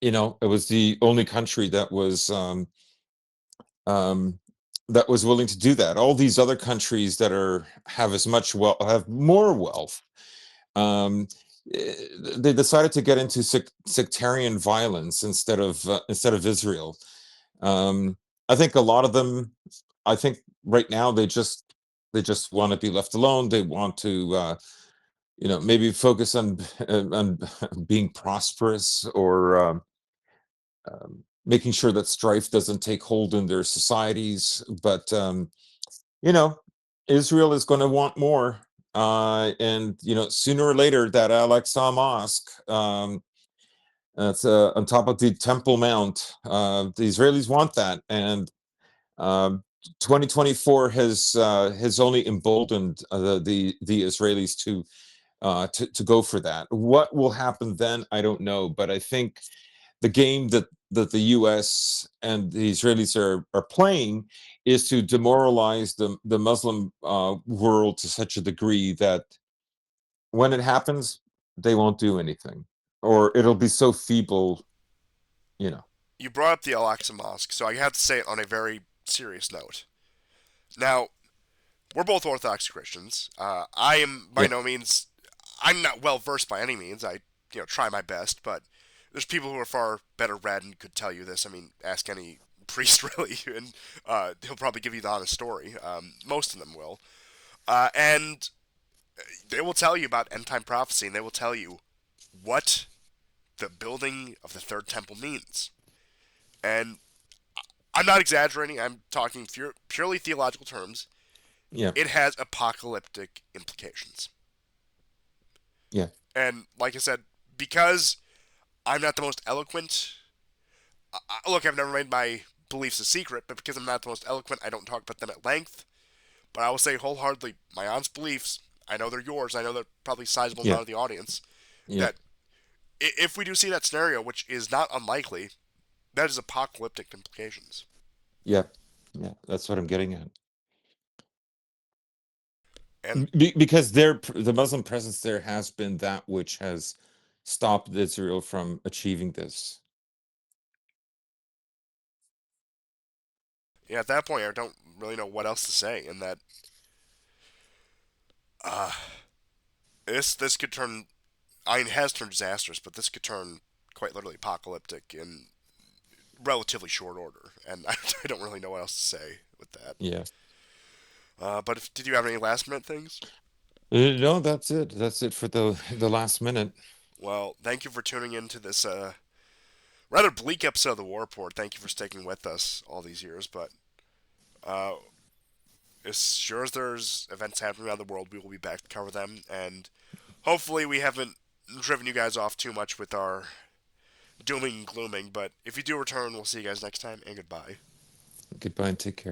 It was the only country um, that was willing to do that. All these other countries that have as much wealth, have more wealth. Um, eh, they decided to get into sectarian violence instead of Israel. Um, I think a lot of them. I think right now they just want to be left alone. They want to maybe focus on being prosperous, or making sure that strife doesn't take hold in their societies. But you know, Israel is going to want more, and sooner or later that Al-Aqsa Mosque, that's on top of the Temple Mount. The Israelis want that, and um, 2024 has only emboldened the Israelis to go for that. What will happen then, I don't know, but I think the game that that the U.S. and the Israelis are playing is to demoralize the Muslim world to such a degree that when it happens, they won't do anything, or it'll be so feeble, you know. You brought up the Al Aqsa Mosque, so I have to say it on a very serious note. Now, we're both Orthodox Christians. I am by Yeah, no means, I'm not well versed by any means. I, try my best, but there's people who are far better read and could tell you this. I mean, ask any priest really, and he'll probably give you the honest story. Most of them will, and they will tell you about end time prophecy, and they will tell you what the building of the third temple means. And I'm not exaggerating. I'm talking purely theological terms. yeah, It has apocalyptic implications. yeah, And like I said, because I'm not the most eloquent. Look, I've never made my beliefs a secret, but because I'm not the most eloquent, I don't talk about them at length. But I will say wholeheartedly, my aunt's beliefs. I know they're yours. I know they're probably a sizable yeah, amount of the audience. yeah, That if we do see that scenario, which is not unlikely, that is apocalyptic implications. yeah, yeah. That's what I'm getting at. And Because the Muslim presence there has been that which has stopped Israel from achieving this. yeah, at that point, I don't really know what else to say. In that, uh, this could turn. I mean, it has turned disastrous, but this could turn quite literally apocalyptic in relatively short order. And I don't really know what else to say with that. Yeah. But did you have any last minute things? No, that's it. That's it for the last minute. Well, thank you for tuning in to this rather bleak episode of the War Report. Thank you for sticking with us all these years. But uh, as sure as there's events happening around the world, we will be back to cover them. And hopefully, we haven't driven you guys off too much with our dooming and glooming. But if you do return, we'll see you guys next time, and goodbye. Goodbye and take care.